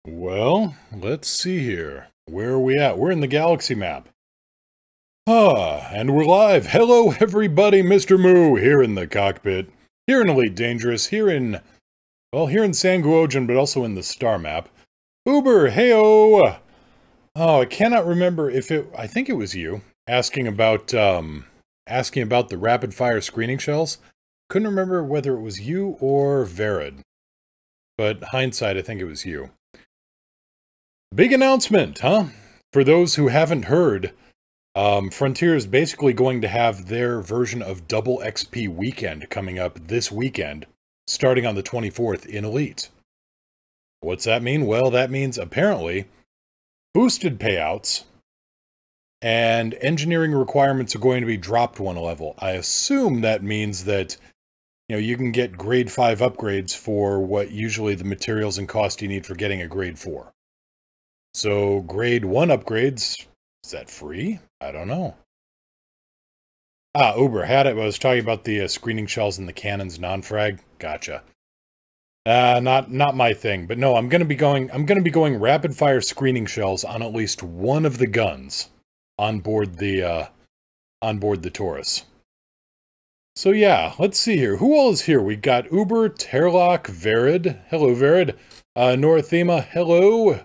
Well, let's see here. Where are we at? We're in the galaxy map. And we're live. Hello, everybody. Mr. Moo here in the cockpit. Here in Elite Dangerous. Here in San Guojian, but also in the star map. Uber, heyo! Oh, I cannot remember if I think it was you, asking about the rapid-fire screening shells. Couldn't remember whether it was you or Verid. But hindsight, I think it was you. Big announcement, huh? For those who haven't heard, Frontier is basically going to have their version of Double XP Weekend coming up this weekend, starting on the 24th in Elite. What's that mean? Well, that means apparently boosted payouts and engineering requirements are going to be dropped one level. I assume that means that you can get grade 5 upgrades for what usually the materials and cost you need for getting a grade 4. So, grade 1 upgrades, is that free? I don't know. Uber had it. I was talking about the screening shells and the cannons non-frag. Gotcha. Not my thing. But no, I'm gonna be going rapid fire screening shells on at least one of the guns on board the Taurus. So yeah, let's see here. Who all is here? We got Uber, Terlock, Verid. Hello, Verid. Northema, hello.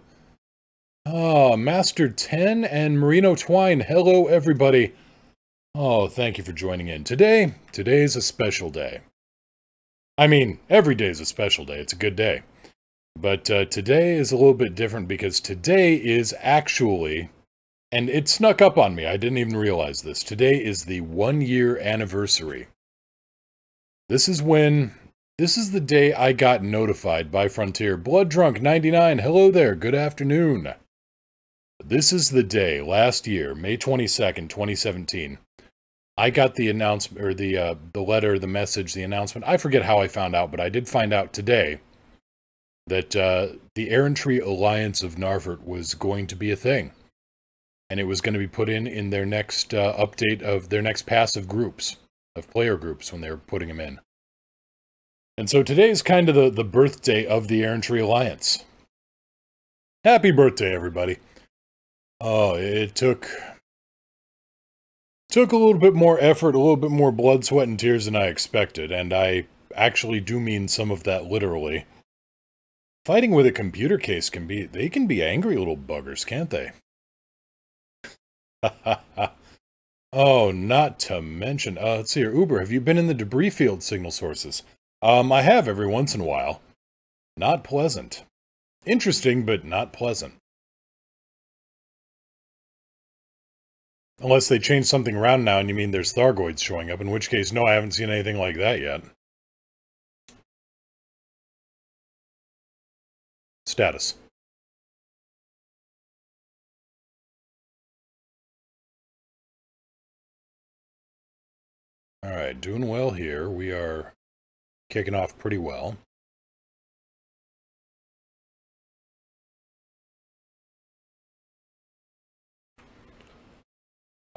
Master 10 and Marino Twine. Hello, everybody. Oh, thank you for joining in. Today's a special day. I mean, every day is a special day. It's a good day. But today is a little bit different because today is actually, and it snuck up on me. I didn't even realize this. Today is the 1-year anniversary. This is the day I got notified by Frontier. Blood Drunk 99. Hello there. Good afternoon. This is the day, last year, May 22nd, 2017, I got the announcement, or the letter, the message, the announcement. I forget how I found out, but I did find out today that the Errantry Alliance of Narvert was going to be a thing. And it was going to be put in their next update of their next pass of groups, of player groups, when they were putting them in. And so today is kind of the birthday of the Errantry Alliance. Happy birthday, everybody. Oh, it took a little bit more effort, a little bit more blood, sweat, and tears than I expected, and I actually do mean some of that literally. Fighting with a computer case they can be angry little buggers, can't they? Oh, not to mention, let's see here, Uber, have you been in the debris field signal sources? I have every once in a while. Not pleasant. Interesting, but not pleasant. Unless they change something around now and you mean there's Thargoids showing up, in which case, no, I haven't seen anything like that yet. Status. Alright, doing well here. We are kicking off pretty well.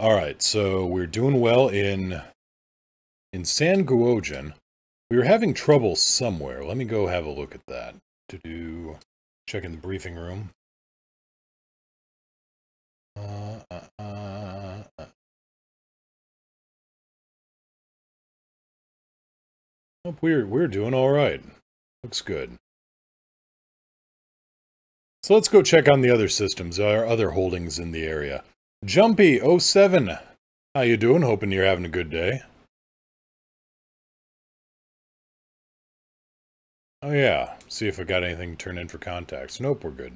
Alright, so we're doing well in San Guojian. We were having trouble somewhere. Let me go have a look at that. Check in the briefing room. Oh, we're doing alright. Looks good. So let's go check on the other systems, our other holdings in the area. Jumpy07, how you doing? Hoping you're having a good day. Oh yeah, see if I got anything to turn in for contacts. Nope, we're good.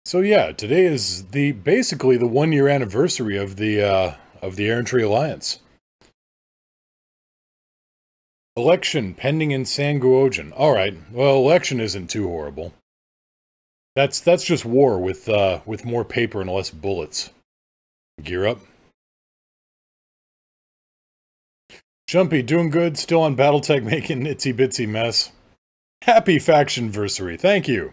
So yeah, today is basically the 1-year anniversary of the Errantry Alliance. Election pending in San Guojian. Alright, well, election isn't too horrible. That's just war with more paper and less bullets. Gear up. Jumpy, doing good, still on Battletech making itsy bitsy mess. Happy Factionversary, thank you.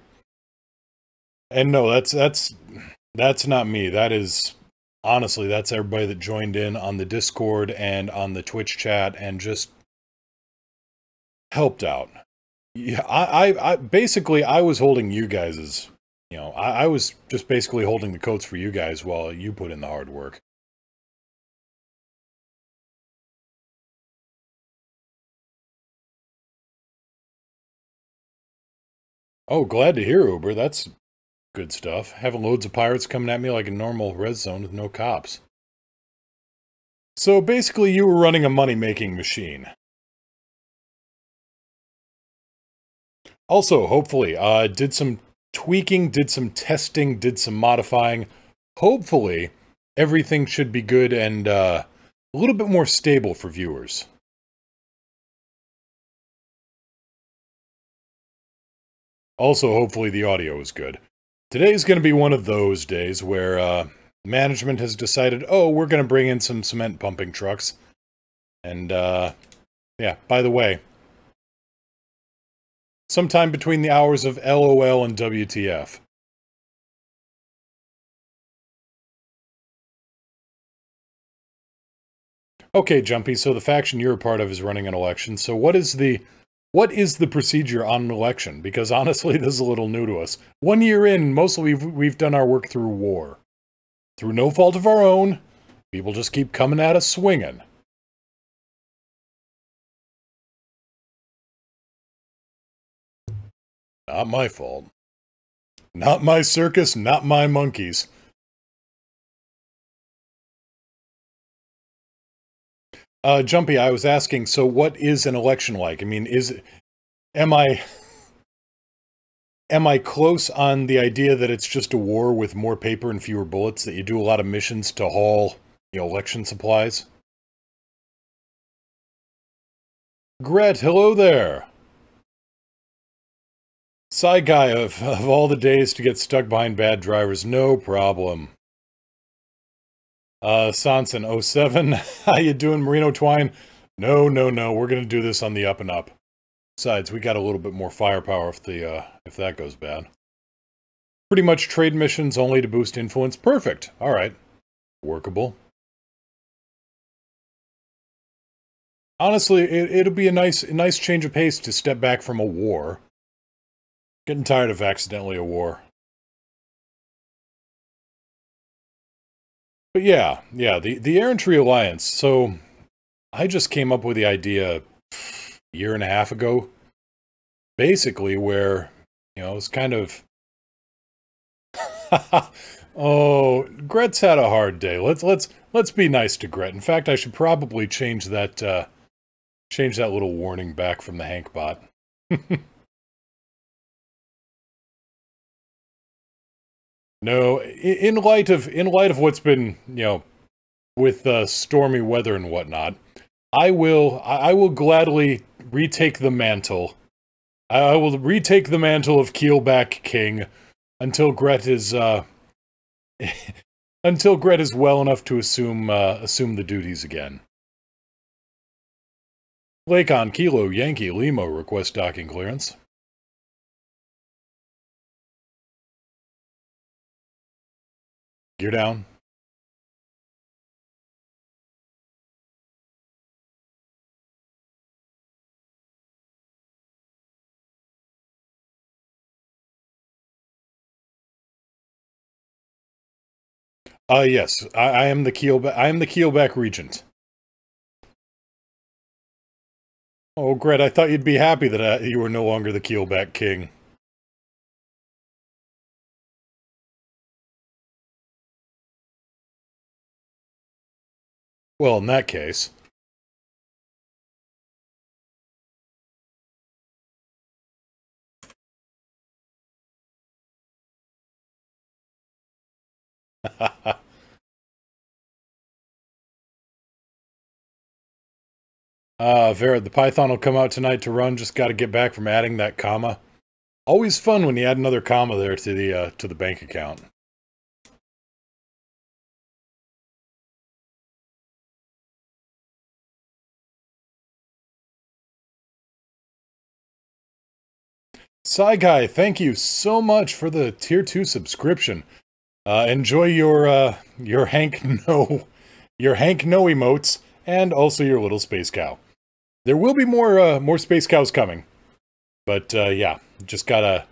And no, that's not me. That is honestly, that's everybody that joined in on the Discord and on the Twitch chat and just helped out. Yeah, I basically I was holding you guys's, I was just basically holding the coats for you guys while you put in the hard work. Oh, glad to hear, Uber. That's good stuff. Having loads of pirates coming at me like a normal red zone with no cops. So basically you were running a money-making machine. Also, hopefully, did some tweaking, did some testing, did some modifying. Hopefully, everything should be good and a little bit more stable for viewers. Also, hopefully the audio is good. Today's going to be one of those days where management has decided, oh, we're going to bring in some cement pumping trucks. And, yeah, by the way, sometime between the hours of LOL and WTF. Okay, Jumpy, so the faction you're a part of is running an election, so what is the procedure on an election? Because honestly, this is a little new to us. 1 year in, mostly we've done our work through war. Through no fault of our own, people just keep coming at us swinging. Not my fault. Not my circus, not my monkeys. Jumpy, I was asking, so what is an election like? I mean, am I close on the idea that it's just a war with more paper and fewer bullets, that you do a lot of missions to haul, election supplies? Gret, hello there! Side guy of all the days to get stuck behind bad drivers, no problem. Sanson 07, how you doing, Marino Twine? No, we're gonna do this on the up and up. Besides, we got a little bit more firepower if that goes bad. Pretty much trade missions only to boost influence. Perfect. Alright. Workable. Honestly, it'll be a nice change of pace to step back from a war. Getting tired of accidentally a war. But yeah, the Errantry Alliance. So, I just came up with the idea a year and a half ago. Basically, where, it's kind of... Oh, Gret's had a hard day. Let's be nice to Gret. In fact, I should probably change that little warning back from the Hank bot. No, in light of what's been, with stormy weather and whatnot, I will gladly retake the mantle. I will retake the mantle of Keelback King until Gret is until Gret is well enough to assume the duties again. Lakon Kilo Yankee Limo request docking clearance. Gear down. Yes, I am the Keelback Regent. Oh, Gret, I thought you'd be happy that you were no longer the Keelback King. Well, in that case... Vera, the Python will come out tonight to run, just gotta get back from adding that comma. Always fun when you add another comma there to the bank account. Guy, thank you so much for the tier 2 subscription. Enjoy your Hank No emotes, and also your little space cow. There will be more space cows coming. But, yeah, just gotta...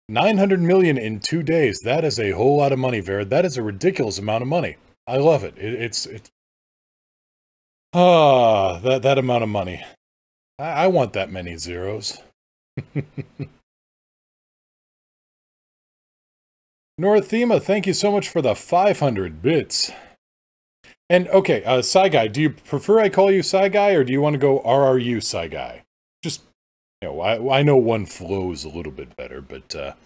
900 million in 2 days. That is a whole lot of money, Verid. That is a ridiculous amount of money. I love it. It's... that amount of money. I want that many zeros. Northema, thank you so much for the 500 bits. And, okay, Guy, do you prefer I call you Guy, or do you want to go RRU Guy? Just, you know, I know one flows a little bit better, but,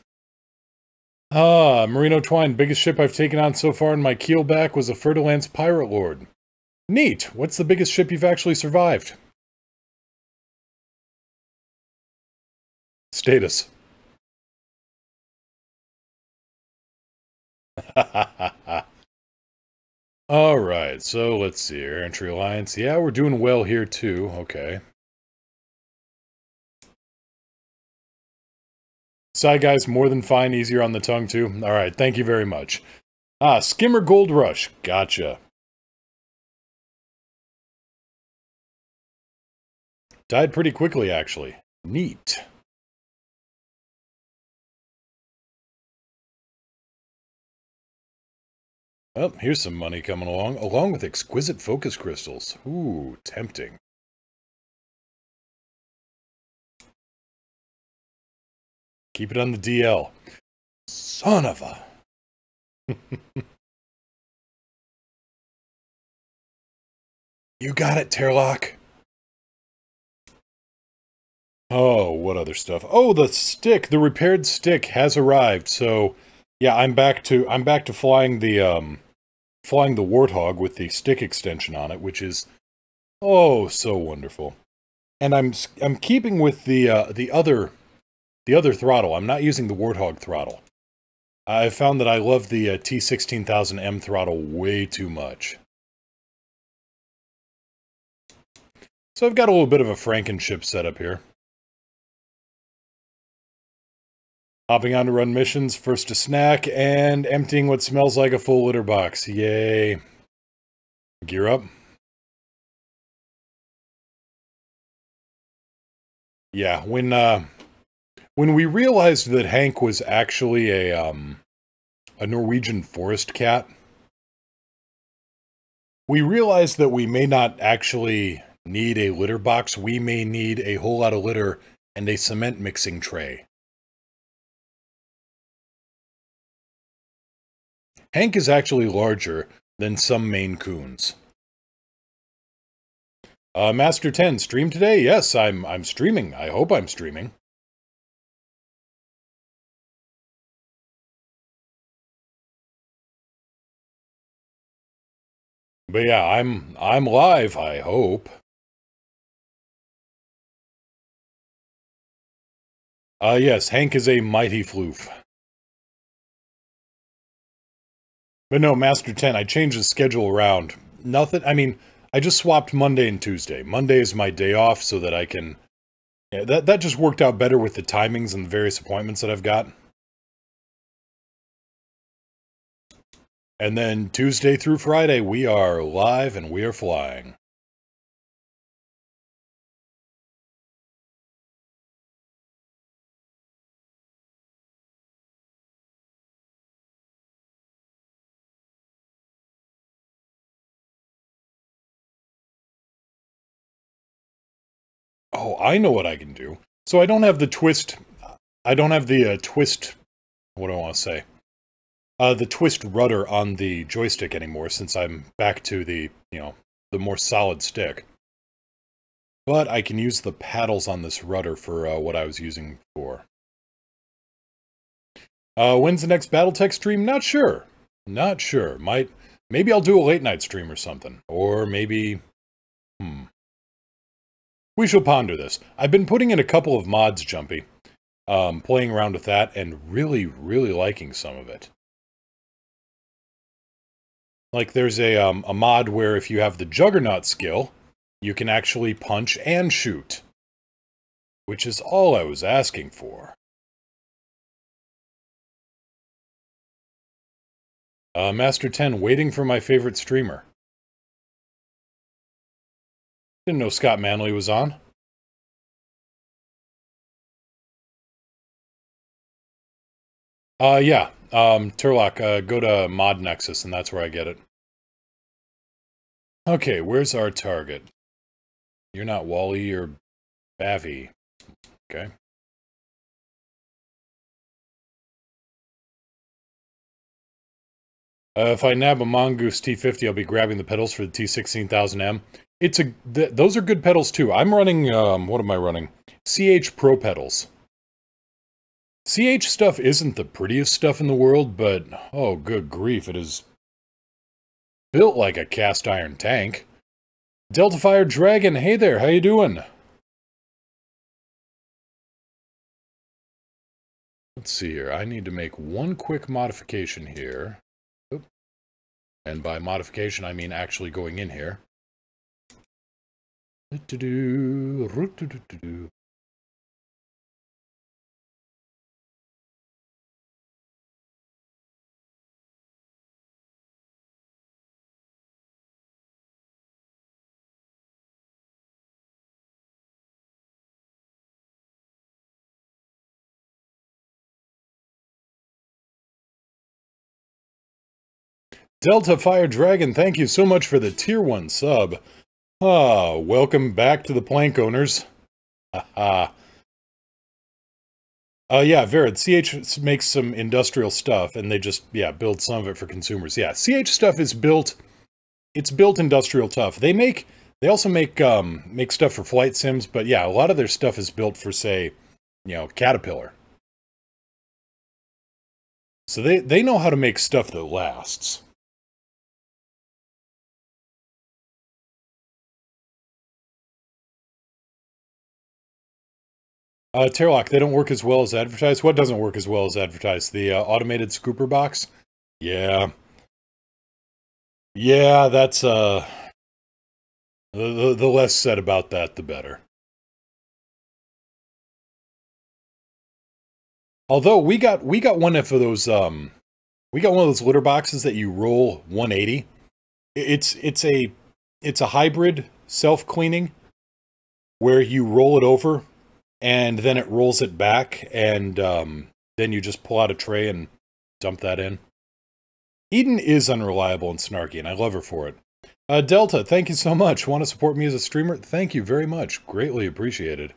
Merino Twine, biggest ship I've taken on so far in my keelback was a Fer-de-Lance Pirate Lord. Neat! What's the biggest ship you've actually survived? Status. Alright, so let's see here. Entry Alliance. Yeah, we're doing well here too. Okay. Guy's more than fine, easier on the tongue too. Alright, thank you very much. Skimmer Gold Rush. Gotcha. Died pretty quickly, actually. Neat. Oh, here's some money coming along with exquisite focus crystals. Ooh, tempting. Keep it on the DL. Son of a... You got it, Terlock. Oh, what other stuff? Oh, the stick, the repaired stick has arrived. So, yeah, I'm back to flying the Warthog with the stick extension on it, which is oh so wonderful. And I'm keeping with the other throttle. I'm not using the Warthog throttle. I found that I love the T16000M throttle way too much. So I've got a little bit of a Frankenship setup here. Hopping on to run missions, first a snack, and emptying what smells like a full litter box. Yay. Gear up. Yeah, when we realized that Hank was actually a Norwegian forest cat, we realized that we may not actually need a litter box. We may need a whole lot of litter and a cement mixing tray. Hank is actually larger than some Maine Coons. Master 10, stream today? Yes, I'm streaming. I hope I'm streaming. But yeah, I'm live, I hope. Yes, Hank is a mighty floof. But no, Master 10, I changed the schedule around. Nothing, I mean, I just swapped Monday and Tuesday. Monday is my day off so that I can... Yeah, that just worked out better with the timings and the various appointments that I've got. And then Tuesday through Friday, we are live and we are flying. Oh, I know what I can do. So I don't have the twist... I don't have the twist... What do I want to say? The twist rudder on the joystick anymore, since I'm back to the, you know, the more solid stick. But I can use the paddles on this rudder for what I was using before. When's the next Battletech stream? Not sure. Not sure. Maybe I'll do a late night stream or something. Or maybe... We shall ponder this. I've been putting in a couple of mods, Jumpy. Playing around with that and really, really liking some of it. Like there's a mod where if you have the Juggernaut skill, you can actually punch and shoot. which is all I was asking for. Master 10, waiting for my favorite streamer. Didn't know Scott Manley was on. Yeah. Turlock, go to Mod Nexus, and that's where I get it. Okay, where's our target? You're not Wally, you're Bavy. Okay. If I nab a Mongoose T50, I'll be grabbing the pedals for the T16000M. Those are good pedals too. I'm running, what am I running? CH Pro pedals. CH stuff isn't the prettiest stuff in the world, but, oh good grief, it is built like a cast iron tank. Delta Fire Dragon, hey there, how you doing? Let's see here, I need to make one quick modification here. Oop. And by modification, I mean actually going in here. Delta Fire Dragon, thank you so much for the tier 1 sub. Welcome back to the Plank Owners. Yeah, Verid, CH makes some industrial stuff, and they just, build some of it for consumers. Yeah, CH stuff is built, it's built industrial tough. They also make stuff for flight sims, but yeah, a lot of their stuff is built for, say, Caterpillar. So they know how to make stuff that lasts. Terlock, they don't work as well as advertised. What doesn't work as well as advertised? The automated scooper box? Yeah. Yeah, that's, the less said about that, the better. Although, we got one of those, we got one of those litter boxes that you roll 180. It's a hybrid self-cleaning, where you roll it over, and then it rolls it back, and then you just pull out a tray and dump that in. Eden is unreliable and snarky, and I love her for it. Delta, thank you so much. Want to support me as a streamer? Thank you very much. Greatly appreciated.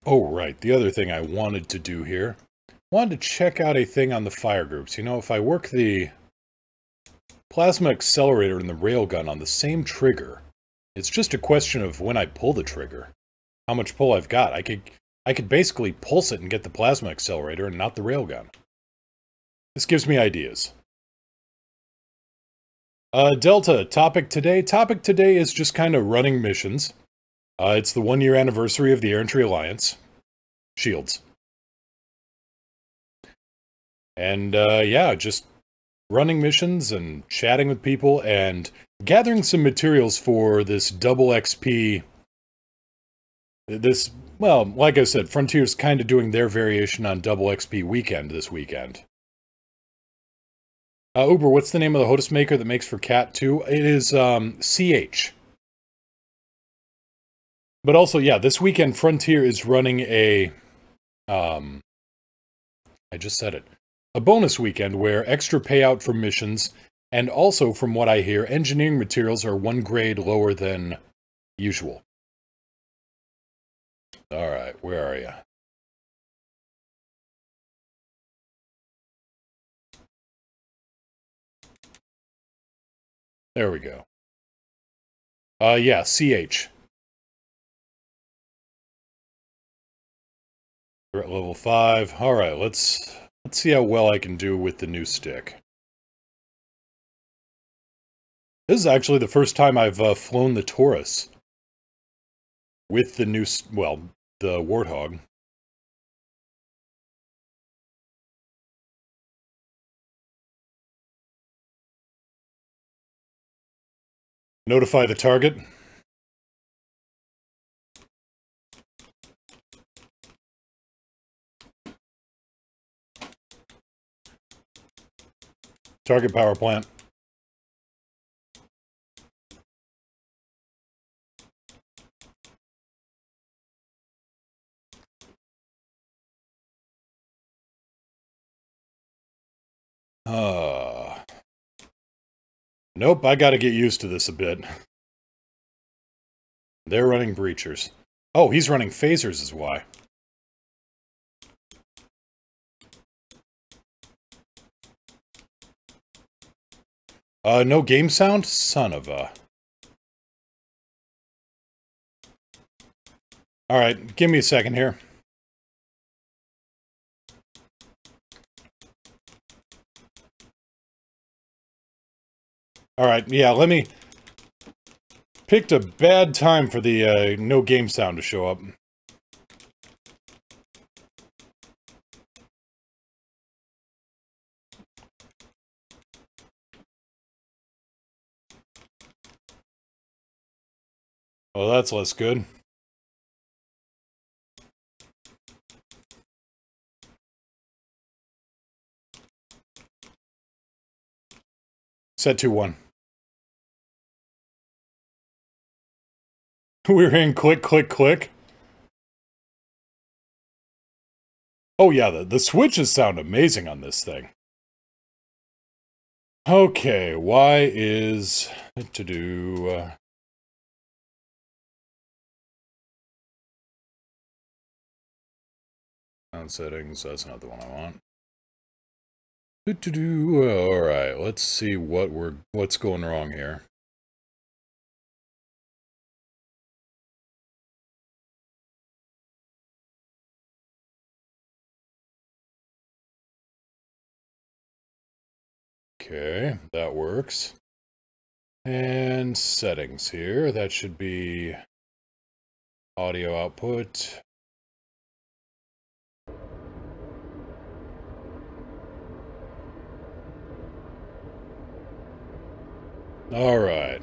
Oh, right. The other thing I wanted to do here. Wanted to check out a thing on the fire groups. You know, if I work the plasma accelerator and the railgun on the same trigger, it's just a question of when I pull the trigger. How much pull I've got. I could basically pulse it and get the plasma accelerator and not the railgun. This gives me ideas. Delta, topic today. Topic today is just kind of running missions. It's the 1-year anniversary of the Air Entry Alliance. Shields. And, yeah, just running missions and chatting with people and gathering some materials for this double XP. Well, like I said, Frontier's kind of doing their variation on double XP weekend this weekend. Uber, what's the name of the HOTAS maker that makes for Cat 2? It is, CH. But also, yeah, this weekend Frontier is running a, I just said it, a bonus weekend where extra payout for missions, and also, from what I hear, engineering materials are 1 grade lower than usual. Alright, where are you? There we go. Yeah, CH. We're at level 5. Alright, let's see how well I can do with the new stick. This is actually the first time I've flown the Taurus. With the new, well, the Warthog. Notify the target. Target power plant. Nope, I gotta get used to this a bit. They're running breachers. Oh, he's running phasers is why. No game sound? Son of a... Alright, give me a second here. Alright, yeah, let me... Picked a bad time for the, no game sound to show up. Well, that's less good. Set 2-1. We're hearing click, click, click. Oh yeah, the switches sound amazing on this thing. Okay, why is... to do... sound settings, that's not the one I want. Alright, let's see what's going wrong here. Okay, that works. And settings here, that should be audio output. All right.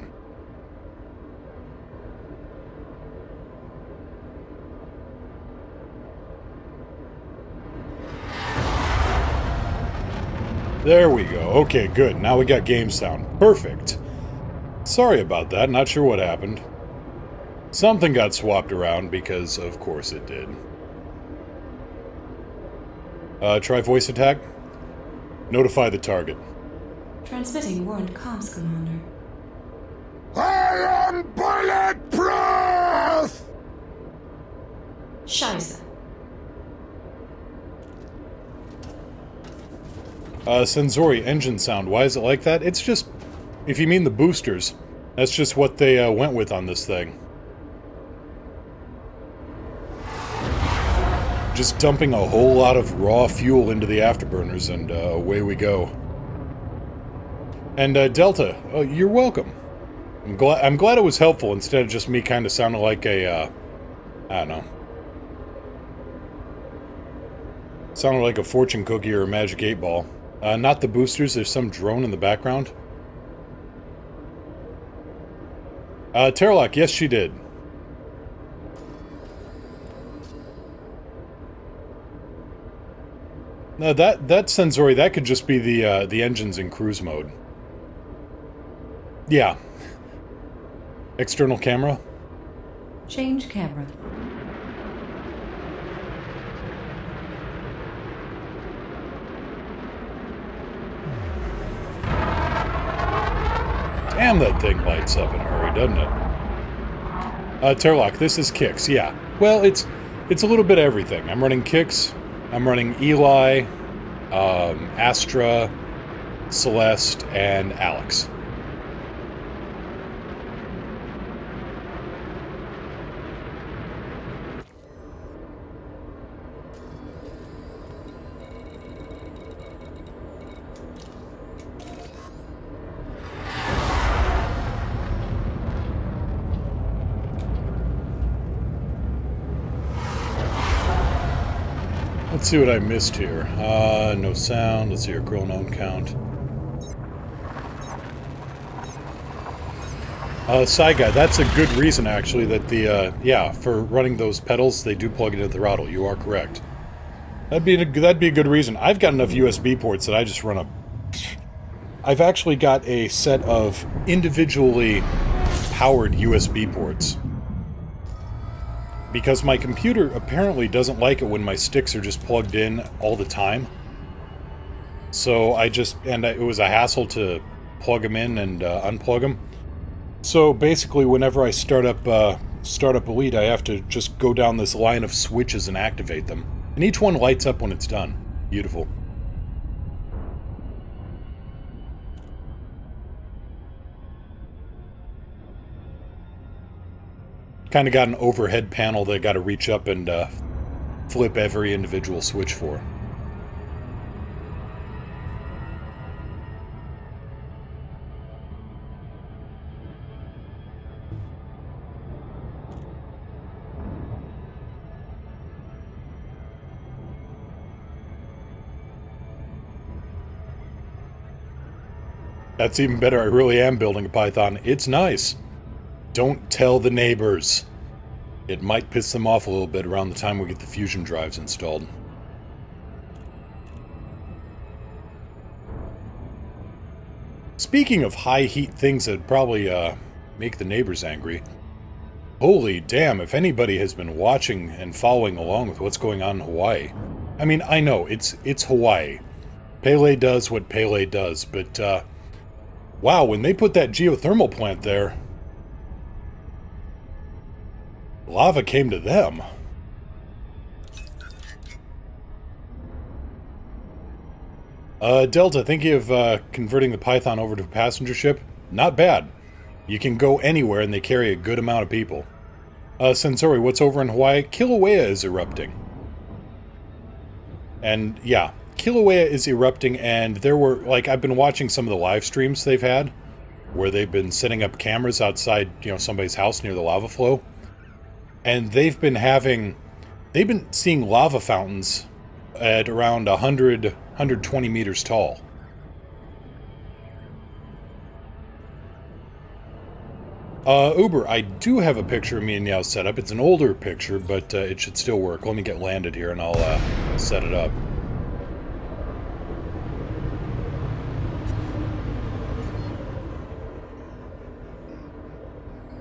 There we go. Okay, good. Now we got game sound. Perfect. Sorry about that. Not sure what happened. Something got swapped around because, of course, it did. Try voice attack. Notify the target. Transmitting warrant comms, Commander. I am bulletproof! Scheiße. Senzori engine sound. Why is it like that? It's just, if you mean the boosters, that's just what they went with on this thing. Just dumping a whole lot of raw fuel into the afterburners, and away we go. And Delta, oh, you're welcome. I'm glad it was helpful instead of just me kind of sounding like a, I don't know. Sounded like a fortune cookie or a magic 8-ball. Not the boosters, there's some drone in the background. Terralock, yes she did. No, that Senzori, that could just be the engines in cruise mode. Yeah. External camera? Change camera. Damn, that thing lights up in a hurry, doesn't it? Terralock, this is Kix, yeah. Well, it's a little bit of everything. I'm running Kix, I'm running Eli, Astra, Celeste, and Alex. Let's see what I missed here. No sound. Let's see your chronon count. Side guy, that's a good reason, actually, that the, yeah, for running those pedals, they do plug into the throttle. You are correct. That'd be a good reason. I've got enough USB ports that I just run a... I've actually got a set of individually powered USB ports. Because my computer apparently doesn't like it when my sticks are just plugged in all the time. So it was a hassle to plug them in and unplug them. So basically, whenever I start up Elite, I have to just go down this line of switches and activate them. And each one lights up when it's done. Beautiful. Kind of got an overhead panel that I got to reach up and flip every individual switch for. That's even better. I really am building a Python. It's nice. Don't tell the neighbors. It might piss them off a little bit around the time we get the fusion drives installed. Speaking of high heat things that probably make the neighbors angry. Holy damn, if anybody has been watching and following along with what's going on in Hawaii. I mean, I know, it's Hawaii. Pele does what Pele does, but wow, when they put that geothermal plant there, lava came to them. Delta, thinking of converting the Python over to a passenger ship? Not bad. You can go anywhere and they carry a good amount of people. Sensori, what's over in Hawaii? Kilauea is erupting. And yeah, Kilauea is erupting, and there were, like, I've been watching some of the live streams they've had, where they've been setting up cameras outside, you know, somebody's house near the lava flow. And they've been seeing lava fountains at around 120 meters tall. Uber, I do have a picture of me and Yao set up. It's an older picture, but it should still work. Let me get landed here and I'll set it up.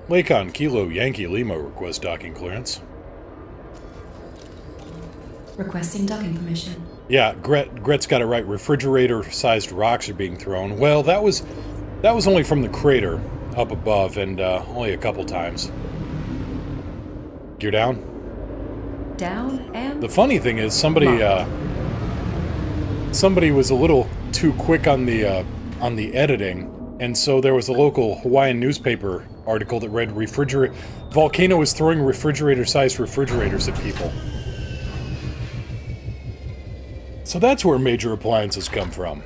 Lakon, Kilo, Yankee, Lima, request docking clearance. Requesting docking permission. Yeah, Gret's got it right. Refrigerator-sized rocks are being thrown. Well, that was only from the crater up above, and only a couple times. Gear down? Down and... The funny thing is, somebody was a little too quick on the editing, and so there was a local Hawaiian newspaper article that read, Volcano is throwing refrigerator-sized refrigerators at people. So that's where major appliances come from.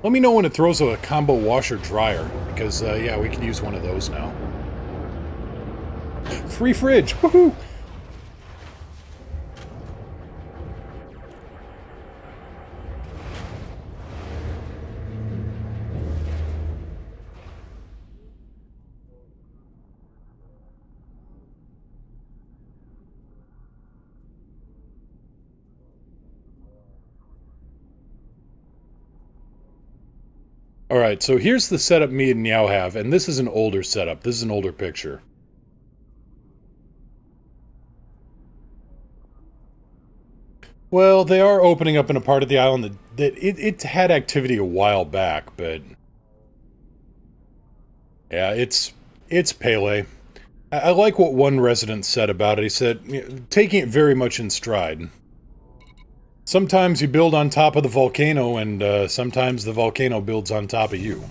Let me know when it throws a combo washer-dryer, because, yeah, we can use one of those now. Free fridge! Woohoo! Alright, so here's the setup me and Niao have, and this is an older setup. This is an older picture. Well, they are opening up in a part of the island that it had activity a while back, but... yeah, it's Pele. I like what one resident said about it. He said, taking it very much in stride. Sometimes you build on top of the volcano, and sometimes the volcano builds on top of you.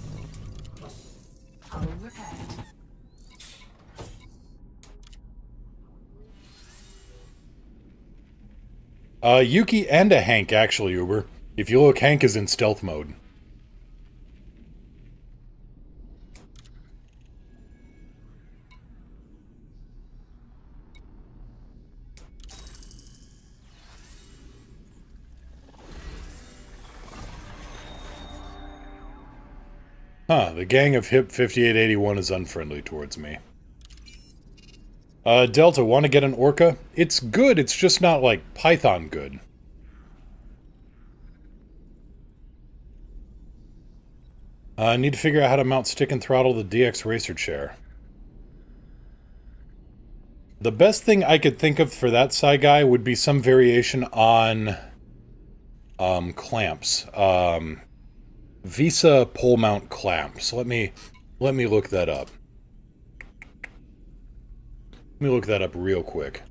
Yuki and a Hank, actually, Uber. If you look, Hank is in stealth mode. Huh, the gang of HIP 5881 is unfriendly towards me. Delta, want to get an orca? It's good, it's just not like Python good. I need to figure out how to mount stick and throttle the DX racer chair. The best thing I could think of for that Psy guy would be some variation on clamps. Visa pole mount clamps. Let me look that up. Let me look that up real quick.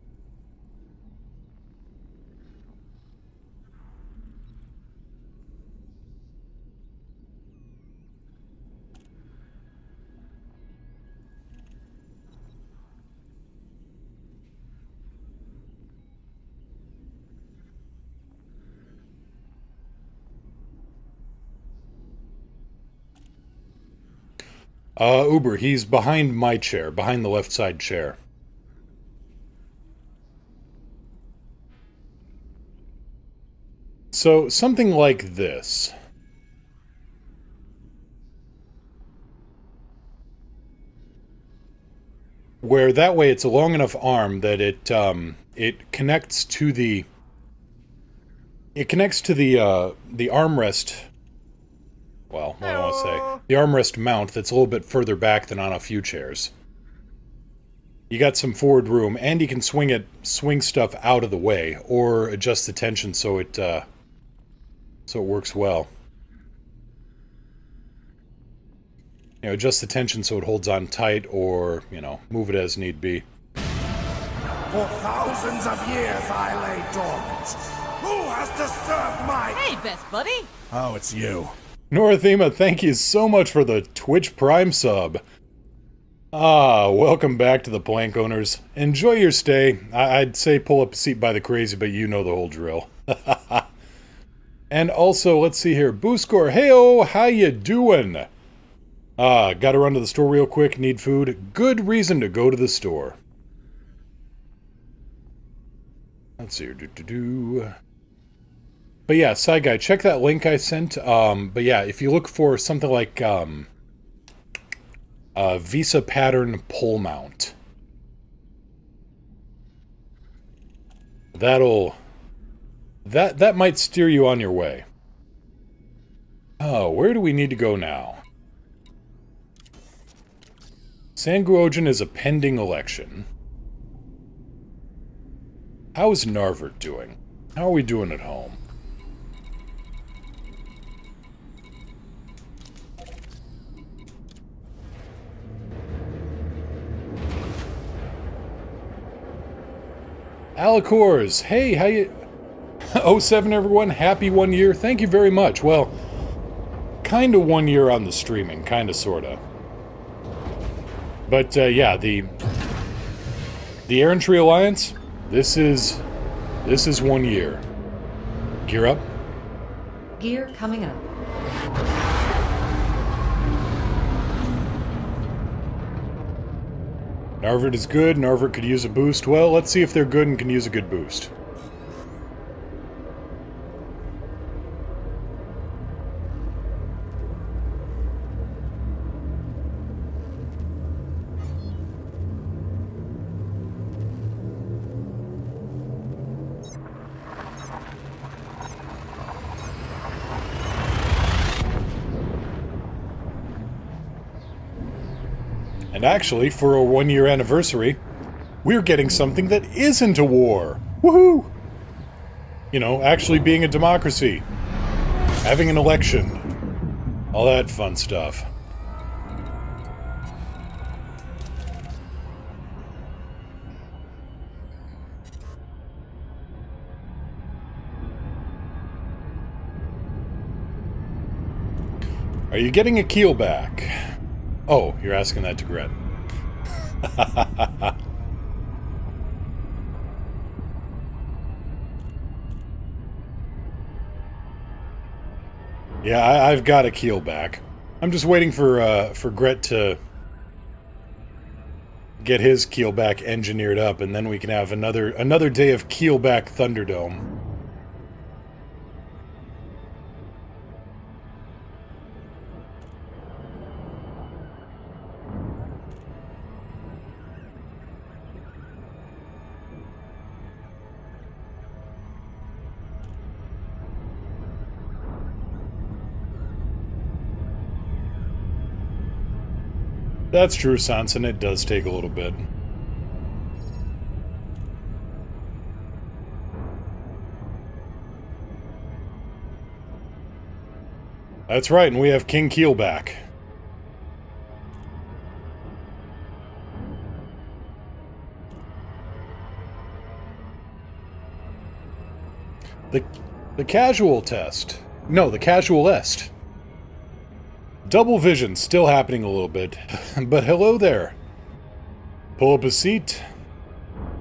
Uber, he's behind my chair, behind the left side chair. So, something like this. Where that way it's a long enough arm that it connects to the... It connects to the armrest... Well, what do I want to say? The armrest mount that's a little bit further back than on a few chairs. You got some forward room, and you can swing stuff out of the way, or adjust the tension so it works well. You know, adjust the tension so it holds on tight, or, you know, move it as need be. For thousands of years I lay dormant. Who has disturbed my... Hey, best buddy! Oh, it's you. Northema, thank you so much for the Twitch Prime sub. Ah, welcome back to the Plank Owners. Enjoy your stay. I'd say pull up a seat by the crazy, but you know the whole drill. And also, let's see here. Booscore, heyo, how you doing? Gotta run to the store real quick, need food. Good reason to go to the store. Let's see here, But yeah, side guy, check that link I sent. But yeah, if you look for something like Visa pattern pole mount, that might steer you on your way. Oh, where do we need to go now? Sanguogen is a pending election. How is Narvert doing? How are we doing at home? Alicors, hey, how you... 07 everyone, happy 1 year, thank you very much. Well, kinda 1 year on the streaming, kinda sorta. But, yeah, the Errantry Alliance, this is 1 year. Gear up? Gear coming up. Narvert is good. Narvert could use a boost. Well, let's see if they're good and can use a good boost. And actually, for a 1 year anniversary, we're getting something that isn't a war. Woohoo! You know, actually being a democracy. Having an election. All that fun stuff. Are you getting a keel back? Oh, you're asking that to Gret. Yeah, I've got a keel back. I'm just waiting for Gret to get his keel back engineered up, and then we can have another day of keel back Thunderdome. That's true, Sanson. It does take a little bit. That's right, and we have King Keel back. The casual test. No, the casual est. Double vision still happening a little bit. But hello there. Pull up a seat.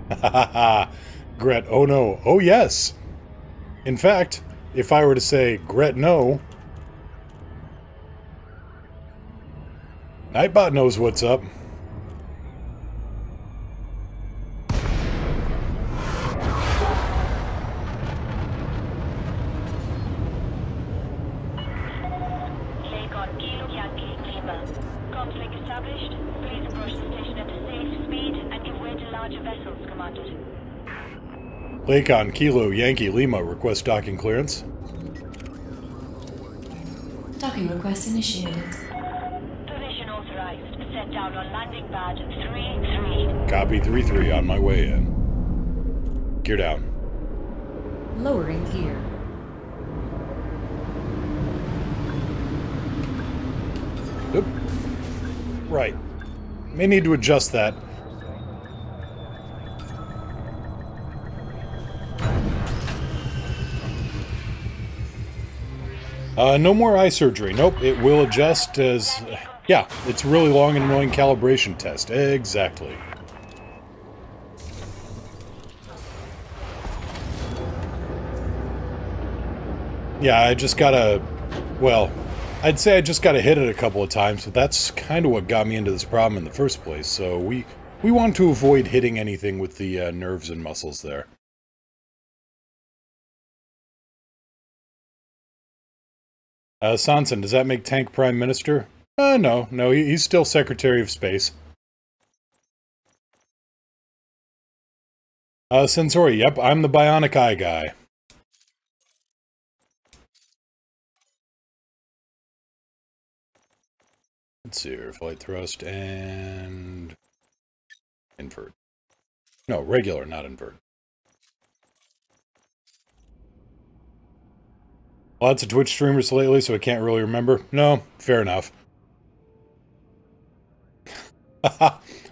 Ha ha ha. Gret, oh no. Oh yes. In fact, if I were to say Gret no, Nightbot knows what's up. Lakon, Kilo, Yankee, Lima, request docking clearance. Docking request initiated. Position authorized. Set down on landing pad 3-3. Copy 3-3 on my way in. Gear down. Lowering gear. Oop. Right. May need to adjust that. No more eye surgery. Nope, it will adjust as... yeah, it's a really long and annoying calibration test. Exactly. Yeah, I just gotta... well, I'd say I just gotta hit it a couple of times, but that's kind of what got me into this problem in the first place, so we want to avoid hitting anything with the nerves and muscles there. Sanson, does that make Tank Prime Minister? No, he's still Secretary of Space. Sensori, yep, I'm the bionic eye guy. Let's see here, flight thrust and... invert. No, regular, not invert. Lots of Twitch streamers lately, so I can't really remember. No, fair enough.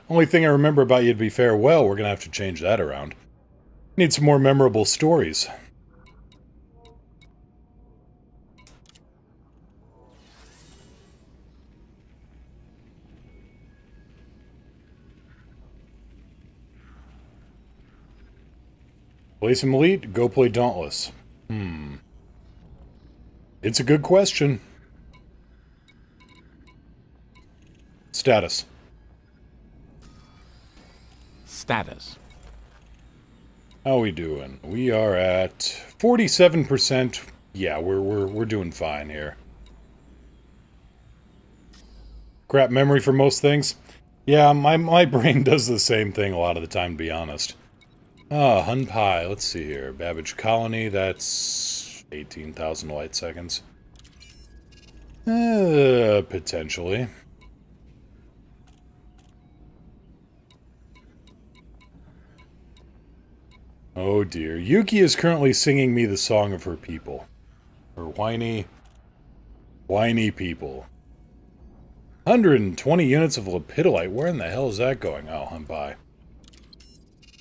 Only thing I remember about you, to be fair, well, we're gonna have to change that around. Need some more memorable stories. Play some Elite, go play Dauntless. It's a good question. Status. Status. How we doing? We are at 47%. Yeah, we're doing fine here. Crap memory for most things. Yeah, my brain does the same thing a lot of the time, to be honest. Hun Pai, let's see here. Babbage Colony, that's 18,000 light seconds. Potentially. Oh dear. Yuki is currently singing me the song of her people. Her whiny people. 120 units of lepidolite. Where in the hell is that going? Oh, Hun Pai.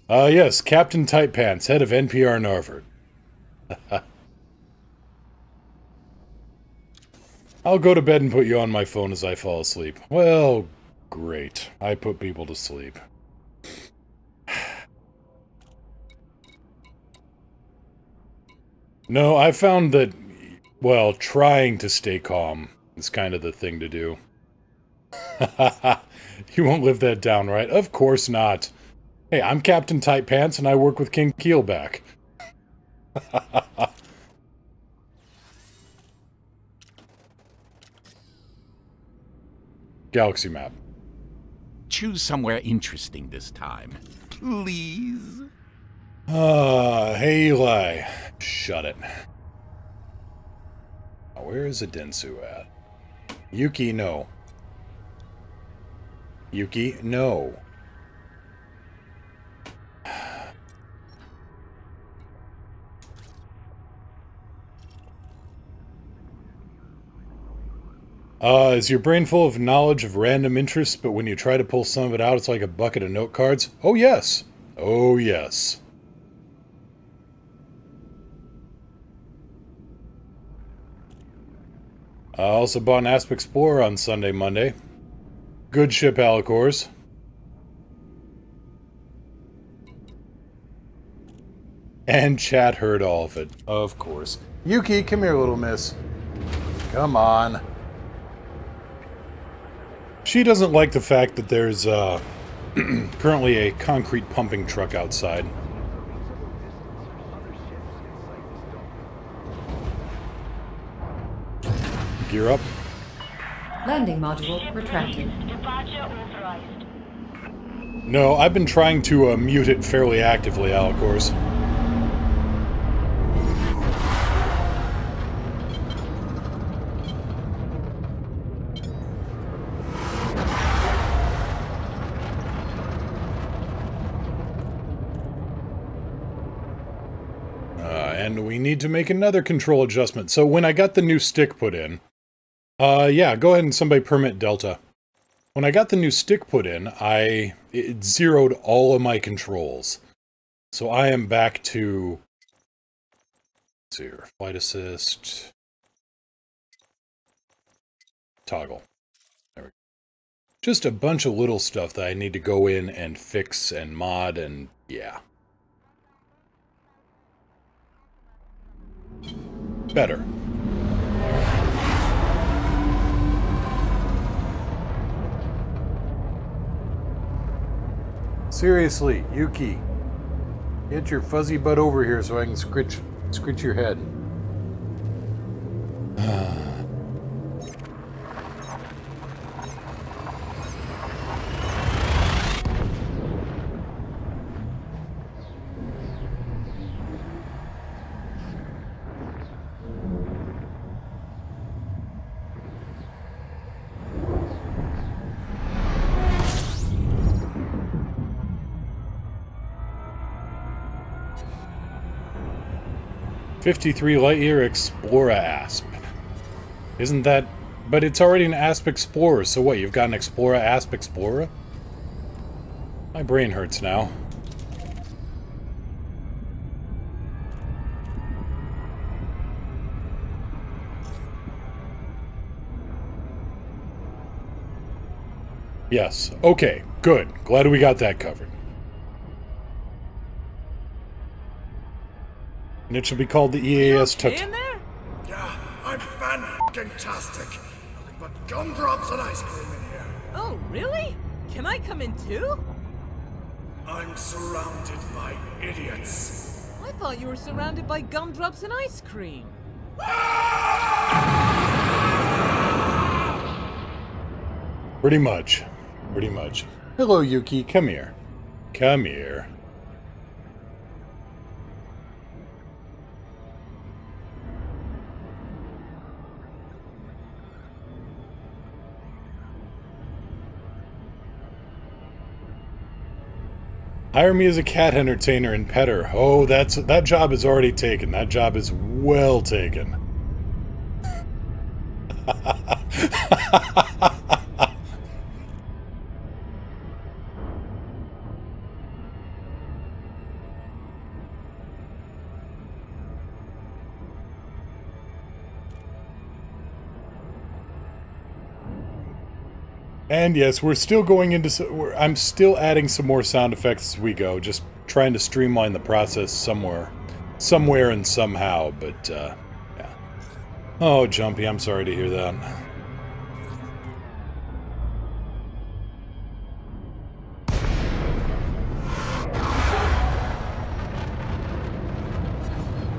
Yes, Captain Tight Pants, head of NPR Narford. I'll go to bed and put you on my phone as I fall asleep. Well, great. I put people to sleep. No, I found that, well, trying to stay calm is kind of the thing to do. You won't live that down, right? Of course not. Hey, I'm Captain Tight Pants, and I work with King Keelback. Galaxy map. Choose somewhere interesting this time. Please? Hey Eli. Shut it. Now, where is Adensu at? Yuki, no. Yuki, no. Is your brain full of knowledge of random interests, but when you try to pull some of it out, it's like a bucket of note cards? Oh, yes. Oh, yes. I also bought an Asp Explorer on Sunday, Monday. Good ship, Alicors. And chat heard all of it, of course. Yuki, come here, little miss. Come on. She doesn't like the fact that there's currently a concrete pumping truck outside. Gear up. Landing module retracted. Departure authorized. No, I've been trying to mute it fairly actively, Alicors. And we need to make another control adjustment. So when I got the new stick put in... yeah, go ahead and somebody permit Delta. When I got the new stick put in, it zeroed all of my controls. So I am back to... Let's see here. Flight assist... Toggle. There we go. Just a bunch of little stuff that I need to go in and fix and mod and... yeah. Better. Seriously, Yuki. Get your fuzzy butt over here so I can scritch your head. '53 Lightyear Explorer Asp. Isn't that... but it's already an Asp Explorer, so what, you've got an Explorer Asp Explorer? My brain hurts now. Yes, okay, good. Glad we got that covered. And it should be called the EAS Yeah, I'm fan-tastic. Nothing but gumdrops and ice cream in here. Oh, really? Can I come in too? I'm surrounded by idiots. I thought you were surrounded by gumdrops and ice cream. Pretty much. Pretty much. Hello, Yuki. Come here. Come here. Hire me as a cat entertainer and petter. Oh, that job is already taken. That job is well taken. And yes, we're still going into... I'm still adding some more sound effects as we go, just trying to streamline the process somewhere and somehow, but, yeah. Oh, Jumpy, I'm sorry to hear that.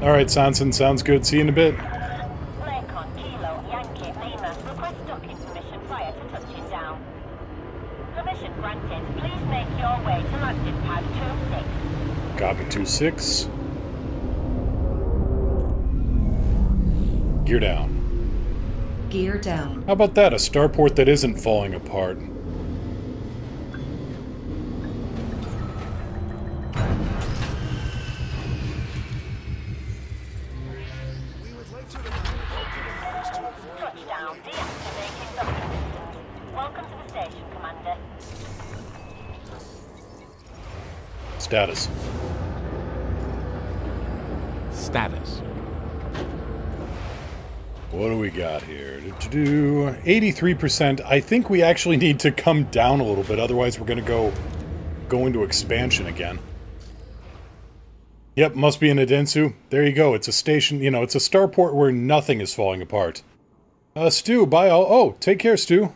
Alright, Sanson, sounds good. See you in a bit. Lakon, Kilo, Yankee, Lima. Request docking permission prior to touching down. Permission granted. Please make your way to landing pad 26. Copy 2-6. Gear down. Gear down. How about that? A starport that isn't falling apart. Status. Status. What do we got here? 83%. I think we actually need to come down a little bit, otherwise we're going to go into expansion again. Yep, must be in Adensu. There you go. It's a station, you know, it's a starport where nothing is falling apart. Stu, bye all. Oh, take care, Stu.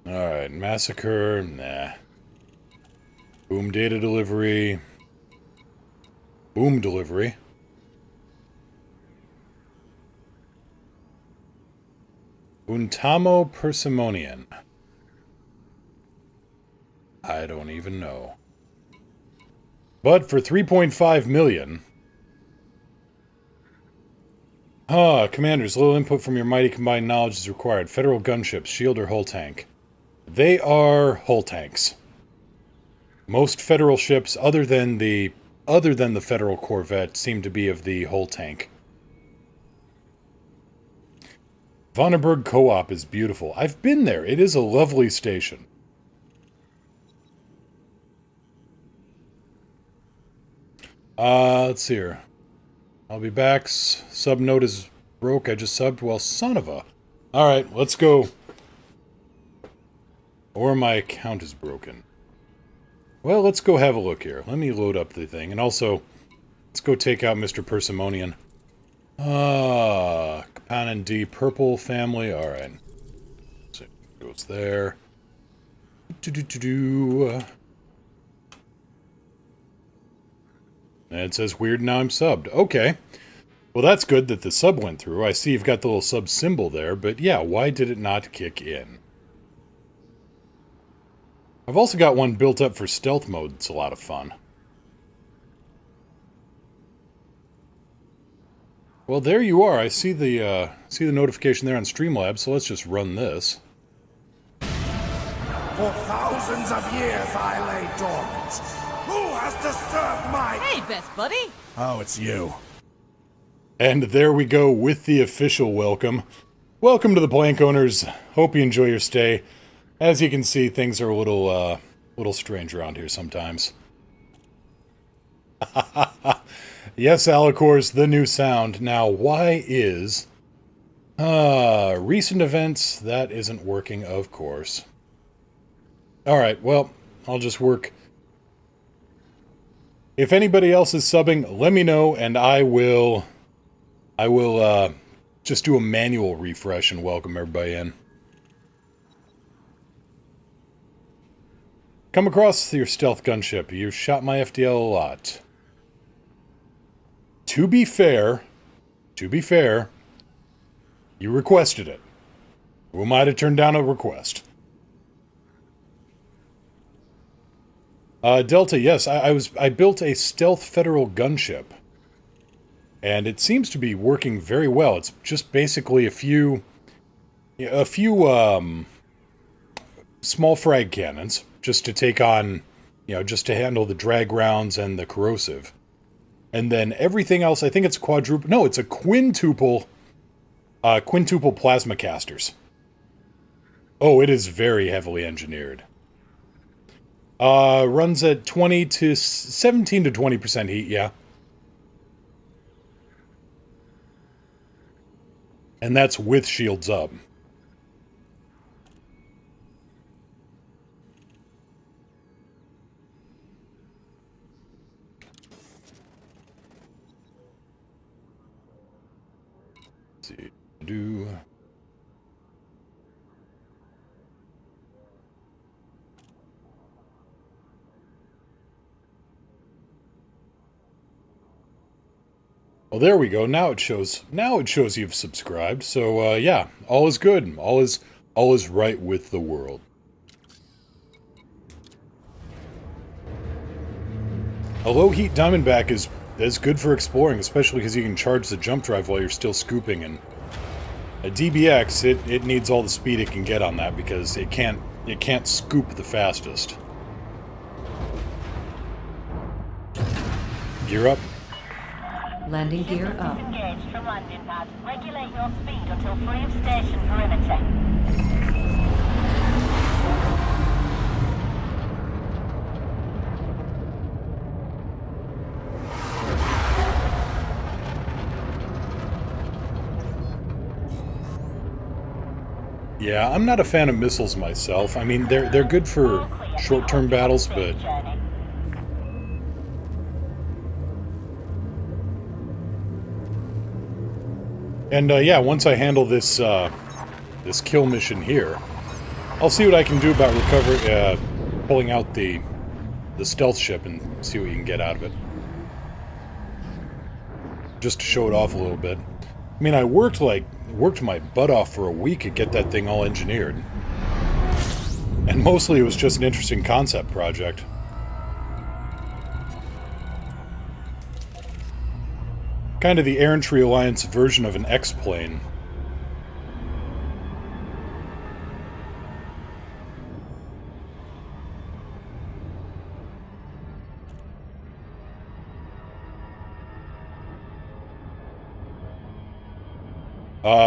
Alright, massacre, nah. Boom data delivery. Boom delivery. Untamo Persimonian. I don't even know. But for 3.5 million... Commanders, little input from your mighty combined knowledge is required. Federal gunships, shield or hull tank. They are hull tanks. Most federal ships, other than the Federal Corvette, seem to be of the hull tank. Vonneberg Co-op is beautiful. I've been there. It is a lovely station. Let's see here. I'll be back. Sub node is broke. I just subbed. Well, son of a... Alright, let's go. Or my account is broken. Well, let's go have a look here. Let me load up the thing. And also, let's go take out Mr. Persimonian. Kapanen D. Purple family. Alright. So it goes there. And it says weird, now I'm subbed. Okay. Well, that's good that the sub went through. I see you've got the little sub symbol there, but yeah, why did it not kick in? I've also got one built up for stealth mode. It's a lot of fun. Well, there you are. I see the notification there on Streamlabs, so let's just run this. For thousands of years I lay dormant. Who has disturbed my... Hey, best buddy! Oh, it's you. And there we go with the official welcome. Welcome to the Plank Owners. Hope you enjoy your stay. As you can see, things are a little strange around here sometimes. Yes, Alicors, the new sound. Now, why is... recent events, that isn't working, of course. Alright, well, I'll just work... If anybody else is subbing, let me know, and I will just do a manual refresh and welcome everybody in. Come across your stealth gunship. You've shot my FDL a lot. To be fair, you requested it. Who am I to turn down a request? Delta, yes, I built a stealth federal gunship. And it seems to be working very well. It's just basically a few small frag cannons, just to take on, just to handle the drag rounds and the corrosive. And then everything else, I think it's quadruple, no, it's a quintuple plasma casters. Oh, it is very heavily engineered. Runs at 17 to 20% heat, yeah. And that's with shields up. Let's see. Well, there we go. Now it shows you've subscribed. So, yeah, all is good. All is right with the world. A low-heat Diamondback is good for exploring, especially because you can charge the jump drive while you're still scooping. And a DBX, it needs all the speed it can get on that because it can't scoop the fastest. Gear up. Landing gear up. Disengaged from landing pad. Regulate your speed until free of station perimeter. Yeah, I'm not a fan of missiles myself. I mean, they're good for short-term battles, but and yeah, once I handle this this kill mission here, I'll see what I can do about pulling out the stealth ship and see what you can get out of it. Just to show it off a little bit. I mean, I worked my butt off for a week to get that thing all engineered. And mostly it was just an interesting concept project. Kind of the Errantry Alliance version of an X-plane.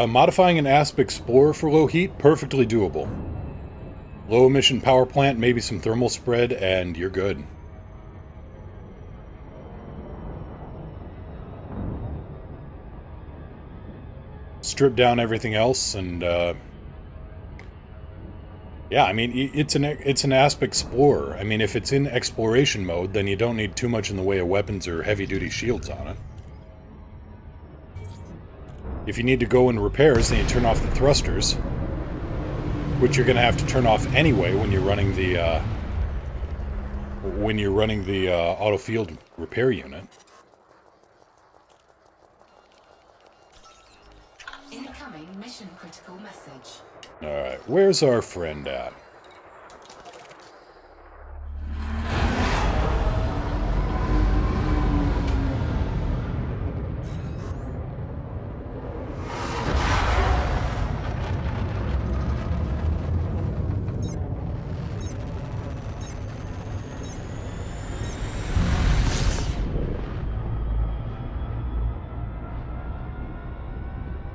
Modifying an ASP Explorer for low heat, perfectly doable. Low emission power plant, maybe some thermal spread, and you're good. Strip down everything else, and yeah, I mean, it's an ASP Explorer. I mean, if it's in exploration mode, then you don't need too much in the way of weapons or heavy-duty shields on it. If you need to go in repairs, then you turn off the thrusters, which you're going to have to turn off anyway when you're running the auto field repair unit. Incoming mission critical message. All right, where's our friend at?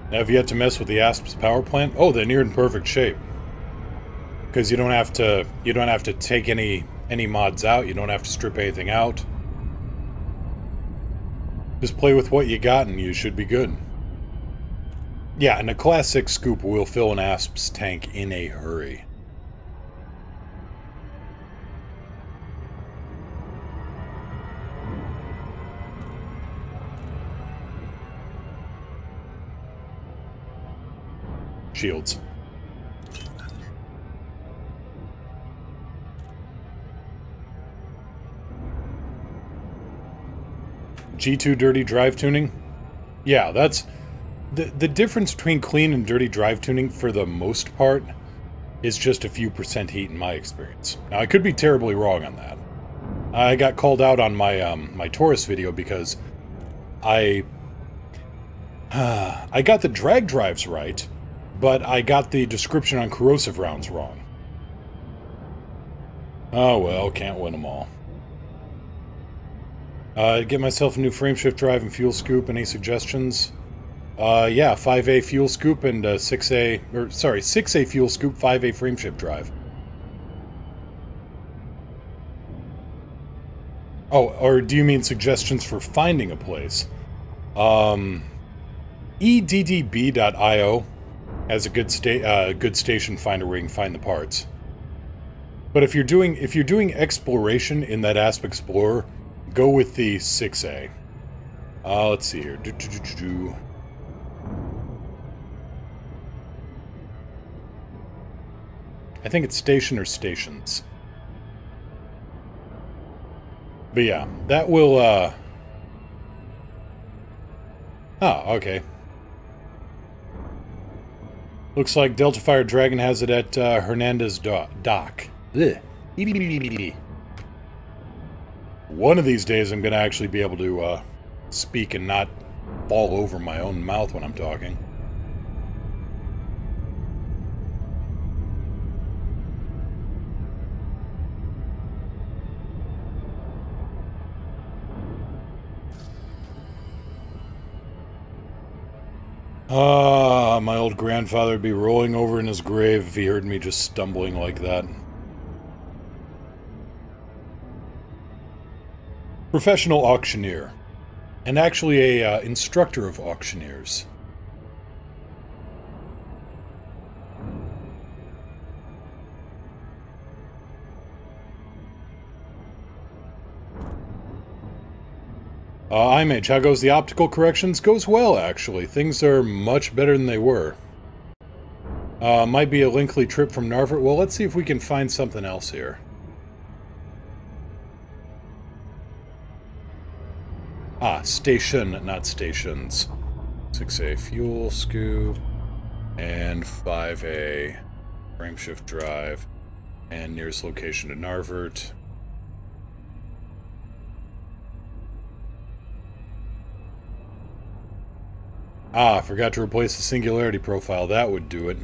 Have yet to mess with the ASP's power plant? Oh, they're near in perfect shape. Because you don't have to take any mods out, you don't have to strip anything out. Just play with what you got and you should be good. Yeah, and a Class 6 scoop will fill an ASP's tank in a hurry. Shields. G2 dirty drive tuning? Yeah, that's... The difference between clean and dirty drive tuning, for the most part, is just a few % heat in my experience. Now, I could be terribly wrong on that. I got called out on my, my Taurus video because I got the drag drives right, but I got the description on corrosive rounds wrong. Oh well, can't win them all. Get myself a new frameshift drive and fuel scoop. Any suggestions? Yeah, 5A fuel scoop and 6A fuel scoop, 5A frameshift drive. Oh, or do you mean suggestions for finding a place? EDDB.io has a good station finder where you can find the parts. But if you're doing exploration in that ASP Explorer, go with the 6A. Let's see here. I think it's station or stations. But yeah, that will, oh, okay. Looks like Delta Fire Dragon has it at Hernandez Dock. Ugh. One of these days I'm going to actually be able to speak and not fall over my own mouth when I'm talking. Ah, my old grandfather would be rolling over in his grave if he heard me just stumbling like that. Professional auctioneer. And actually a instructor of auctioneers. Image, how goes the optical corrections? Goes well, actually. Things are much better than they were. Might be a lengthy trip from Narvert. Well, let's see if we can find something else here. Ah, station, not stations. 6A fuel scoop, and 5A frameshift drive, and nearest location to Narvert. Ah, forgot to replace the singularity profile. That would do it.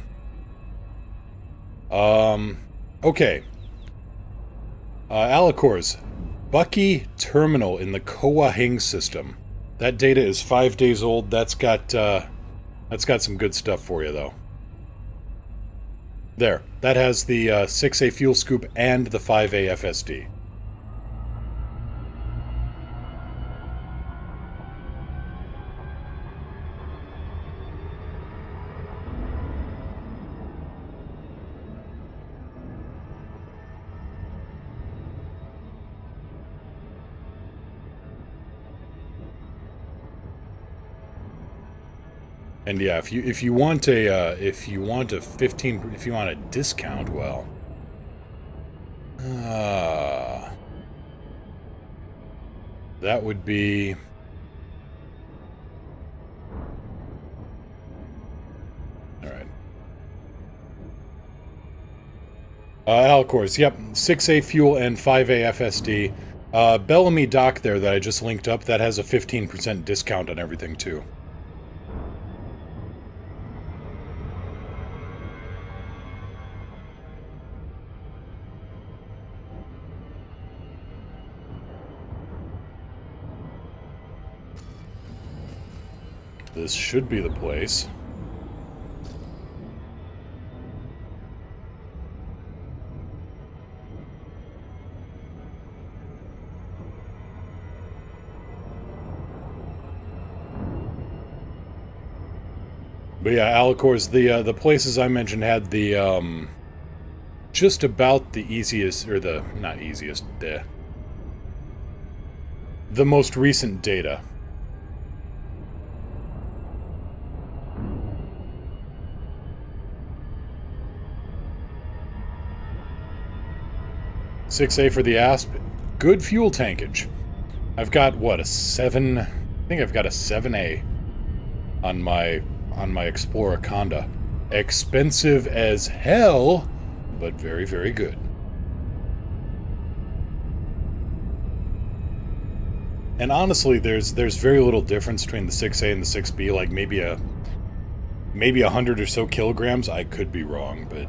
Okay. Alicors. Bucky Terminal in the Kawahing system. That data is 5 days old. That's got some good stuff for you, though. There. That has the 6A fuel scoop and the 5A FSD. And yeah, if you want a discount, well, that would be all right. Alicors, yep, 6A fuel and 5A FSD. Bellamy Dock there that I just linked up, that has a 15% discount on everything too. This should be the place. But yeah, Alicors, the places I mentioned had the just about the easiest, or the not easiest, the most recent data. .6A for the Asp. Good fuel tankage. I've got, what, a 7... I think I've got a 7A on my Explorer Conda. Expensive as hell, but very, very good. And honestly, there's very little difference between the 6A and the 6B, like maybe 100 or so kilograms. I could be wrong, but...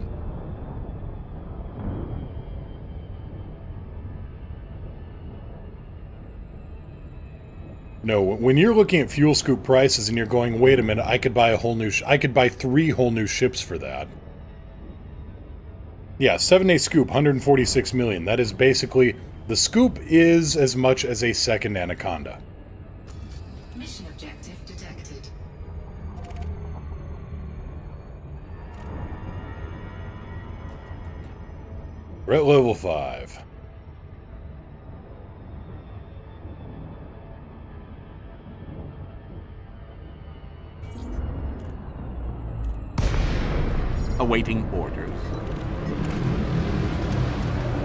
No, when you're looking at fuel scoop prices and you're going, wait a minute, I could buy a whole new I could buy 3 whole new ships for that. Yeah, 7A scoop, 146 million. That is basically, the scoop is as much as a second Anaconda. Mission objective detected. We're at level 5. Awaiting orders.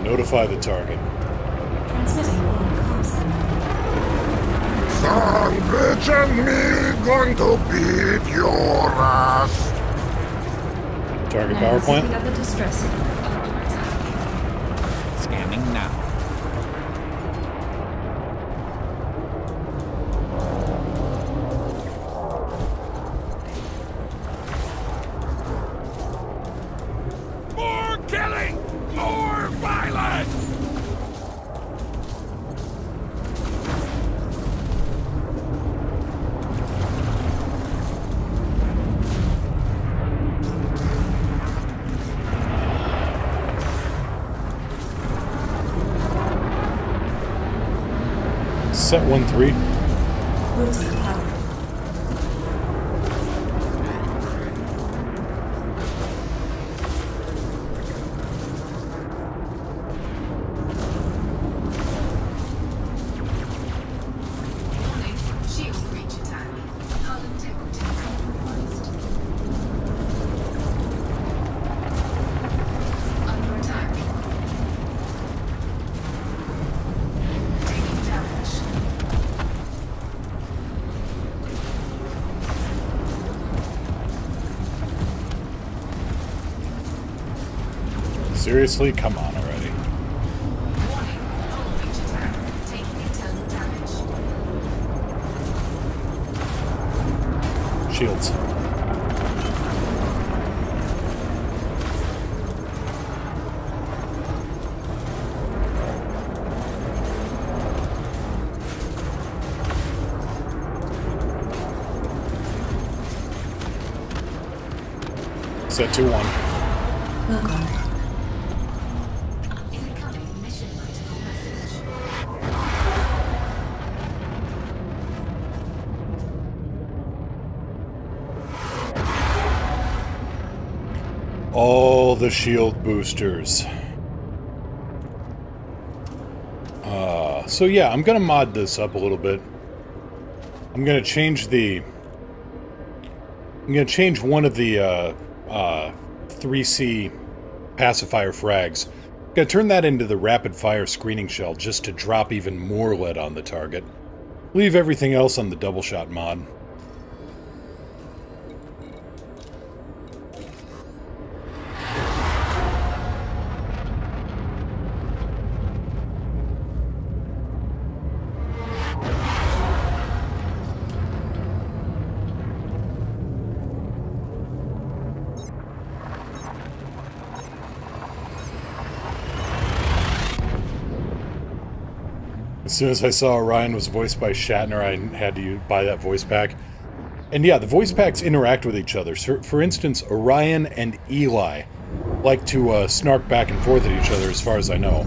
Notify the target. Transmitting on comms command. Sandwich and me going to beat your ass. Target Now power setting plant. up a distress signal. Scanning now. More killing! More violence! Set 1-3. Routing power. Warning, shield breach attack. Hull integrity compromised. Under attack. Taking damage. Seriously? Come on already. Warning, hull breach attack. Taking internal damage. Shields. Set 2-1. Work on. Incoming mission critical message. All the shield boosters. So yeah, I'm gonna mod this up a little bit. I'm gonna change one of the 3C pacifier frags. Gonna turn that into the rapid fire screening shell just to drop even more lead on the target. Leave everything else on the double shot mod. As soon as I saw Orion was voiced by Shatner, I had to buy that voice pack. And yeah, the voice packs interact with each other. So, for instance, Orion and Eli like to snark back and forth at each other, as far as I know.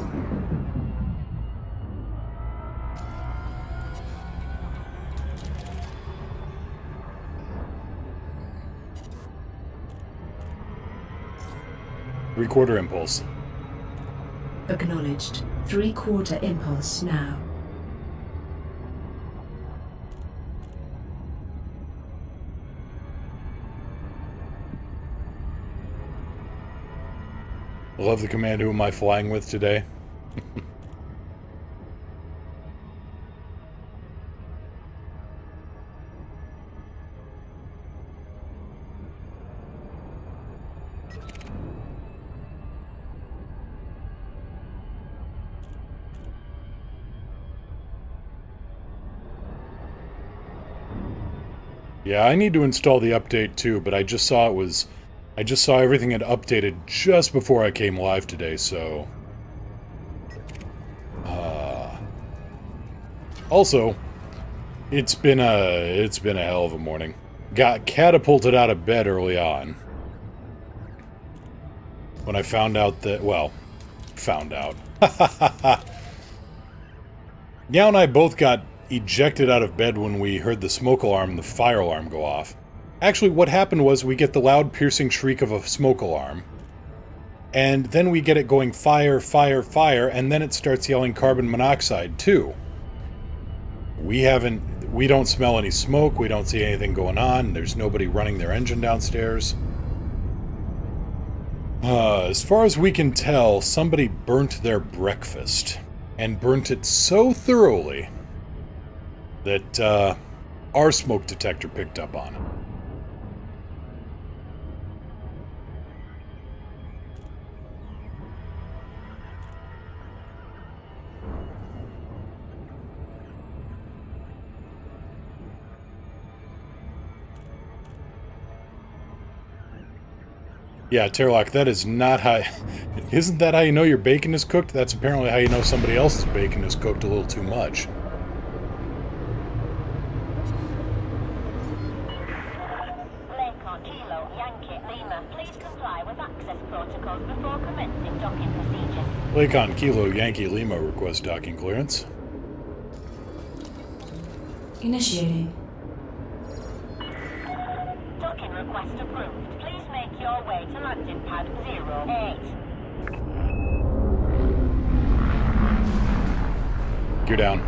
Three-quarter impulse. Acknowledged. 3/4 impulse now. I love the command, who am I flying with today? Yeah, I need to install the update too, but I just saw everything had updated just before I came live today, so... Also, it's been a hell of a morning. Got catapulted out of bed early on. When I found out that, well, found out. Meow and I both got ejected out of bed when we heard the smoke alarm and the fire alarm go off. Actually, what happened was we get the loud, piercing shriek of a smoke alarm, and then we get it going fire, fire, fire, and then it starts yelling carbon monoxide, too. We don't smell any smoke, we don't see anything going on, there's nobody running their engine downstairs. As far as we can tell, somebody burnt their breakfast, and burnt it so thoroughly that our smoke detector picked up on it. Yeah, Terlock, that is not how... Isn't that how you know your bacon is cooked? That's apparently how you know somebody else's bacon is cooked a little too much. Lakon Kilo Yankee Lima, please comply with access protocols before commencing docking procedures. Lakon Kilo Yankee Lima request docking clearance. initiating. Docking request approved. Please make your way to landing pad 08. Gear down.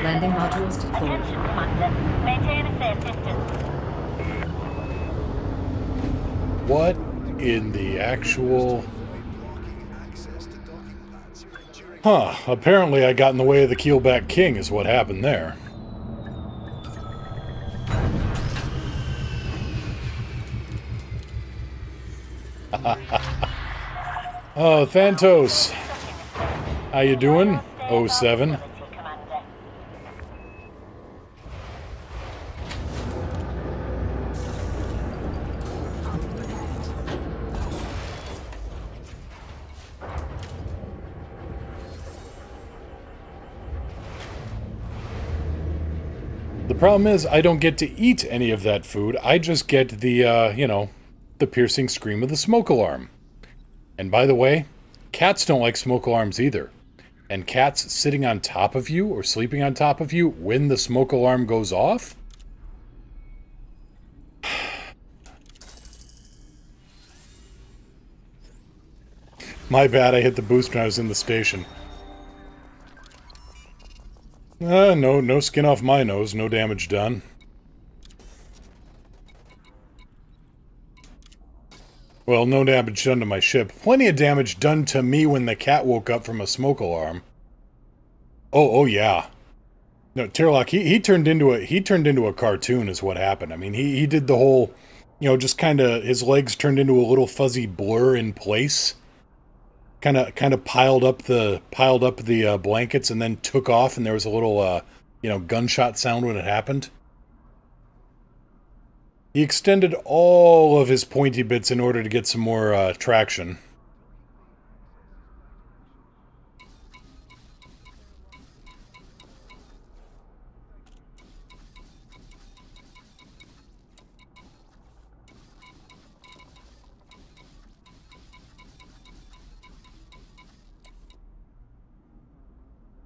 Landing modules deployed. Attention, Commander. Maintain a safe distance. What in the actual... Huh, apparently I got in the way of the Keelback King is what happened there. Oh, Thantos. How you doing? 07. The problem is, I don't get to eat any of that food. I just get the, you know, the piercing scream of the smoke alarm. And by the way, cats don't like smoke alarms either. And cats sitting on top of you or sleeping on top of you when the smoke alarm goes off? My bad, I hit the boost when I was in the station. No skin off my nose, no damage done. Well, no damage done to my ship. Plenty of damage done to me when the cat woke up from a smoke alarm. Oh yeah. No, Terlock, he turned into a cartoon is what happened. I mean, he did the whole, you know, just kind of his legs turned into a little fuzzy blur in place. Kind of piled up the blankets and then took off, and there was a little you know, gunshot sound when it happened. He extended all of his pointy bits in order to get some more traction.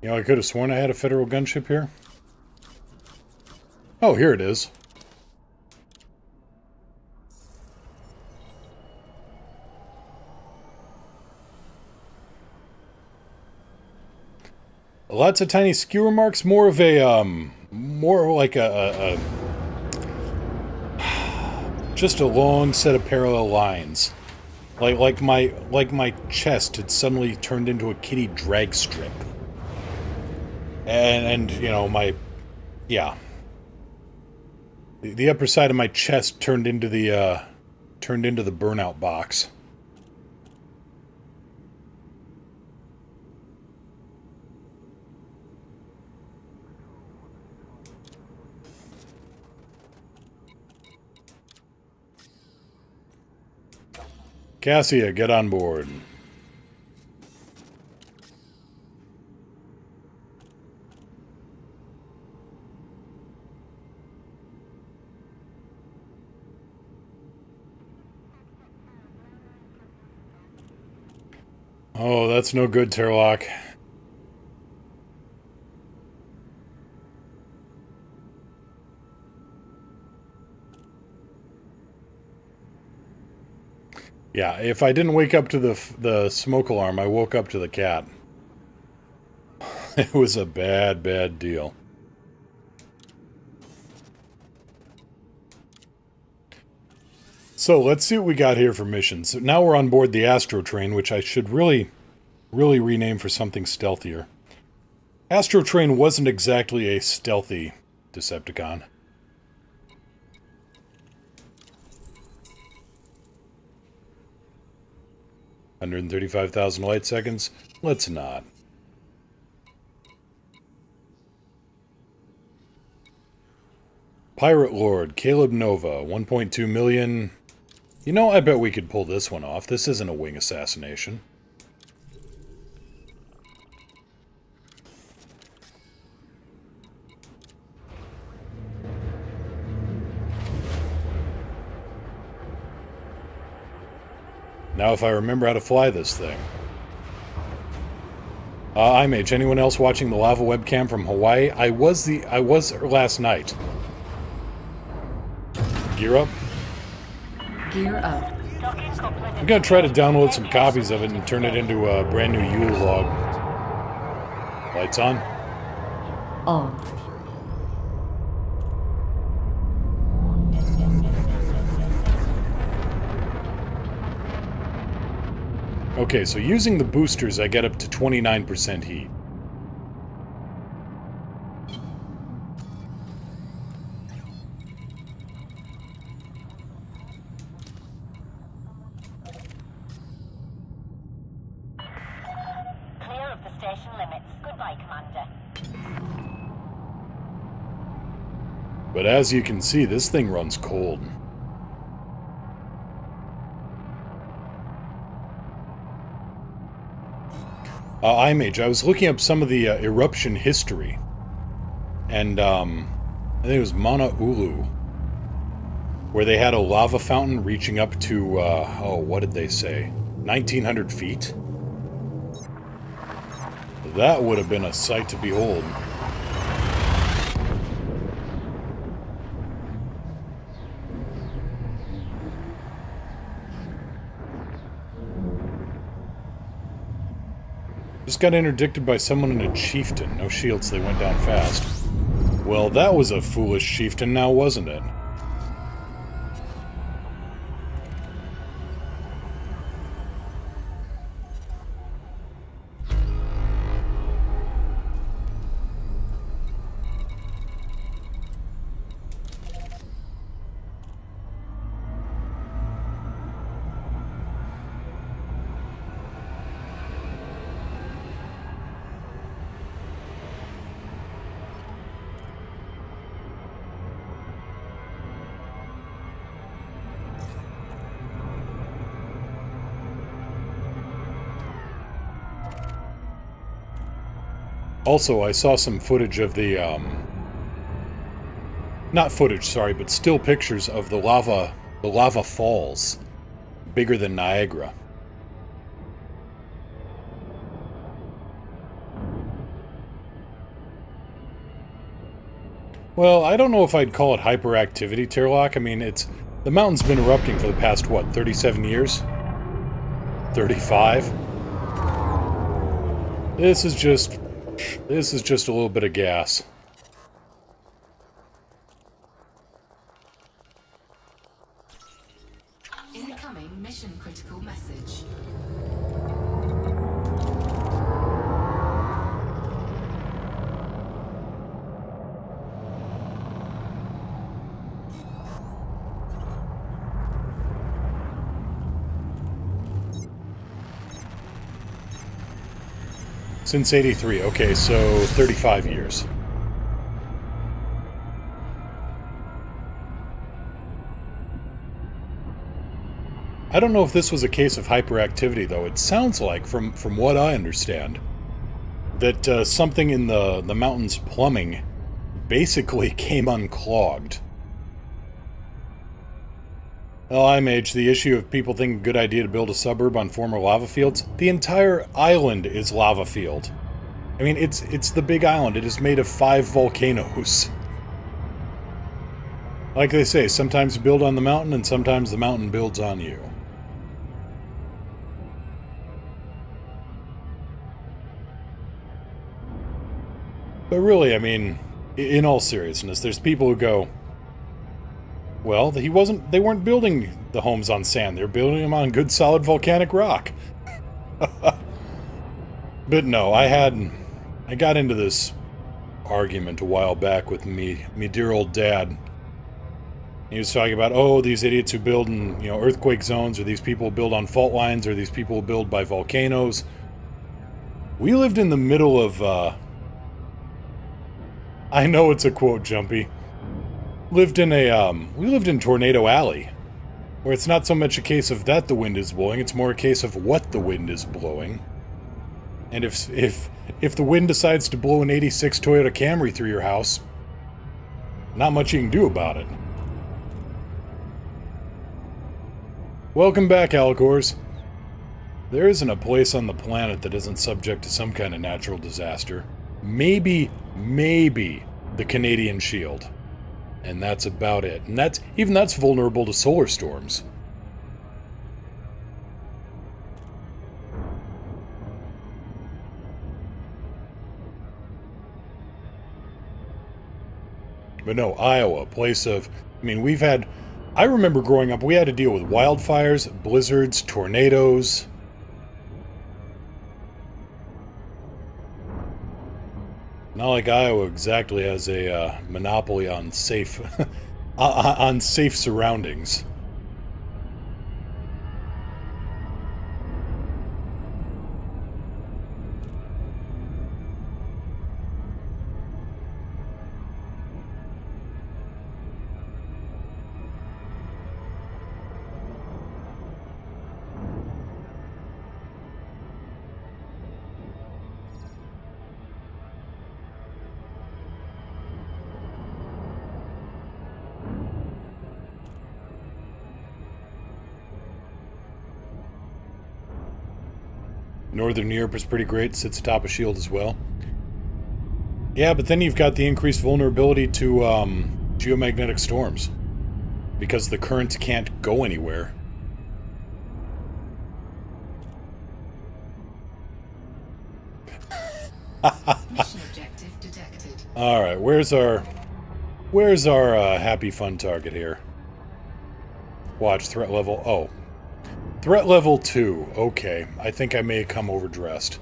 You know, I could have sworn I had a Federal gunship here. Oh, here it is. Lots of tiny skewer marks, more of a, more like just a long set of parallel lines. Like my chest had suddenly turned into a kitty drag strip. And you know, yeah. The upper side of my chest turned into the burnout box. Cassia, get on board. Oh, that's no good, Terlock. Yeah, if I didn't wake up to the smoke alarm, I woke up to the cat. It was a bad, bad deal. So, let's see what we got here for missions. So now we're on board the Astro Train, which I should really rename for something stealthier. Astro Train wasn't exactly a stealthy Decepticon. $135,000 light seconds? Let's not. Pirate Lord, Caleb Nova, 1.2 million. You know, I bet we could pull this one off. This isn't a wing assassination. Now if I remember how to fly this thing. IMH, anyone else watching the lava webcam from Hawaii? I was last night. Gear up. Gear up. I'm gonna try to download some copies of it and turn it into a brand new Yule log. Lights on. On. Okay, so using the boosters, I get up to 29% heat. Clear of the station limits. Goodbye, Commander. But as you can see, this thing runs cold. IMage, I was looking up some of the eruption history. And, I think it was Mauna Ulu, where they had a lava fountain reaching up to, oh, what did they say? 1,900 feet? That would have been a sight to behold. Just got interdicted by someone in a chieftain. No shields, they went down fast. Well, that was a foolish chieftain now, wasn't it? Also, I saw some footage of the, not footage, sorry, but still pictures of the lava falls, bigger than Niagara. Well, I don't know if I'd call it hyperactivity, Terlock. I mean, the mountain's been erupting for the past, what, 37 years? 35? This is just a little bit of gas. Incoming mission critical message. Since 83, okay, so 35 years. I don't know if this was a case of hyperactivity, though. It sounds like, from what I understand, that something in the mountain's plumbing basically came unclogged. Well, IMH, the issue of people thinking good idea to build a suburb on former lava fields. The entire island is lava field. I mean, it's the big island. It is made of 5 volcanoes. Like they say, sometimes you build on the mountain, and sometimes the mountain builds on you. But really, I mean, in all seriousness, there's people who go, well, they weren't building the homes on sand. They're building them on good, solid volcanic rock. But no, I got into this argument a while back with me dear old dad. He was talking about, oh, these idiots who build in, earthquake zones, or these people who build on fault lines, or these people who build by volcanoes. We lived in the middle of, I know it's a quote, Jumpy. We lived in Tornado Alley, where it's not so much a case of that the wind is blowing, it's more a case of what the wind is blowing. And if the wind decides to blow an 86 Toyota Camry through your house, not much you can do about it. Welcome back, Alcors. There isn't a place on the planet that isn't subject to some kind of natural disaster. Maybe the Canadian Shield. And that's about it. And that's vulnerable to solar storms. But no, Iowa, place of... I mean, we've had... I remember growing up, we had to deal with wildfires, blizzards, tornadoes. Not like Iowa exactly has a monopoly on safe... on safe surroundings. Northern Europe is pretty great, sits atop a shield as well. Yeah, but then you've got the increased vulnerability to geomagnetic storms. Because the currents can't go anywhere. Mission objective detected. Alright, where's our happy fun target here? Watch, threat level... Oh. Threat level 2. Okay. I think I may have come overdressed.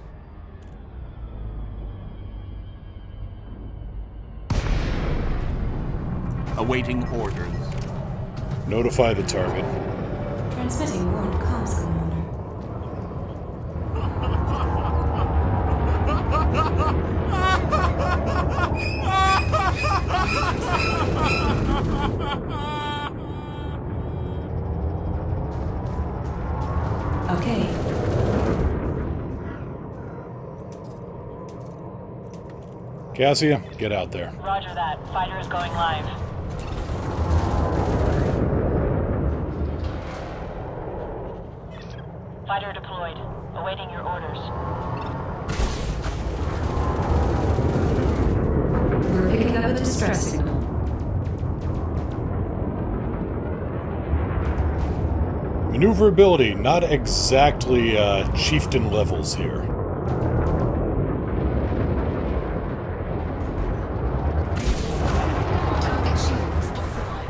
Awaiting orders. Notify the target. Transmitting warned comms, Commander. Okay. Cassia, get out there. Roger that. Fighter is going live. Fighter deployed. Awaiting your orders. We're picking up a distress signal. Maneuverability, not exactly chieftain levels here. Target shields offline.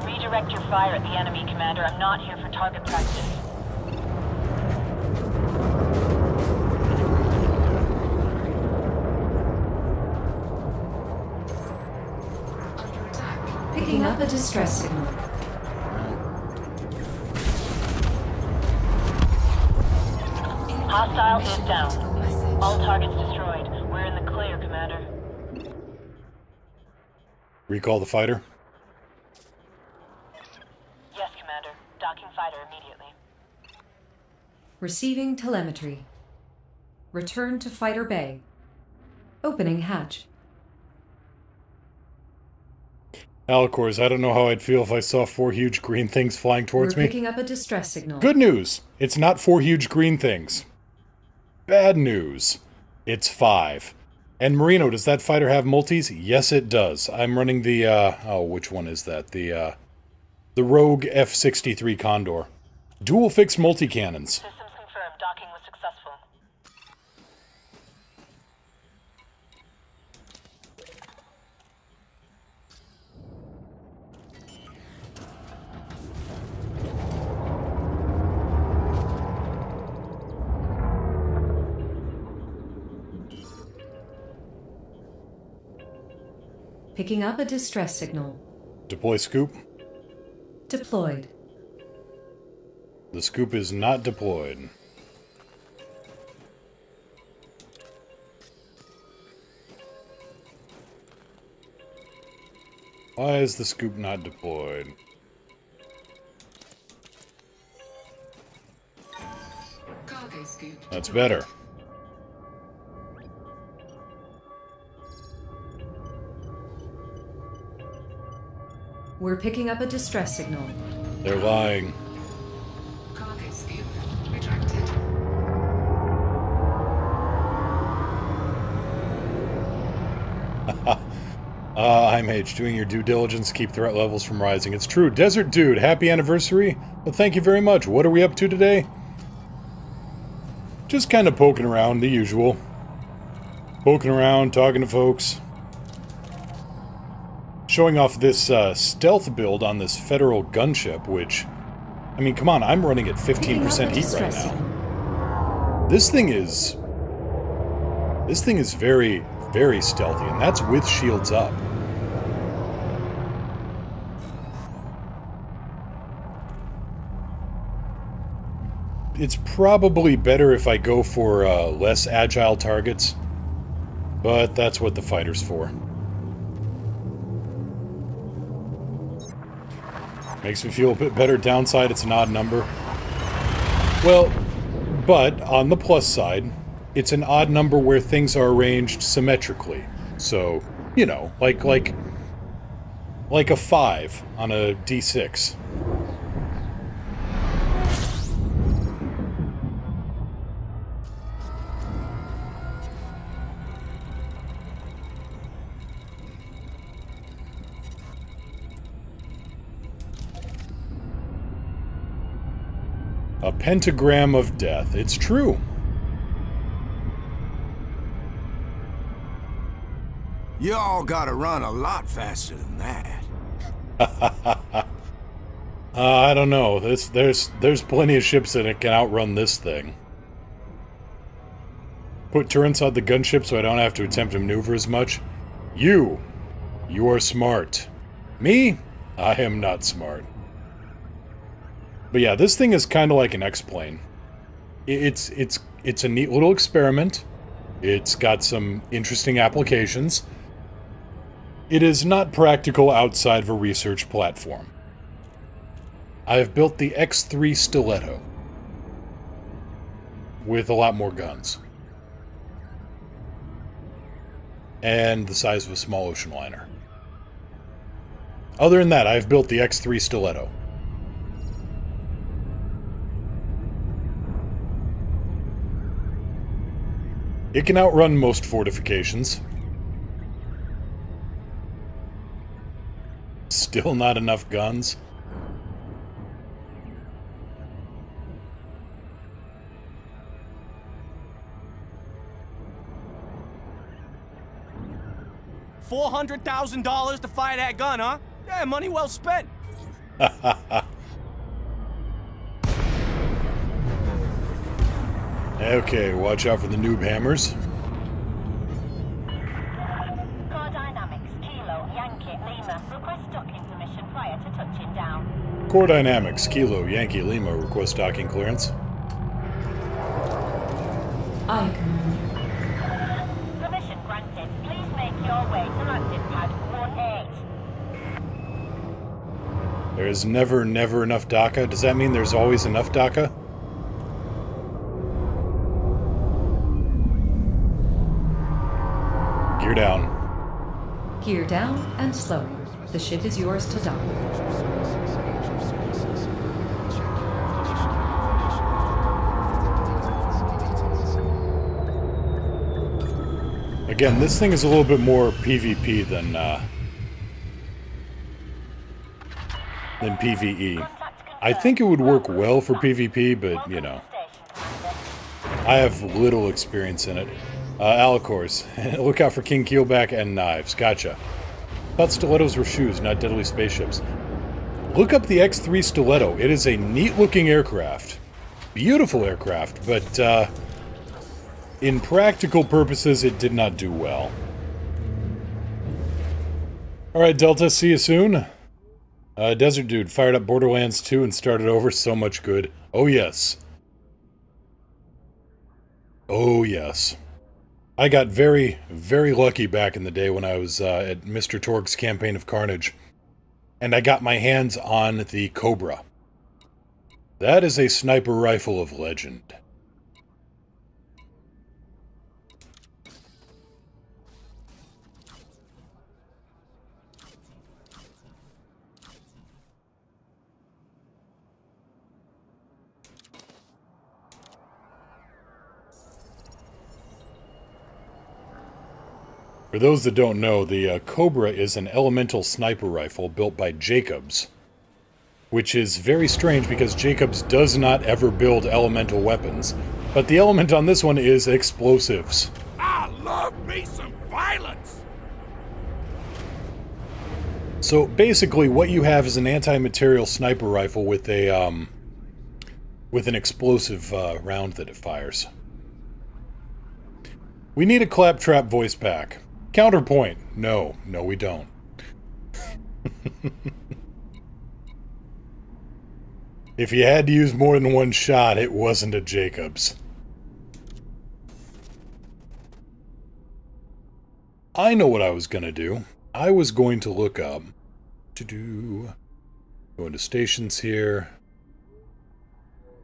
Redirect your fire at the enemy, Commander. I'm not here for target practice. Under attack. Picking up a distress signal. Hostile is Mission down. critical message. All targets destroyed. We're in the clear, Commander. Recall the fighter. Yes, Commander. Docking fighter immediately. Receiving telemetry. Return to Fighter Bay. Opening hatch. Alicors, I don't know how I'd feel if I saw 4 huge green things flying towards We're me. picking up a distress signal. Good news! It's not 4 huge green things. Bad news. It's 5. And Marino, does that fighter have multis? Yes, it does. I'm running the, oh, which one is that? The Rogue F-63 Condor. Dual fixed multi-cannons. Systems confirmed. Docking was successful. Picking up a distress signal. Deploy scoop. Deployed. The scoop is not deployed. Why is the scoop not deployed? Cargo scoop. That's better. We're picking up a distress signal. They're lying. Cargo scoop I'm H, doing your due diligence to keep threat levels from rising. It's true. Desert Dude, happy anniversary. Well, thank you very much. What are we up to today? Just kind of poking around, the usual. Poking around, talking to folks. Showing off this stealth build on this federal gunship, which... I mean, come on, I'm running at 15% heat right now. This thing is very, very stealthy, and that's with shields up. It's probably better if I go for less agile targets, but that's what the fighter's for. Makes me feel a bit better. Downside, it's an odd number. Well, but on the plus side, it's an odd number where things are arranged symmetrically. So, you know, like a 5 on a D6. A pentagram of death. It's true. Y'all gotta run a lot faster than that. I don't know. There's plenty of ships that can outrun this thing. Put turrets on the gunship so I don't have to attempt to maneuver as much. You are smart. Me? I am not smart. But yeah, this thing is kind of like an X-plane. It's a neat little experiment. It's got some interesting applications. It is not practical outside of a research platform. I have built the X3 Stiletto with a lot more guns. And the size of a small ocean liner. Other than that, I've built the X3 Stiletto. It can outrun most fortifications. Still not enough guns. $400,000 to fire that gun, huh? Yeah, money well spent. Okay, watch out for the noob hammers. Core Dynamics, Kilo, Yankee, Lima. Request docking permission prior to touching down. Core Dynamics, Kilo, Yankee, Lima, request docking clearance. Aye, Commander. Permission granted. Please make your way to landing pad 18. There's never enough DACA. Does that mean there's always enough DACA? Gear down. Gear down and slowing. The ship is yours to dock. Again, this thing is a little bit more PvP than PvE. I think it would work well for PvP, but, you know, I have little experience in it. Alicors. Look out for King Keelback and knives. Gotcha. Thought stilettos were shoes, not deadly spaceships. Look up the X3 Stiletto. It is a neat-looking aircraft. Beautiful aircraft, but, in practical purposes, it did not do well. Alright, Delta, see you soon. Desert Dude fired up Borderlands 2 and started over. So much good. Oh, yes. Oh, yes. I got very, very lucky back in the day when I was at Mr. Torgue's Campaign of Carnage. And I got my hands on the Cobra. That is a sniper rifle of legend. For For those that don't know, the Cobra is an elemental sniper rifle built by Jacobs, which is very strange because Jacobs does not ever build elemental weapons. But the element on this one is explosives. I love me some violence! So basically what you have is an anti-material sniper rifle with a with an explosive round that it fires. We need a Claptrap voice pack. Counterpoint. No, we don't. If you had to use more than one shot, it wasn't a Jacobs. I know what I was going to do. I was going to look up... Go into stations here.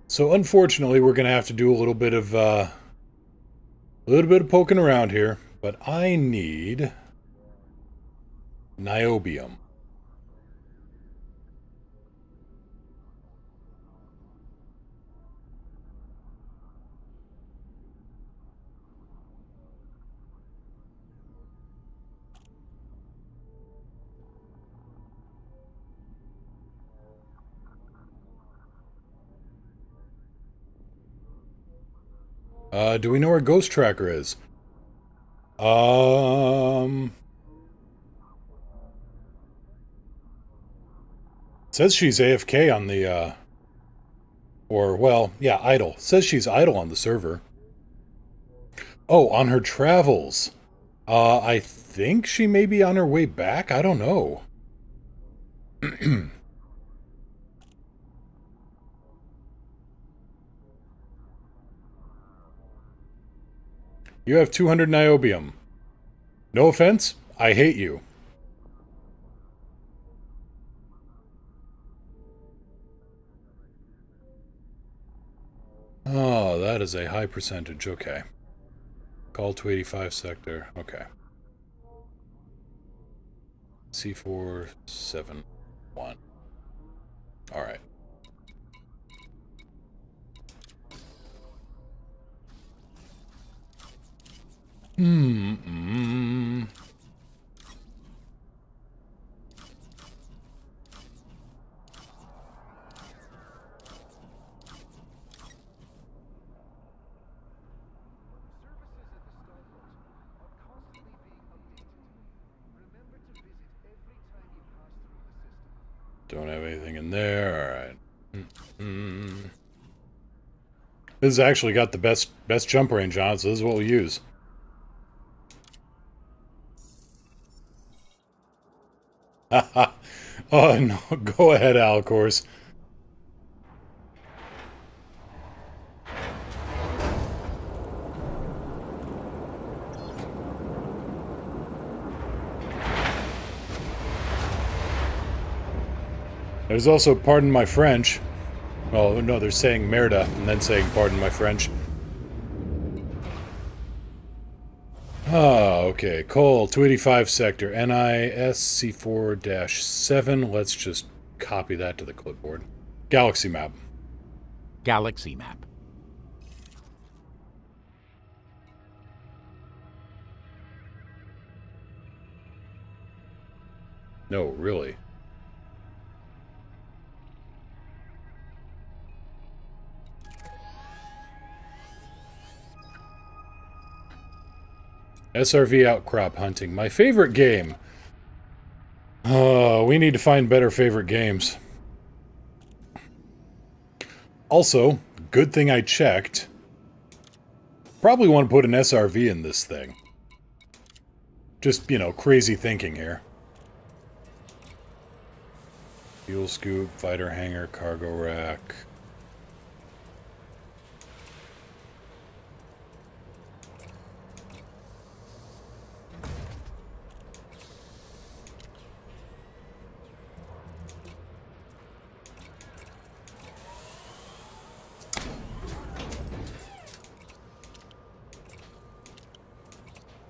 So unfortunately, we're going to have to do a little bit of poking around here. But I need... niobium. Do we know where Ghost Tracker is? Says she's AFK on the, or, well, yeah, idle. Says she's idle on the server. Oh, on her travels. I think she may be on her way back. I don't know. You have 200 niobium. No offense, I hate you. Oh, that is a high percentage, okay. Call to 85 sector, okay. C471. Alright. Don't have anything in there. Alright. This has actually got the best jump range on it, so this is what we'll use. Oh no, go ahead, Alcors. There's also pardon my French. Well, no, they're saying merda and then saying pardon my French. Ah, okay. Cole, 285 sector, NISC4-7. Let's just copy that to the clipboard. Galaxy map. Galaxy map. No, really. SRV outcrop hunting. My favorite game. We need to find better favorite games. Also, good thing I checked. Probably want to put an SRV in this thing. Just, you know, crazy thinking here. Fuel scoop, fighter hangar, cargo rack.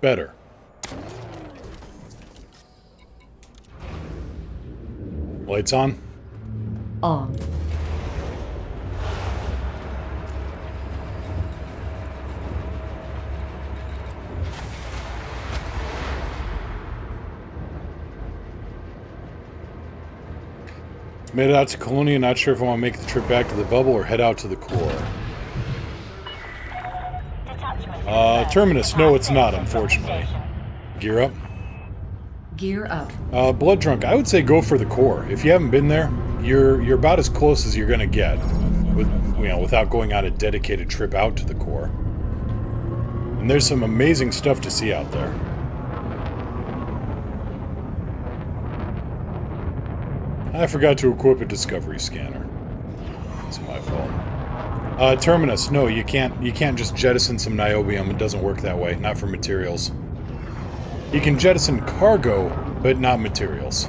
Better. Lights on? On. Made it out to Colonia, not sure if I want to make the trip back to the bubble or head out to the core. Terminus, no it's not, unfortunately. Gear up? Gear up. Blood Drunk, I would say go for the core. If you haven't been there, you're about as close as you're gonna get, without going on a dedicated trip out to the core. And there's some amazing stuff to see out there. I forgot to equip a discovery scanner. It's my fault. Terminus, no, you can't just jettison some niobium. It doesn't work that way, not for materials. You can jettison cargo, but not materials.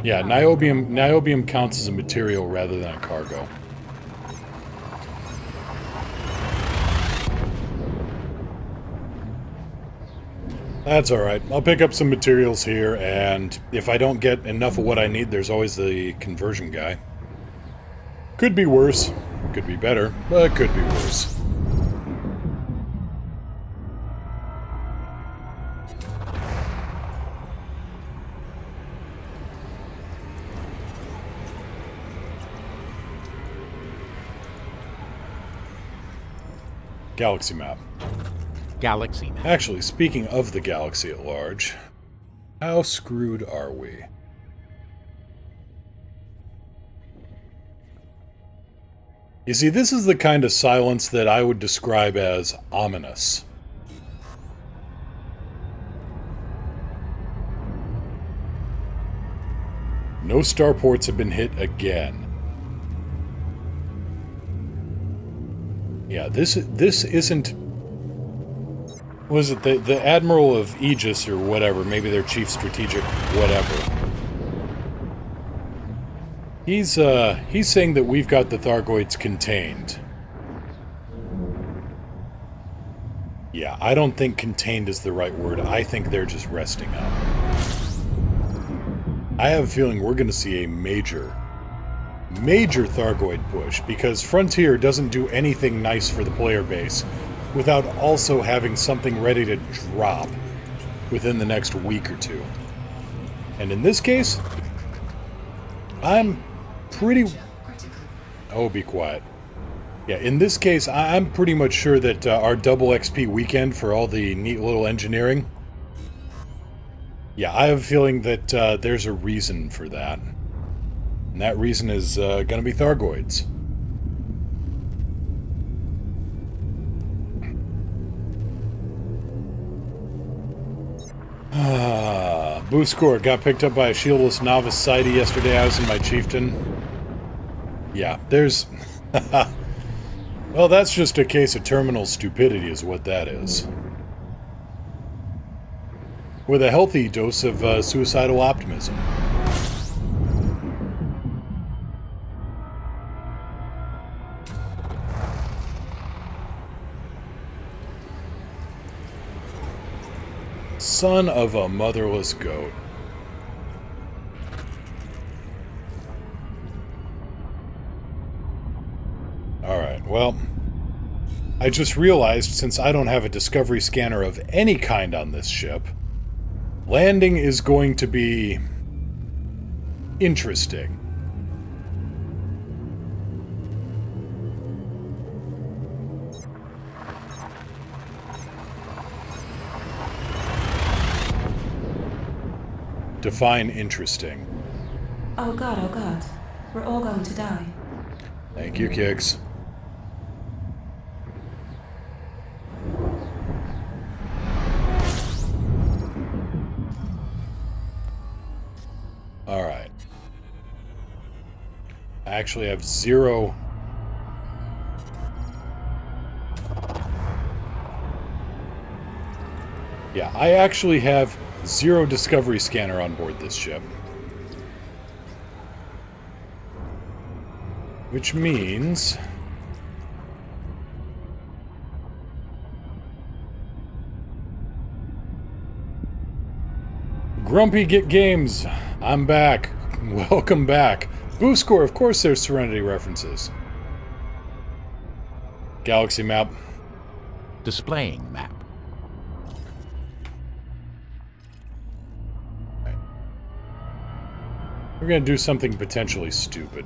Yeah, niobium counts as a material rather than a cargo. That's alright. I'll pick up some materials here, and if I don't get enough of what I need, there's always the conversion guy. Could be worse, could be better, but could be worse. Galaxy map. Galaxy map. Actually, speaking of the galaxy at large, how screwed are we? You see, this is the kind of silence that I would describe as ominous. No starports have been hit again. Yeah, this isn't... Was it the Admiral of Aegis or whatever, maybe their Chief Strategic whatever. He's saying that we've got the Thargoids contained. Yeah, I don't think contained is the right word. I think they're just resting up. I have a feeling we're going to see a major Thargoid push, because Frontier doesn't do anything nice for the player base without also having something ready to drop within the next week or two. And in this case, I'm pretty... Oh, be quiet. Yeah, in this case, I'm pretty much sure that our double XP weekend for all the neat little engineering... Yeah, I have a feeling that there's a reason for that. And that reason is gonna be Thargoids. Boost score. Got picked up by a shieldless novice sighty yesterday. I was in my chieftain. Yeah, there's... Well, that's just a case of terminal stupidity is what that is. With a healthy dose of suicidal optimism. Son of a motherless goat. Alright, well, I just realized since I don't have a discovery scanner of any kind on this ship, landing is going to be interesting. Define interesting. Oh god, we're all going to die. Thank you, Kix. Alright. I actually have 0... Yeah, I actually have 0 discovery scanner on board this ship. Which means... Grumpy Get Games, I'm back. Welcome back. Boo score, of course there's Serenity references. Galaxy map. Displaying map. We're gonna do something potentially stupid.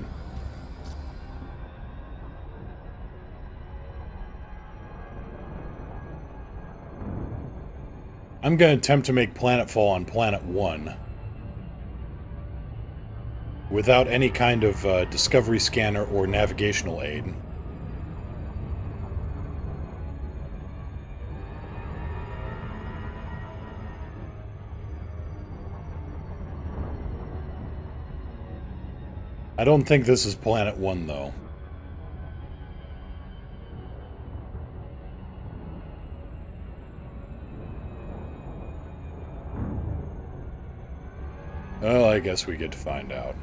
I'm gonna attempt to make planetfall on Planet 1 without any kind of discovery scanner or navigational aid. I don't think this is Planet 1, though. Well, I guess we get to find out.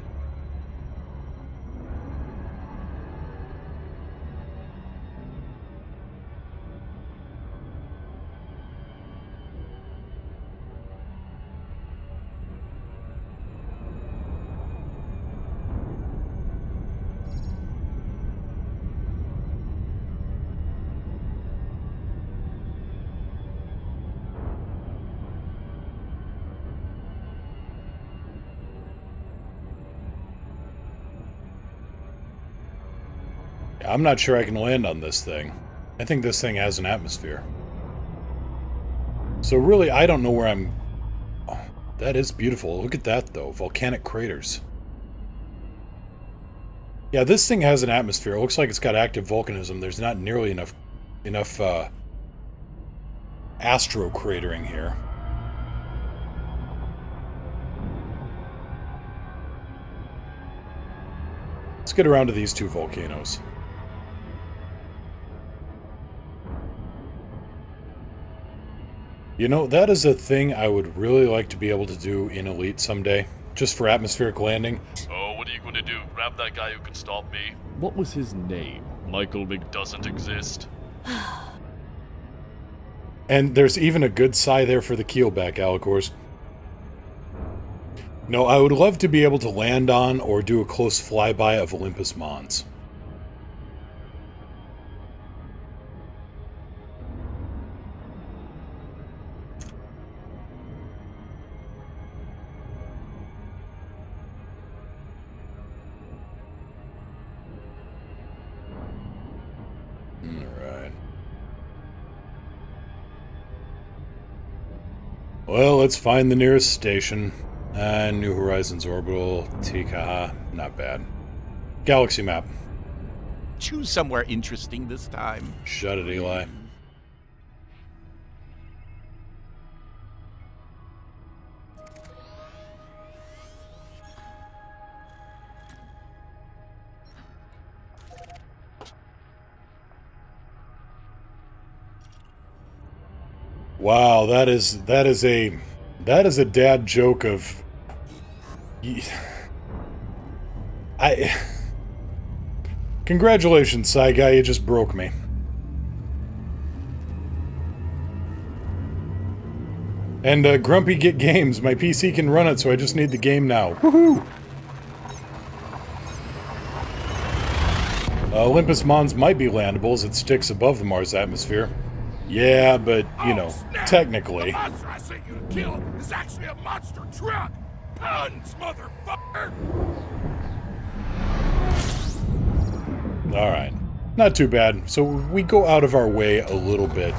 I'm not sure I can land on this thing. I think this thing has an atmosphere. So really, I don't know where I'm... Oh, that is beautiful. Look at that, though. Volcanic craters. Yeah, this thing has an atmosphere. It looks like it's got active volcanism. There's not nearly enough astro-cratering here. Let's get around to these two volcanoes. You know, that is a thing I would really like to be able to do in Elite someday. Just for atmospheric landing. Oh, what are you going to do? Grab that guy who can stop me? What was his name? Michael Vick doesn't exist. And there's even a good sigh there for the keelback, Alicors. No, I would love to be able to land on or do a close flyby of Olympus Mons. Well, let's find the nearest station. New Horizons Orbital, Tikaha, not bad. Galaxy map. Choose somewhere interesting this time. Shut it, Eli. Wow, that is a dad joke of Congratulations, Psy Guy, you just broke me. And Grumpy Get Games, my PC can run it, so I just need the game now. Woohoo! Olympus Mons might be landable as it sticks above the Mars atmosphere. Yeah, but, you know, technically. The monster I sent you to kill is actually a monster truck! Puns, motherfucker! Alright. Not too bad. So we go out of our way a little bit.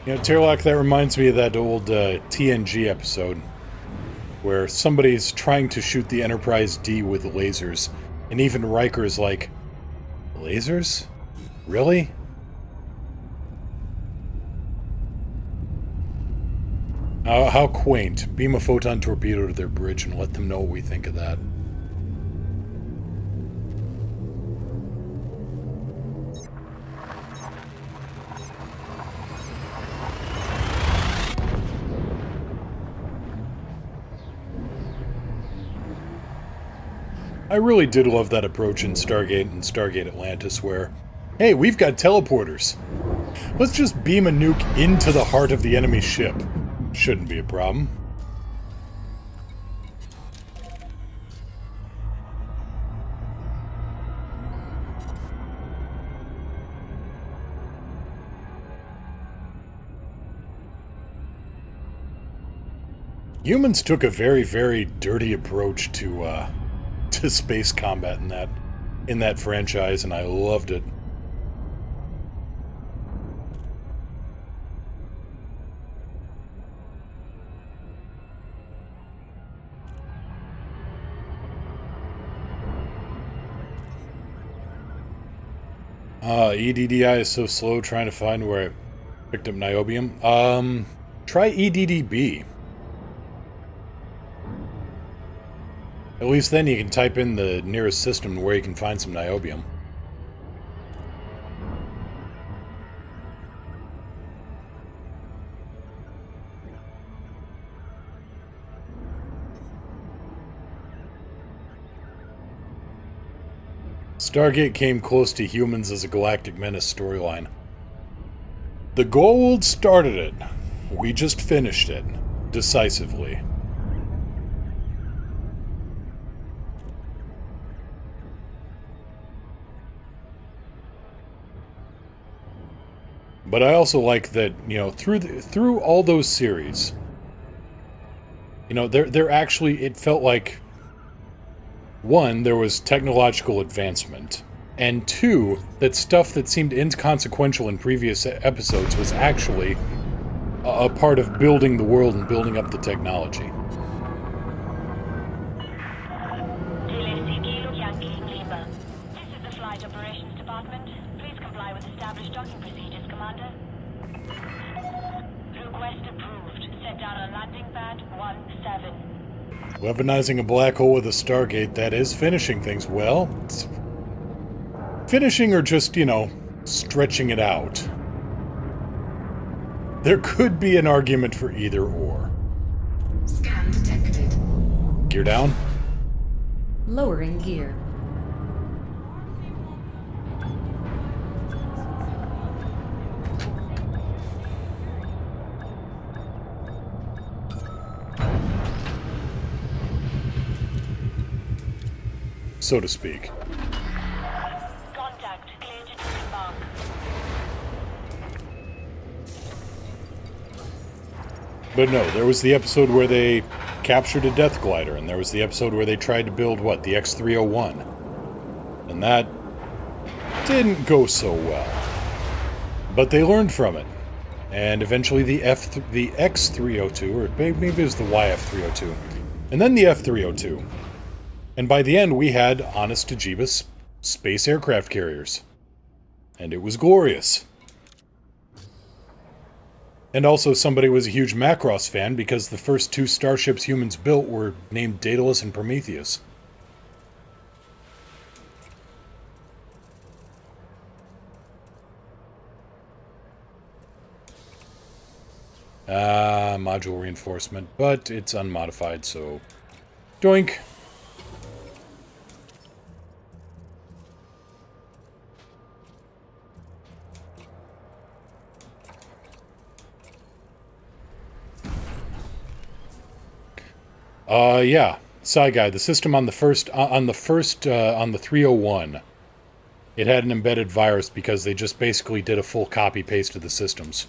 You know, Terlac, that reminds me of that old TNG episode where somebody's trying to shoot the Enterprise D with lasers, and even Riker's like, lasers? Really? How quaint. Beam a photon torpedo to their bridge and let them know what we think of that. I really did love that approach in Stargate and Stargate Atlantis where Hey, we've got teleporters. Let's just beam a nuke into the heart of the enemy ship. Shouldn't be a problem. Humans took a very, very dirty approach to space combat in that franchise, and I loved it. EDDI is so slow trying to find where I picked up niobium. Try EDDB. At least then you can type in the nearest system where you can find some niobium. Stargate came close to humans as a Galactic Menace storyline. The Goa'uld started it. We just finished it. Decisively. But I also like that, you know, through all those series, you know, they're actually, it felt like, one, there was technological advancement, and two, that stuff that seemed inconsequential in previous episodes was actually a part of building the world and building up the technology. This is the Flight Operations Department. Please comply with established docking procedures, Commander. Request approved. Set down on landing pad 17. Weaponizing a black hole with a Stargate, that is finishing things well. It's finishing or just, you know, stretching it out. There could be an argument for either or. Scan detected. Gear down. Lowering gear. So to speak. Contact. Clear to disembark. But no, there was the episode where they captured a Death Glider, and there was the episode where they tried to build, what, the X-301. And that didn't go so well. But they learned from it. And eventually the X-302, or maybe it was the YF-302, and then the F-302. And by the end, we had honest-to-Jeebus space aircraft carriers. And it was glorious. And also, somebody was a huge Macross fan because the first two starships humans built were named Daedalus and Prometheus. Module reinforcement, but it's unmodified, so... Doink! Yeah. Side guide. The system on the 301, it had an embedded virus because they just basically did a full copy-paste of the systems.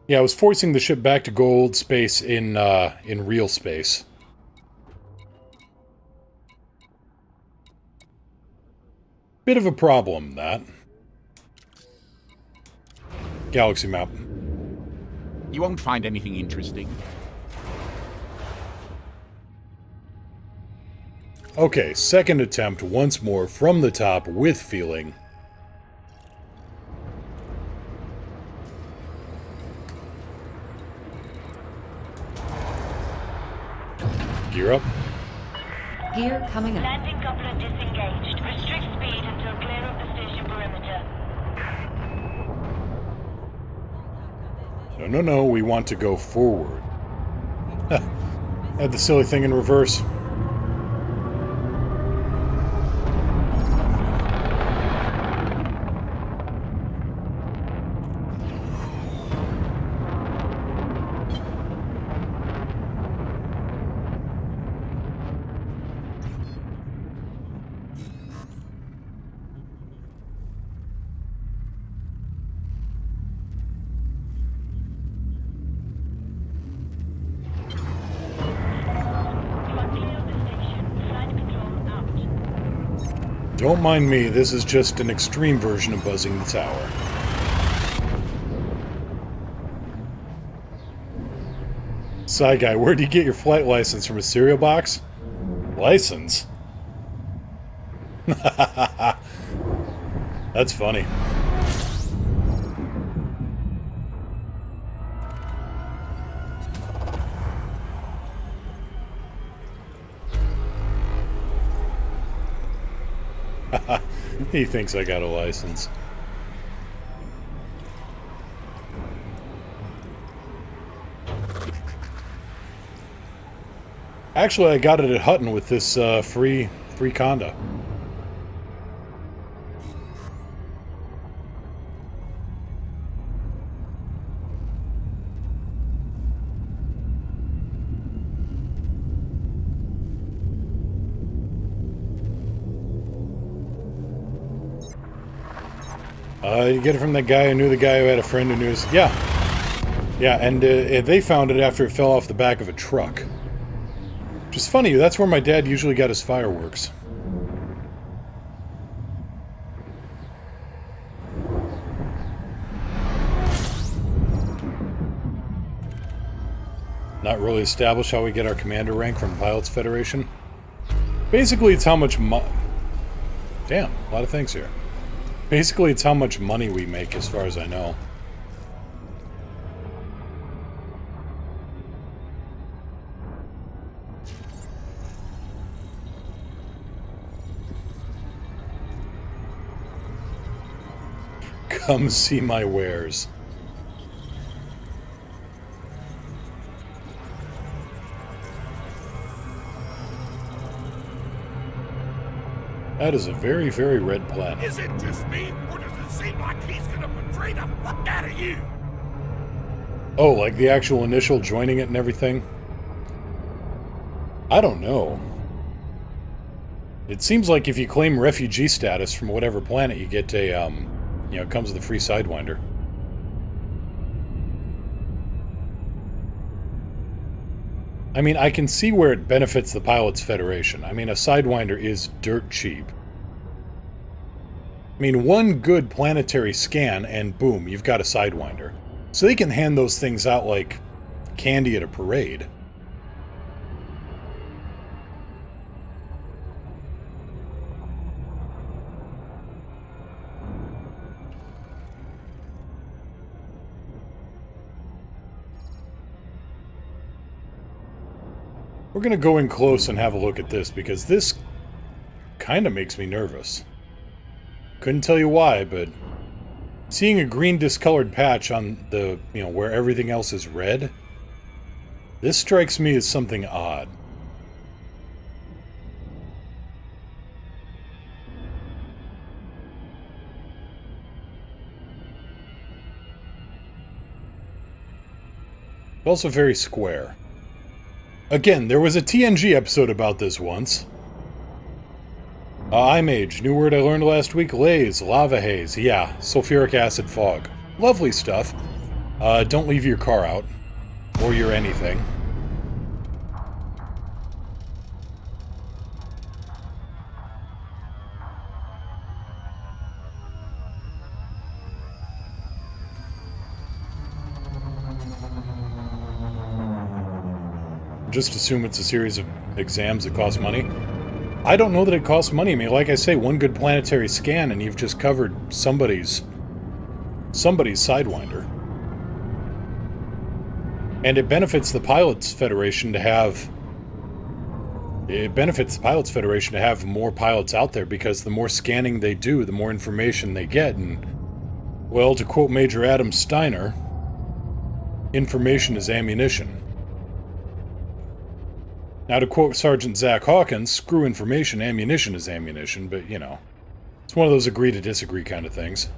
Yeah, it was forcing the ship back to Goa'uld space in real space. Bit of a problem, that. Galaxy map. You won't find anything interesting. Okay, second attempt once more from the top with feeling. Gear up. Gear coming up. Landing coupler disengaged. Restrict speed until clear of the station perimeter. No, we want to go forward. Had the silly thing in reverse. Don't mind me, this is just an extreme version of buzzing the tower. Side guy, where do you get your flight license? From a cereal box? License? That's funny. He thinks I got a license. Actually, I got it at Hutton with this free Conda. You get it from that guy who knew the guy who had a friend who knew his... Yeah. Yeah, and they found it after it fell off the back of a truck. Which is funny, that's where my dad usually got his fireworks. Not really established how we get our commander rank from Pilots Federation. Basically, it's how much Damn, a lot of things here. Basically, it's how much money we make, as far as I know. Come see my wares. That is a very, very red planet. Is it just me, or does it seem like he's gonna betray the fuck out of you? Oh, like the actual initial joining it and everything? I don't know. It seems like if you claim refugee status from whatever planet, you get a, you know, it comes with a free Sidewinder. I mean, I can see where it benefits the Pilots Federation. I mean, a Sidewinder is dirt cheap. I mean, one good planetary scan and boom, you've got a Sidewinder. So they can hand those things out like candy at a parade. We're going to go in close and have a look at this, because this kind of makes me nervous. Couldn't tell you why, but seeing a green discolored patch on the, you know, where everything else is red, this strikes me as something odd. Also very square. Again, there was a TNG episode about this once. iMage, new word I learned last week, laze, lava haze, yeah, sulfuric acid fog. Lovely stuff. Don't leave your car out. Or your anything. Just assume it's a series of exams that cost money. I don't know that it costs money. I mean, like I say, one good planetary scan and you've just covered somebody's Sidewinder. And it benefits the Pilots Federation to have... It benefits the Pilots Federation to have more pilots out there, because the more scanning they do, the more information they get, and... Well, to quote Major Adam Steiner, information is ammunition. Now, to quote Sergeant Zach Hawkins, screw information, ammunition is ammunition, but, you know, it's one of those agree to disagree kind of things.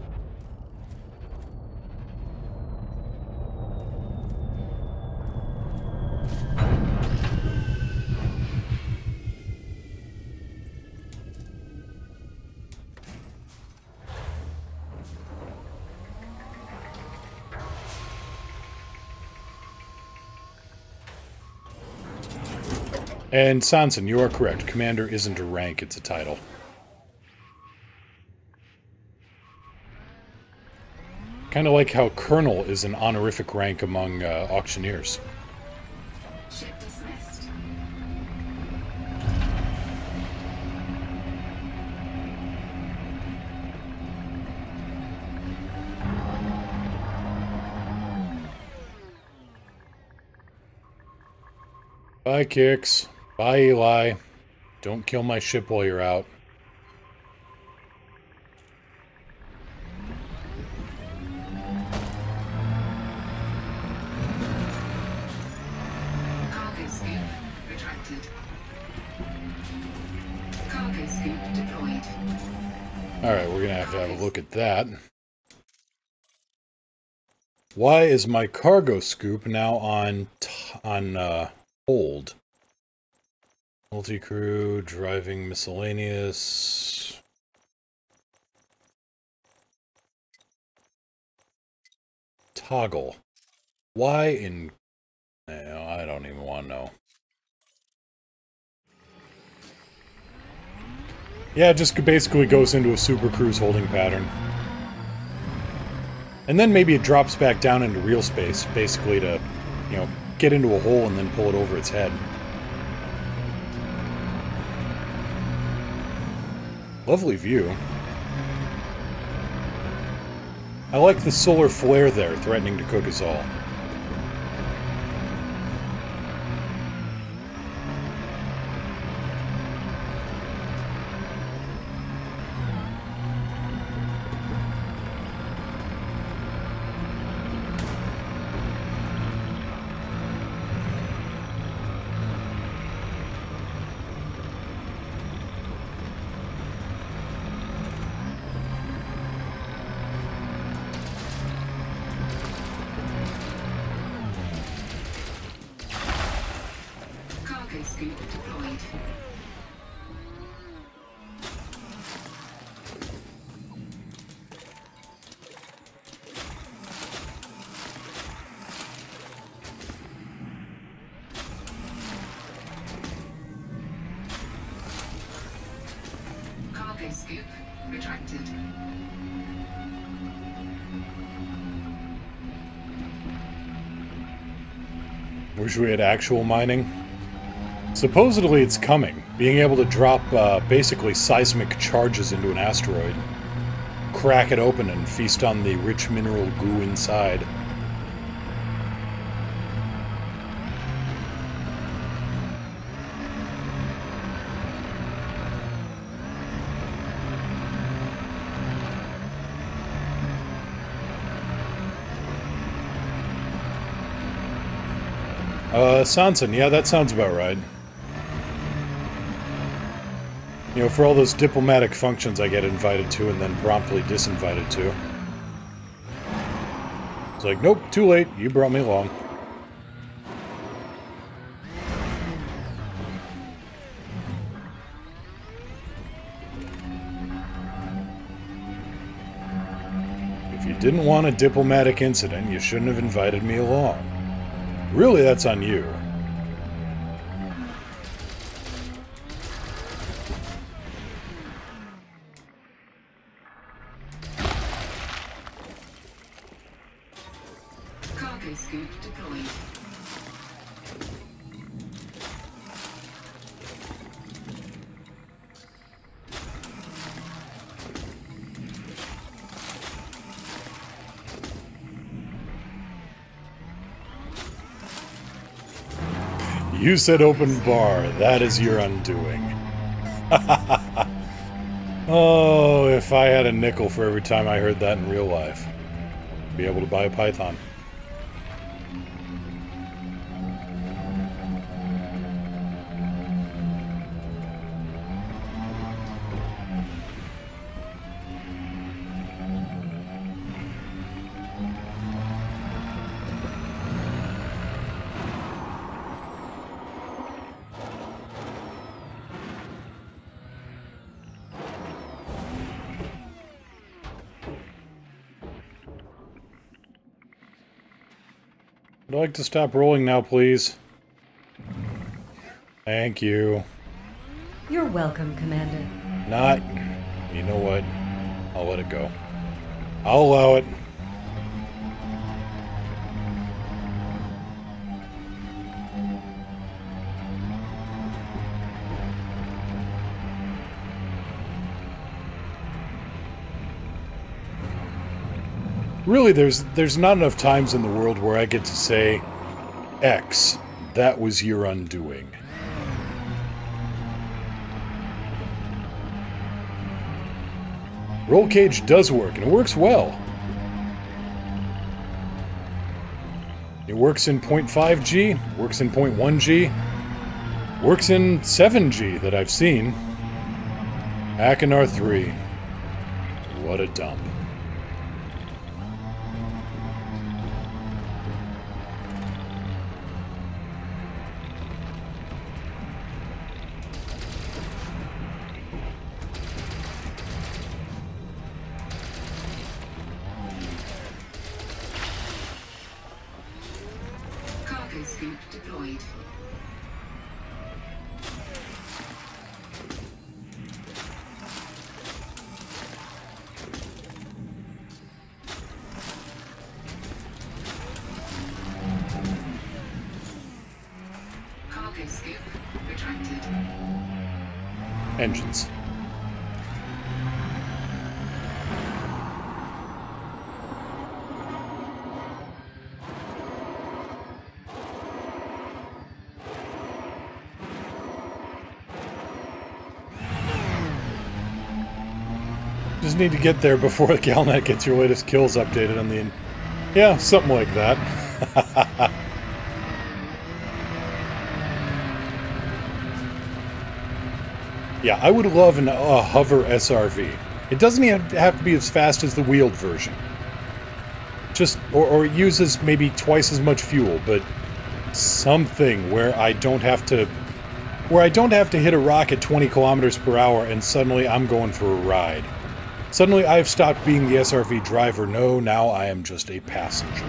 And Sanson, you are correct. Commander isn't a rank, it's a title. Kind of like how Colonel is an honorific rank among auctioneers. Ship dismissed. Bye, Kix. Bye, Eli. Don't kill my ship while you're out. Cargo scoop retracted. Cargo scoop deployed. Alright, we're gonna have to have a look at that. Why is my cargo scoop now on hold? Multi-crew, driving miscellaneous... Toggle. Why in... I don't even want to know. Yeah, it just basically goes into a super cruise holding pattern. And then maybe it drops back down into real space, basically to, you know, get into a hole and then pull it over its head. Lovely view. I like the solar flare there, threatening to cook us all. Cargo scoop deployed. Cargo scoop retracted. Wish we had actual mining. Supposedly it's coming, being able to drop basically seismic charges into an asteroid, crack it open and feast on the rich mineral goo inside. Sanson, yeah, that sounds about right. You know, for all those diplomatic functions I get invited to and then promptly disinvited to. It's like, nope, too late, you brought me along. If you didn't want a diplomatic incident, you shouldn't have invited me along. Really, that's on you. Cargo scoop deployed. You said open bar. That is your undoing. Oh, if I had a nickel for every time I heard that in real life. Be able to buy a Python. I'd like to stop rolling now, please. Thank you. You're welcome, Commander. Not. You know what? I'll let it go. I'll allow it. Really, there's not enough times in the world where I get to say, X, that was your undoing. Roll cage does work, and it works well. It works in 0.5G, works in 0.1G, works in 7G that I've seen. Akinar 3. What a dump. Cargo scoop deployed. Cargo scoop retracted. Engines. Just need to get there before the Galnet gets your latest kills updated on the... Yeah, something like that. Yeah, I would love a hover SRV. It doesn't even have to be as fast as the wheeled version. Just, or it uses maybe twice as much fuel, but something where I don't have to hit a rock at 20 kilometers per hour and suddenly I'm going for a ride. Suddenly I've stopped being the SRV driver. No, now I am just a passenger.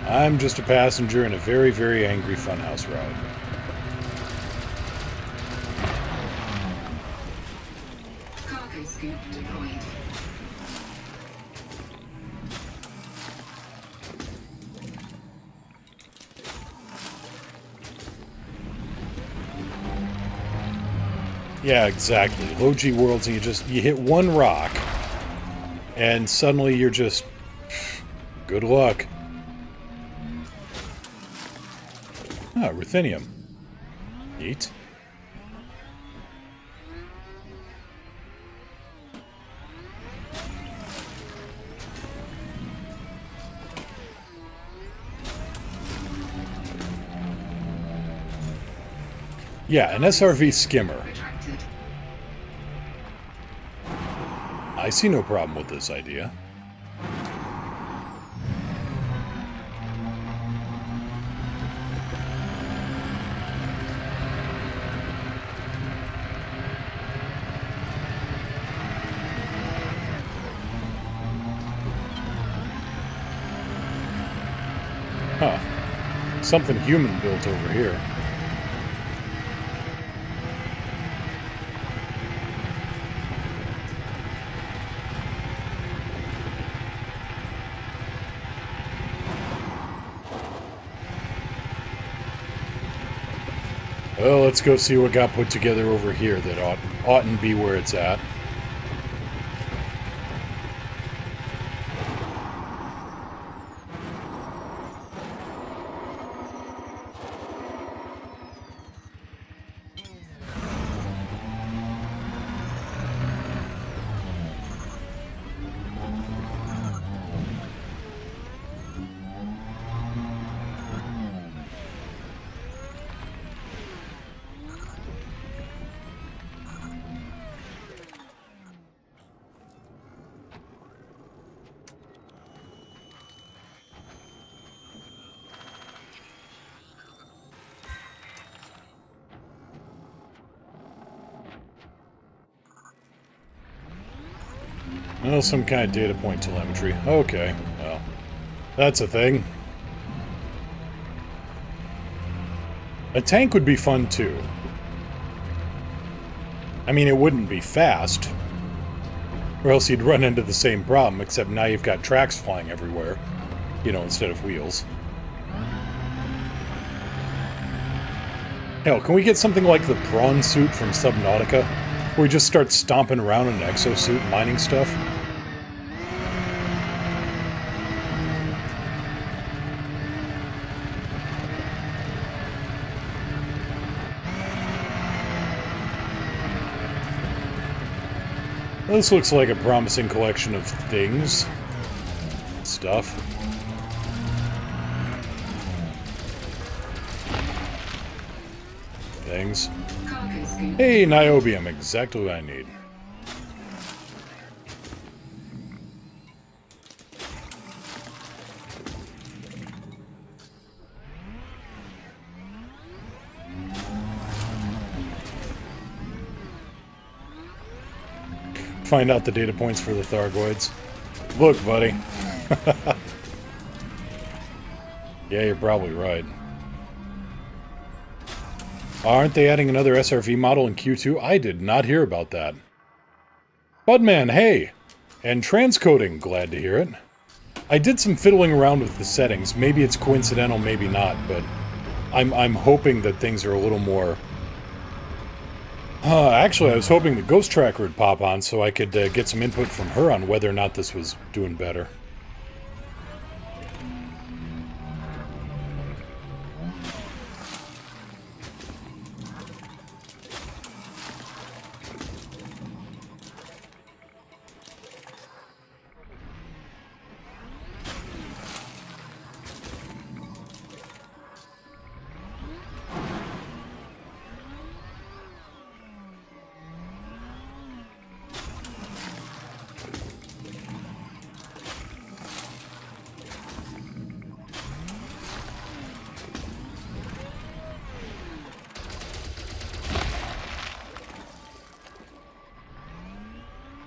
I'm just a passenger in a very, very angry funhouse ride. Cargo scoop deployed. Yeah, exactly. Low G worlds, and you hit one rock, and suddenly you're just... good luck. Ah, ruthenium. Neat. Yeah, an SRV skimmer. I see no problem with this idea. Huh. Something human built over here. Well, let's go see what got put together over here that oughtn't be where it's at. Well, some kind of data point telemetry. Okay, well, that's a thing. A tank would be fun, too. I mean, it wouldn't be fast, or else you'd run into the same problem, except now you've got tracks flying everywhere, you know, instead of wheels. Hell, can we get something like the prawn suit from Subnautica? Where we just start stomping around in an exosuit mining stuff? This looks like a promising collection of things. Stuff. Things. Hey, niobium, exactly what I need. Find out the data points for the Thargoids. Look, buddy. Yeah, you're probably right. Aren't they adding another SRV model in Q2? I did not hear about that. Budman, hey! And transcoding, glad to hear it. I did some fiddling around with the settings. Maybe it's coincidental, maybe not, but I'm hoping that things are a little more... actually, I was hoping the Ghost Tracker would pop on so I could get some input from her on whether or not this was doing better.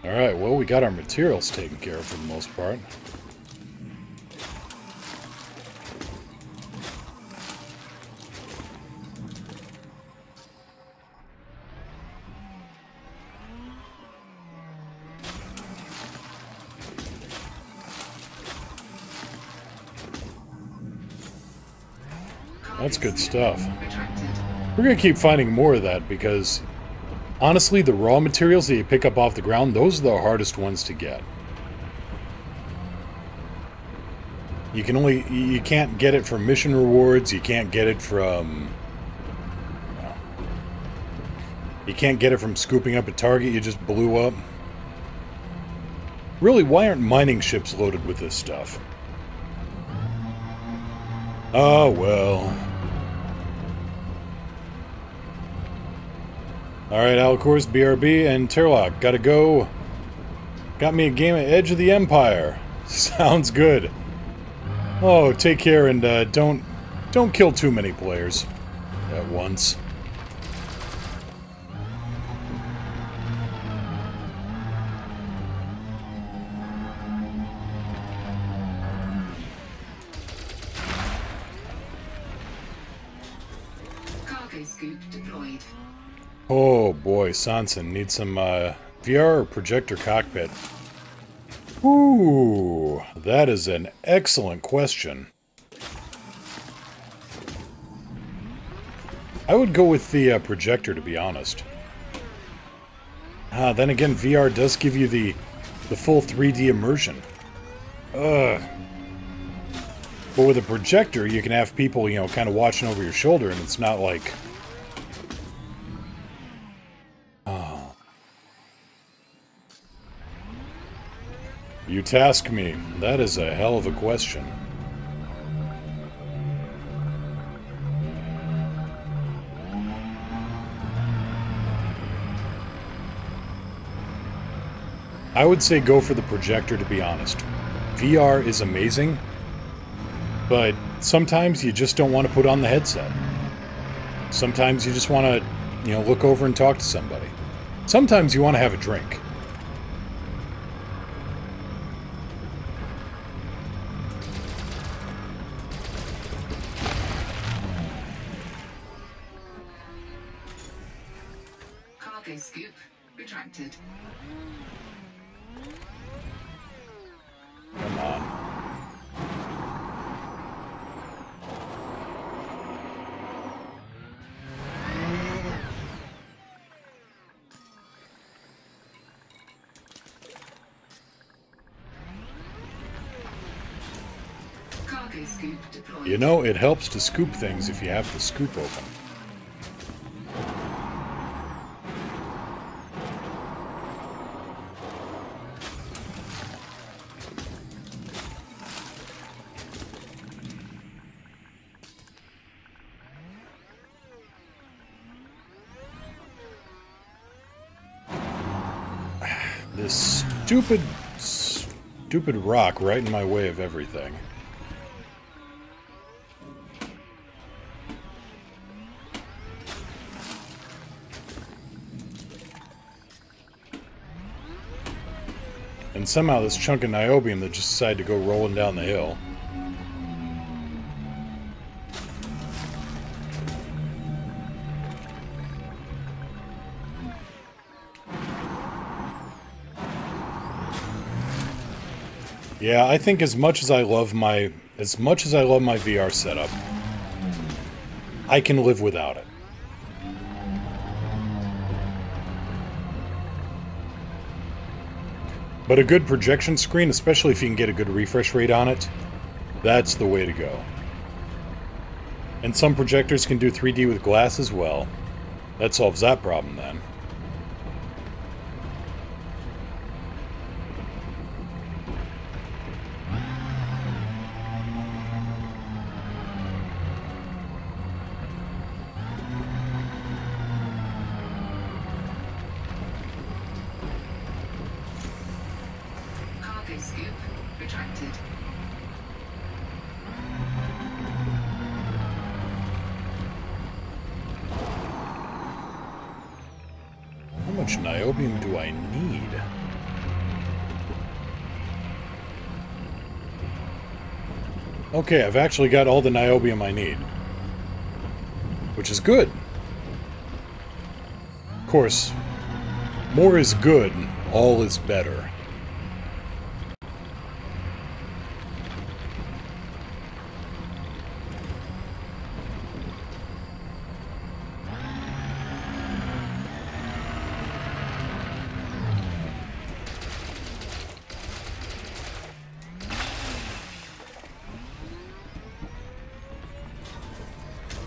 Alright, well, we got our materials taken care of for the most part. That's good stuff. We're gonna keep finding more of that because... honestly, the raw materials that you pick up off the ground, those are the hardest ones to get. You can't get it from mission rewards, you can't get it from... you can't get it from scooping up a target you just blew up. Really, why aren't mining ships loaded with this stuff? Oh, well... Alright, Alcors, BRB, and Terlock, gotta go. Got me a game of Edge of the Empire. Sounds good. Oh, take care and don't kill too many players at once. Cargo scoop deployed. Oh boy, Sanson needs some VR or projector cockpit. Ooh, that is an excellent question. I would go with the projector, to be honest. Then again, VR does give you the full 3D immersion. Ugh. But with a projector, you can have people, you know, kind of watching over your shoulder, and it's not like... You task me. That is a hell of a question. I would say go for the projector, to be honest. VR is amazing, but sometimes you just don't want to put on the headset. Sometimes you just want to, you know, look over and talk to somebody. Sometimes you want to have a drink. Cargo scoop retracted. Come on. Cargo scoop deployed. You know, it helps to scoop things if you have the scoop open. This stupid rock right in my way of everything. And somehow this chunk of niobium that just decided to go rolling down the hill. Yeah, I think as much as I love my VR setup, I can live without it. But a good projection screen, especially if you can get a good refresh rate on it, that's the way to go. And some projectors can do 3D with glass as well. That solves that problem then. Cargo scoop retracted. How much niobium do I need? Okay, I've actually got all the niobium I need. Which is good. Of course, more is good, all is better.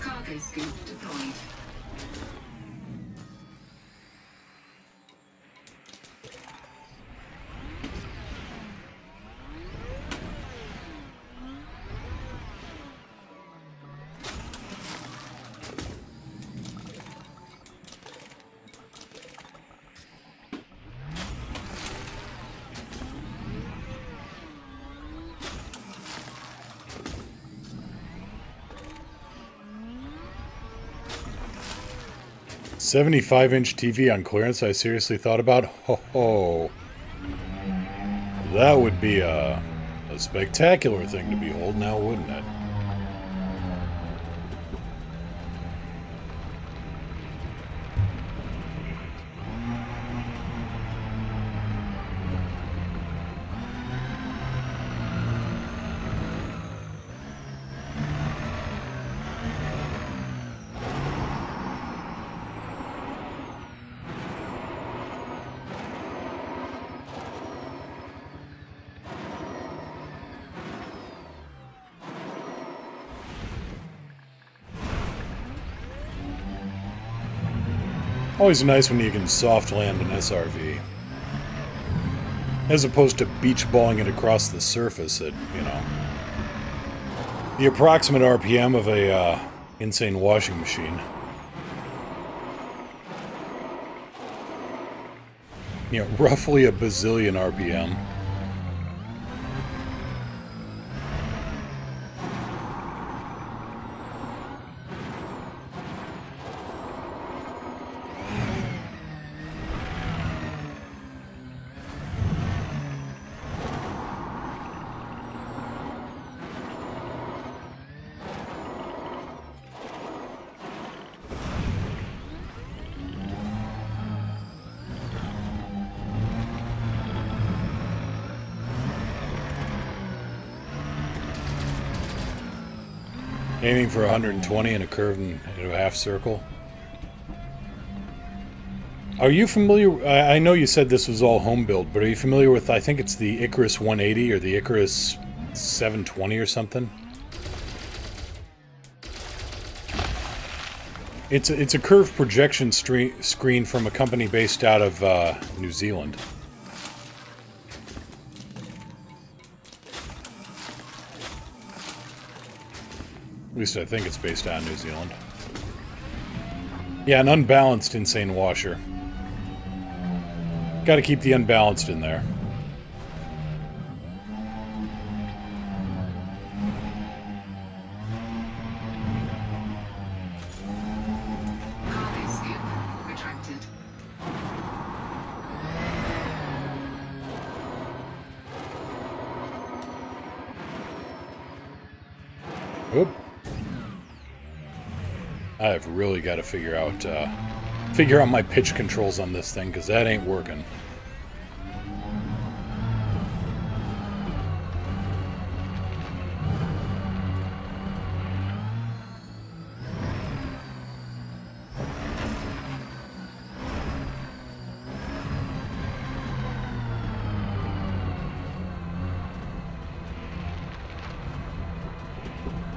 Cargo scoop deployed. $75-inch TV on clearance I seriously thought about? Ho ho. That would be a spectacular thing to behold now, wouldn't it? Always nice when you can soft land an SRV. As opposed to beach balling it across the surface at, you know, the approximate RPM of a insane washing machine. You know, roughly a bazillion RPM. Aiming for 120 in a curve in a half circle. Are you familiar? I know you said this was all home build, but are you familiar with, I think it's the Icarus 180 or the Icarus 720 or something? It's a curved projection screen from a company based out of New Zealand. At least I think it's based out of New Zealand. Yeah, an unbalanced insane washer. Gotta keep the unbalanced in there. Cargo scoop retracted. Oop. I've really got to figure out my pitch controls on this thing, because that ain't working.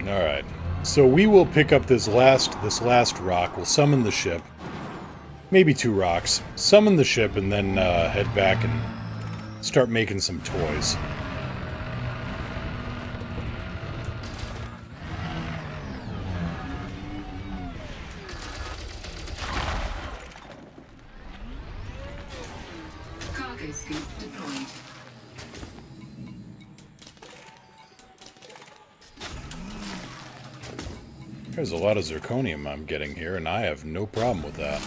Alright, so we will pick up this last rock, we'll summon the ship, maybe 2 rocks, summon the ship, and then head back and start making some toys. Cargo scoop deployed. There's a lot of zirconium I'm getting here, and I have no problem with that.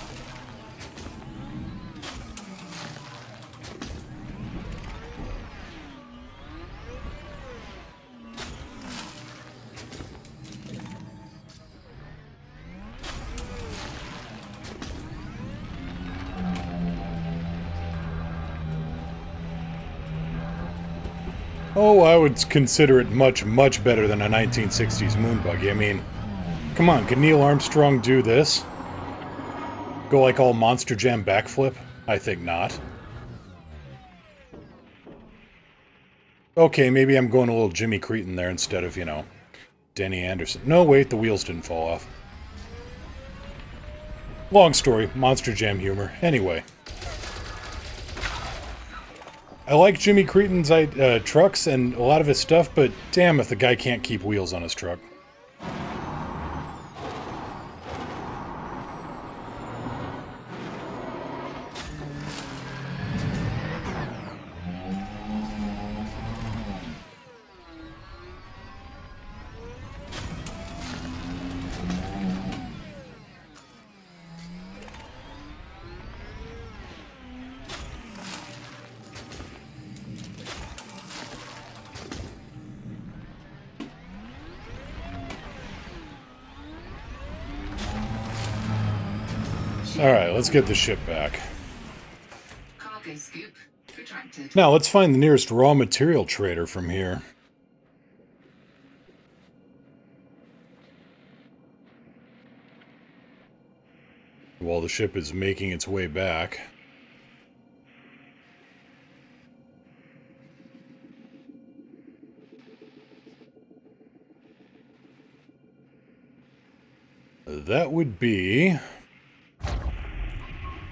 Oh, I would consider it much, much better than a 1960s moon buggy. I mean, come on, can Neil Armstrong do this? Go like all Monster Jam backflip? I think not. Okay, maybe I'm going a little Jimmy Cretin there instead of, you know, Denny Anderson. No, wait, the wheels didn't fall off. Long story, Monster Jam humor. Anyway. I like Jimmy Cretin's trucks and a lot of his stuff, but damn if the guy can't keep wheels on his truck. Alright, let's get the ship back. Cargo scoop retracted. Now, let's find the nearest raw material trader from here. While the ship is making its way back. That would be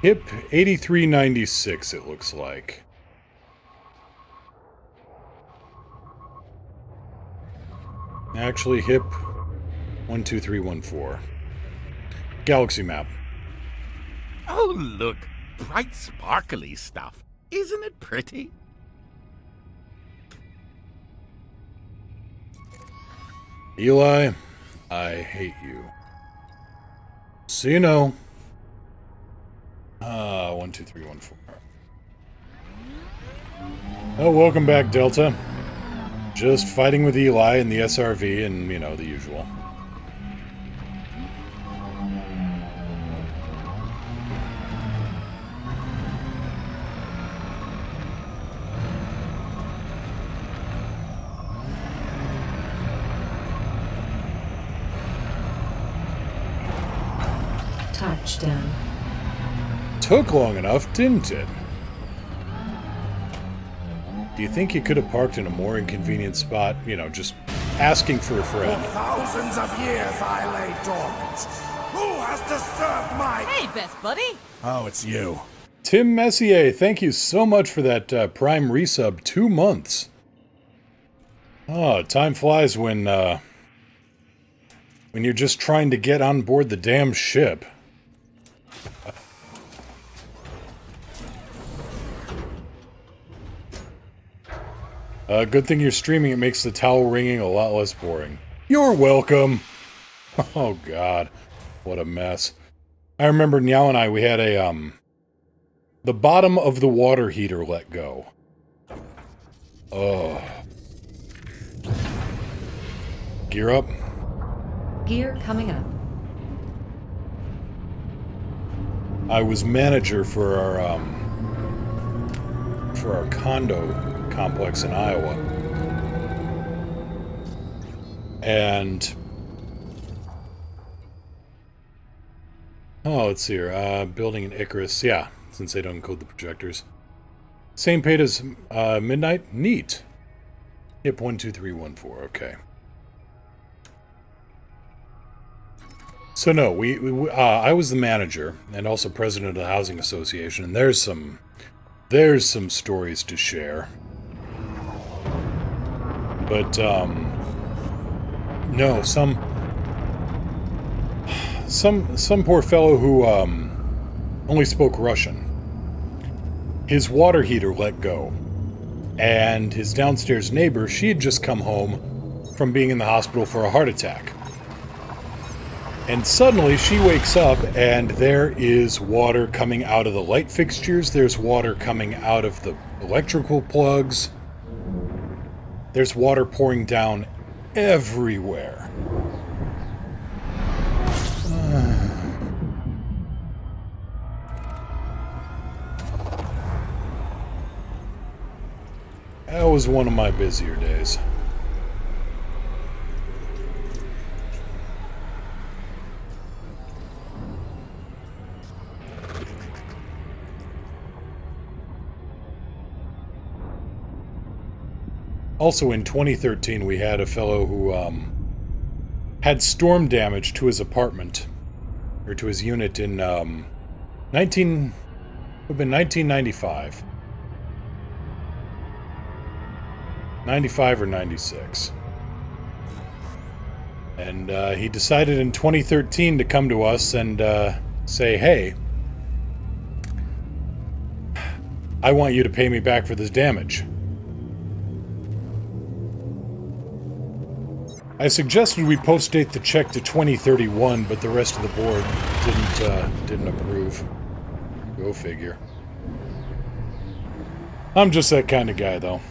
HIP 8396, it looks like. Actually, HIP 12314. Galaxy map. Oh, look. Bright, sparkly stuff. Isn't it pretty? Eli, I hate you. So you know. 12314. Oh, welcome back, Delta. Just fighting with Eli and the SRV and, you know, the usual. Touchdown. Took long enough, didn't it? Do you think you could have parked in a more inconvenient spot? You know, just asking for a For friend. thousands of years I lay dormant. Who has disturbed my... Hey, best buddy! Oh, it's you. Tim Messier, thank you so much for that Prime resub. 2 months. Oh, time flies when you're just trying to get on board the damn ship. Good thing you're streaming. It makes the towel wringing a lot less boring. You're welcome. Oh, God. What a mess. I remember Niao and I, we had a, the bottom of the water heater let go. Oh. Gear up. Gear coming up. I was manager for our condo complex in Iowa. And oh, let's see here. Building an Icarus. Yeah, since they don't encode the projectors. Same page as Midnight? Neat. Hip 12314, okay. So no, I was the manager and also president of the Housing Association, and there's some stories to share. But, no, some poor fellow who, only spoke Russian. His water heater let go. And his downstairs neighbor, she had just come home from being in the hospital for a heart attack. And suddenly she wakes up and there is water coming out of the light fixtures, there's water coming out of the electrical plugs. There's water pouring down everywhere. That was one of my busier days. Also in 2013, we had a fellow who had storm damage to his apartment, or to his unit in 1995. 95 or 96. And he decided in 2013 to come to us and say, hey, I want you to pay me back for this damage. I suggested we post-date the check to 2031, but the rest of the board didn't approve. Go figure. I'm just that kind of guy, though.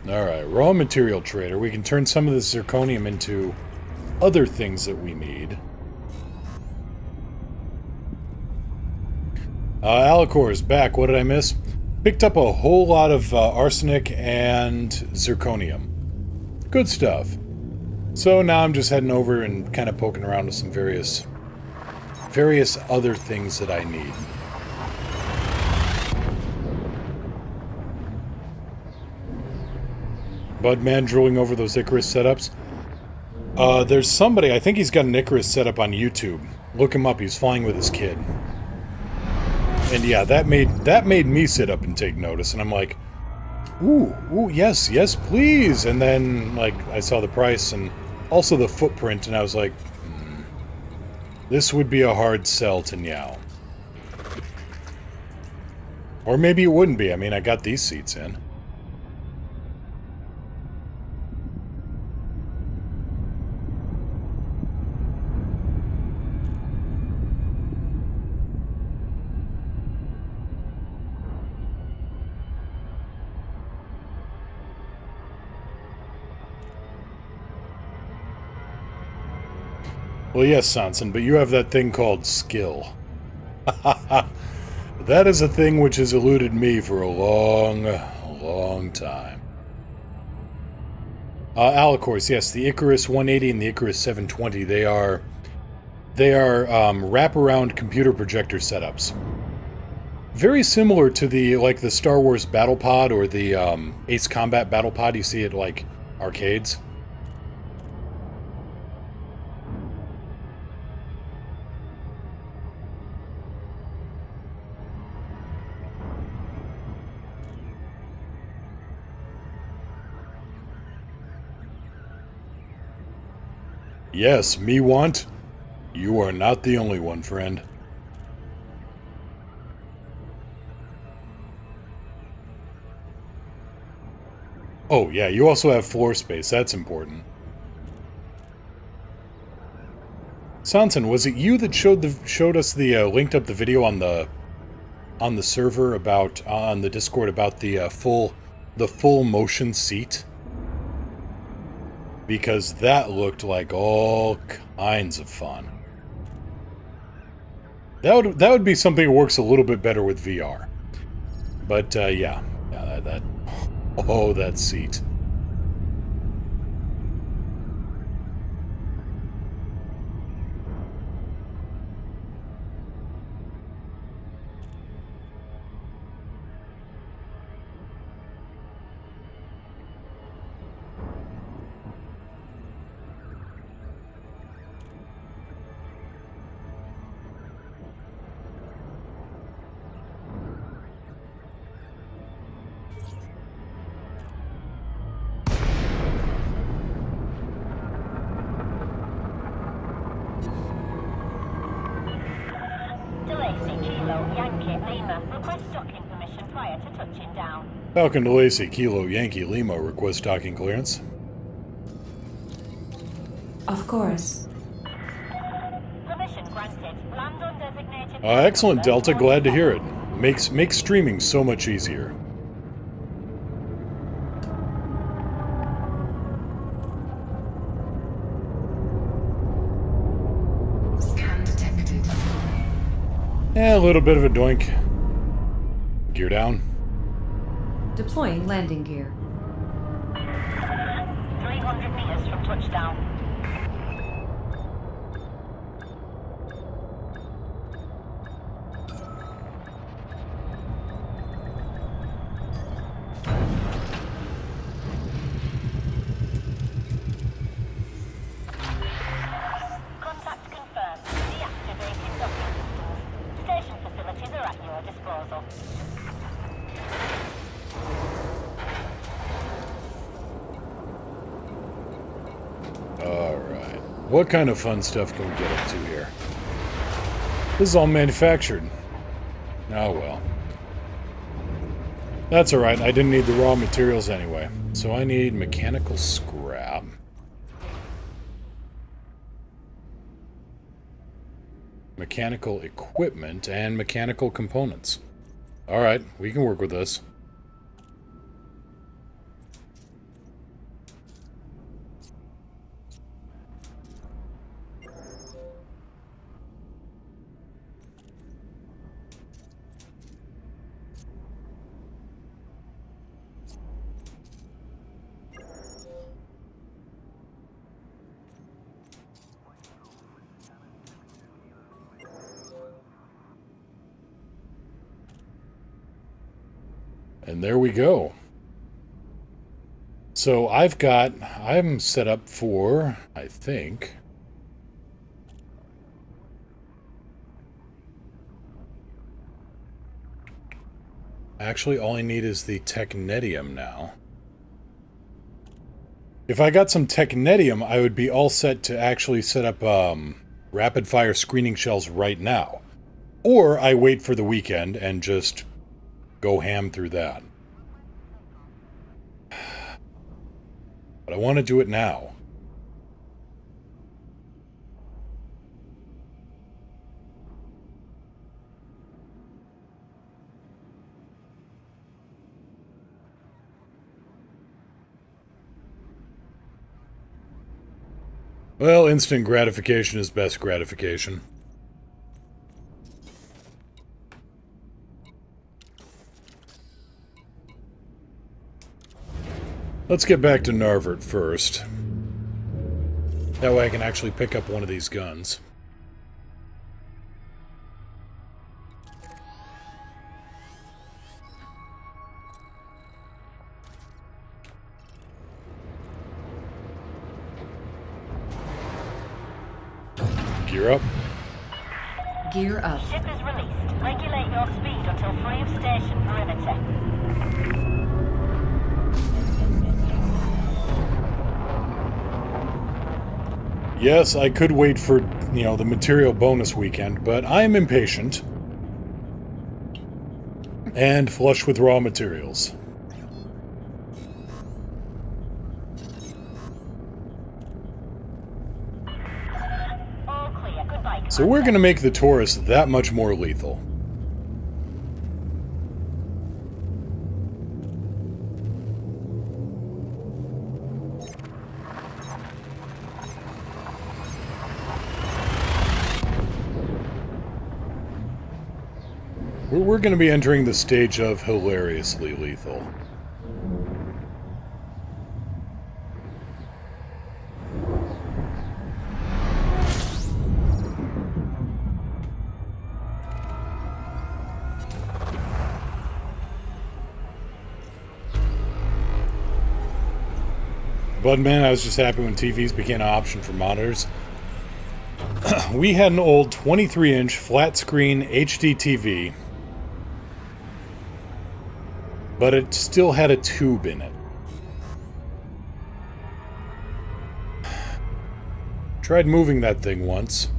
Alright, raw material trader. We can turn some of the zirconium into other things that we need. Alicor is back. What did I miss? Picked up a whole lot of arsenic and zirconium. Good stuff. So now I'm just heading over and kind of poking around with some various other things that I need. Budman drooling over those Icarus setups. There's somebody, I think he's got an Icarus setup on YouTube. Look him up, he's flying with his kid. And yeah, that made me sit up and take notice, and I'm like, ooh, yes, please. And then, like, I saw the price and also the footprint, and I was like, this would be a hard sell to Niao. Or maybe it wouldn't be. I mean, I got these seats in. Well, yes, Sanson, but you have that thing called skill. That is a thing which has eluded me for a long time. Allocourse, yes, the Icarus 180 and the Icarus 720, they are wraparound computer projector setups. Very similar to the Star Wars Battle Pod or the Ace Combat Battle Pod you see at like arcades. Yes, me want. You are not the only one, friend. Oh, yeah, you also have floor space. That's important. Sanson, was it you that showed us the linked up the video on the server about on the Discord about the full motion seat? Because that looked like all kinds of fun. That would be something that works a little bit better with VR. But yeah, that seat. Falcon to Lacey, Kilo, Yankee, Lima, request docking clearance. Of course. Permission granted. Land on designated... Excellent, Delta. Glad to hear it. Makes streaming so much easier. Scan detected. A little bit of a doink. Gear down. Deploying landing gear. 300 meters from touchdown. Contact confirmed. Deactivating docking systems. Station facilities are at your disposal. Alright. What kind of fun stuff can we get up to here? This is all manufactured. Oh well. That's alright, I didn't need the raw materials anyway. So I need mechanical scrap. Mechanical equipment and mechanical components. Alright, we can work with this. And there we go. So I'm set up for, I think. Actually, all I need is the technetium now. If I got some technetium, I would be all set to actually set up rapid-fire screening shells right now. Or I wait for the weekend and just go ham through that. But I want to do it now. Well, instant gratification is best gratification. Let's get back to Narvert first. That way I can actually pick up one of these guns. Gear up. Gear up. Ship is released. Regulate your speed until free of station perimeter. Yes, I could wait for, the material bonus weekend, but I'm impatient. And flush with raw materials. All clear. Goodbye. So we're gonna make the Taurus that much more lethal. We're going to be entering the stage of hilariously lethal. But man, I was just happy when TVs became an option for monitors. We had an old 23-inch flat-screen HD TV, but it still had a tube in it. Tried moving that thing once.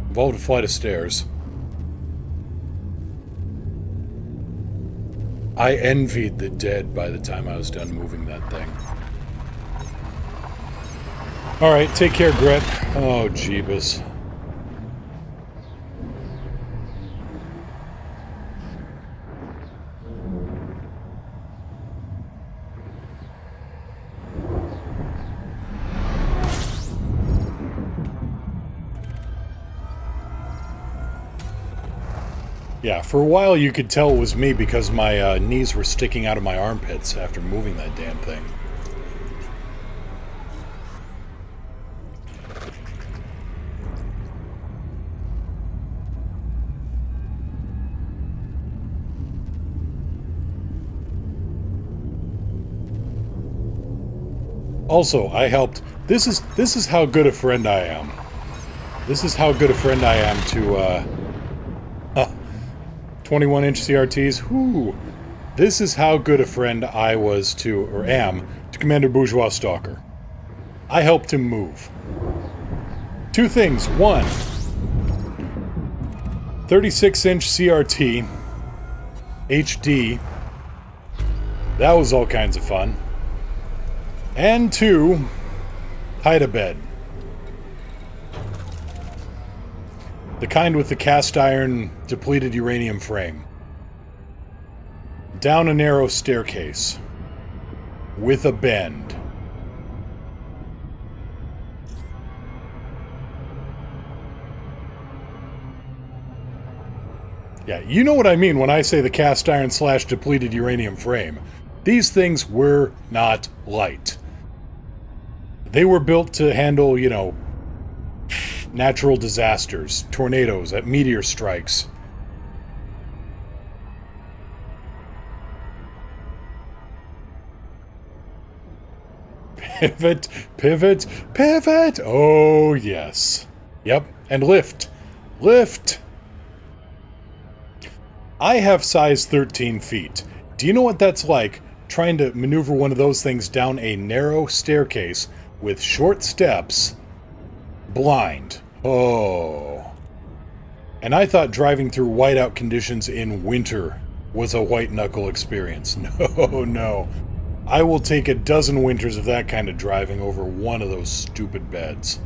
Involved a flight of stairs. I envied the dead by the time I was done moving that thing. Alright, take care, Gret. Oh, Jeebus. Yeah, for a while you could tell it was me because my knees were sticking out of my armpits after moving that damn thing. Also, I helped. This is how good a friend I am. This is how good a friend I am to 21-inch CRTs. Whoo! This is how good a friend I was to, or am, to Commander Bourgeois Stalker. I helped him move. Two things. One, 36-inch CRT, HD. That was all kinds of fun. And two, hide-a-bed. The kind with the cast iron depleted uranium frame. Down a narrow staircase. With a bend. Yeah, you know what I mean when I say the cast iron / depleted uranium frame. These things were not light. They were built to handle, natural disasters, tornadoes, meteor strikes. Pivot, pivot, pivot! Oh, yes. Yep, and lift. Lift! I have size 13 feet. Do you know what that's like, trying to maneuver one of those things down a narrow staircase with short steps, blind? Oh. And I thought driving through whiteout conditions in winter was a white-knuckle experience. No, no. I will take a dozen winters of that kind of driving over one of those stupid beds.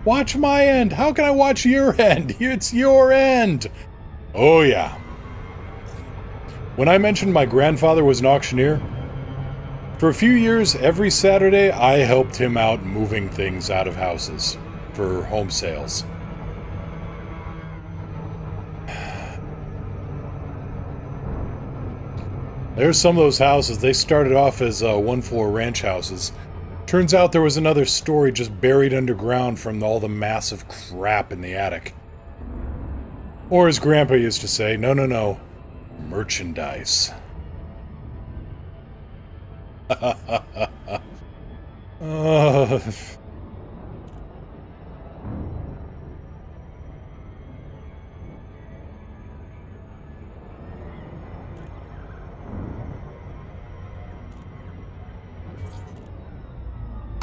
Watch my end! How can I watch your end? It's your end! Oh, yeah. When I mentioned my grandfather was an auctioneer, for a few years, every Saturday, I helped him out moving things out of houses for home sales. There's some of those houses. They started off as one-floor ranch houses. Turns out there was another story just buried underground from all the massive crap in the attic. Or as Grandpa used to say, no, merchandise.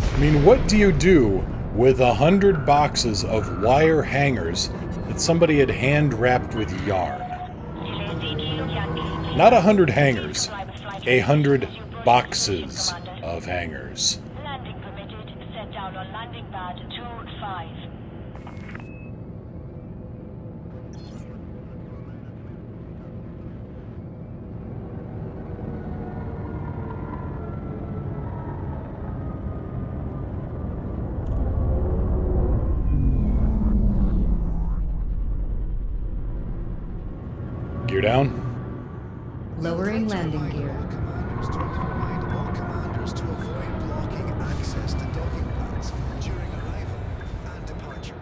I mean, what do you do with 100 boxes of wire hangers that somebody had hand-wrapped with yarn? Not 100 hangers, 100 boxes of hangers. Landing permitted. Set down on landing pad 2-5. Gear down. Lowering landing gear. Commanders to remind all commanders to avoid blocking access to docking pads during arrival and departure.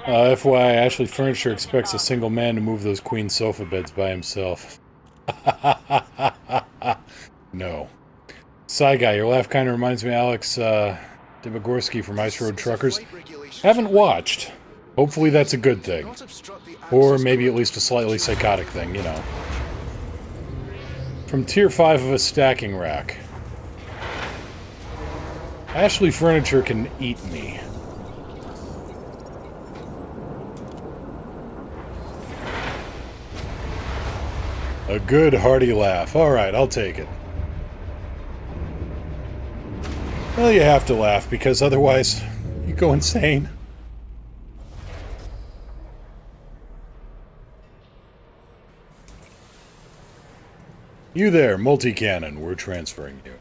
FYI, Ashley Furniture expects a single man to move those queen sofa beds by himself. No. Side guy, your laugh kind of reminds me of Alex Dibogorski from Ice Road Truckers. Haven't watched. Hopefully that's a good thing. Or maybe at least a slightly psychotic thing, you know. From Tier 5 of a stacking rack. Ashley Furniture can eat me. A good hearty laugh. Alright, I'll take it. Well, you have to laugh, because otherwise you go insane. You there, multi-cannon. We're transferring you.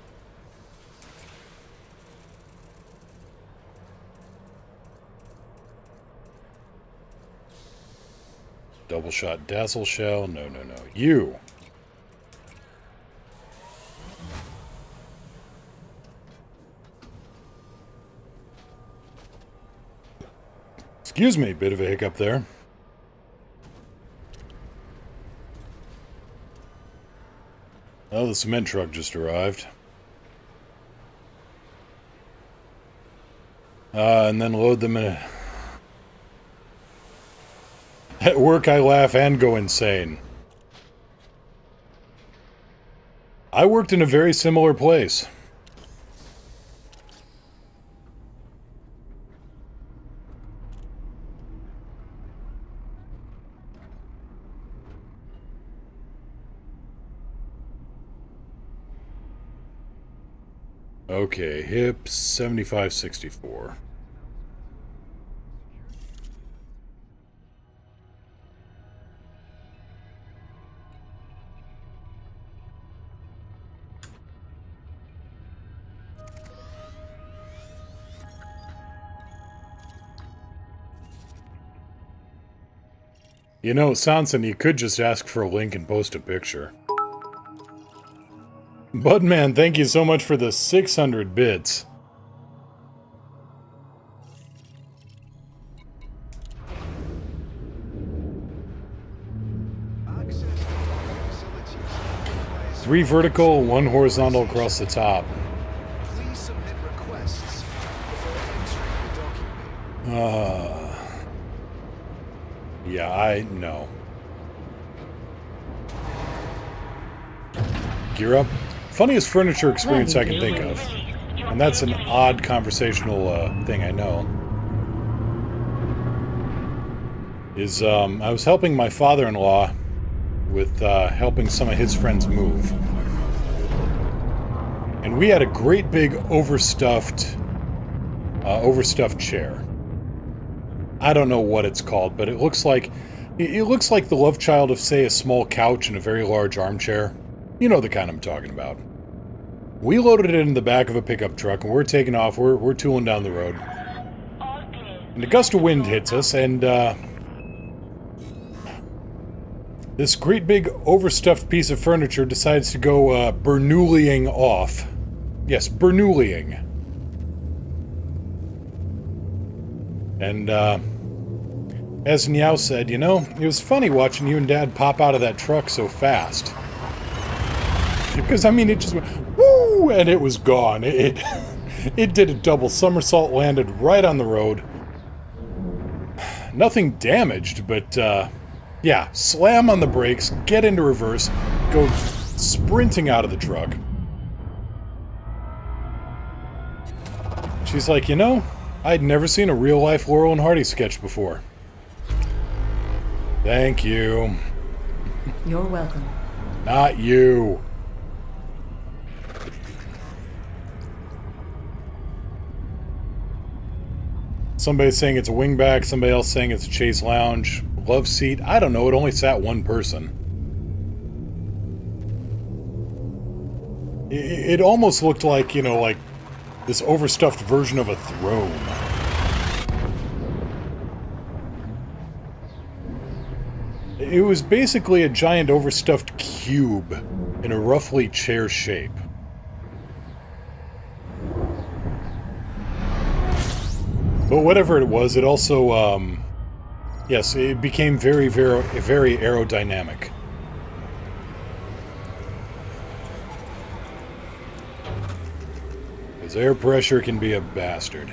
Double shot dazzle shell. No. You. Excuse me, bit of a hiccup there. Oh, the cement truck just arrived. And then load them in a... At work I laugh and go insane. I worked in a very similar place. Okay, hips 75-64. You know, Sanson, you could just ask for a link and post a picture. Budman, thank you so much for the 600 bits. Three vertical, one horizontal across the top. Please submit requests before entering the docking bay. Yeah, I know. Gear up. Funniest furniture experience I can think of. And that's an odd conversational thing, I know. Is, I was helping my father-in-law with helping some of his friends move. And we had a great big overstuffed chair. I don't know what it's called, but it looks like the love child of, say, a small couch and a very large armchair. You know the kind I'm talking about. We loaded it in the back of a pickup truck, and we're taking off. We're tooling down the road. And a gust of wind hits us, and this great big overstuffed piece of furniture decides to go Bernoulliing off. Yes, Bernoulliing. And as Niao said, you know, it was funny watching you and Dad pop out of that truck so fast. Because, I mean, it just went, woo, and it was gone. It did a double somersault, landed right on the road. Nothing damaged, but, yeah, slam on the brakes, get into reverse, go sprinting out of the truck. She's like, you know, I'd never seen a real-life Laurel and Hardy sketch before. Thank you. You're welcome. Not you. Somebody's saying it's a wingback, somebody else saying it's a chase lounge. Love seat, I don't know, it only sat one person. It almost looked like, you know, like this overstuffed version of a throne. It was basically a giant overstuffed cube in a roughly chair shape. But whatever it was, it also, yes, it became very, very, very aerodynamic. Because air pressure can be a bastard.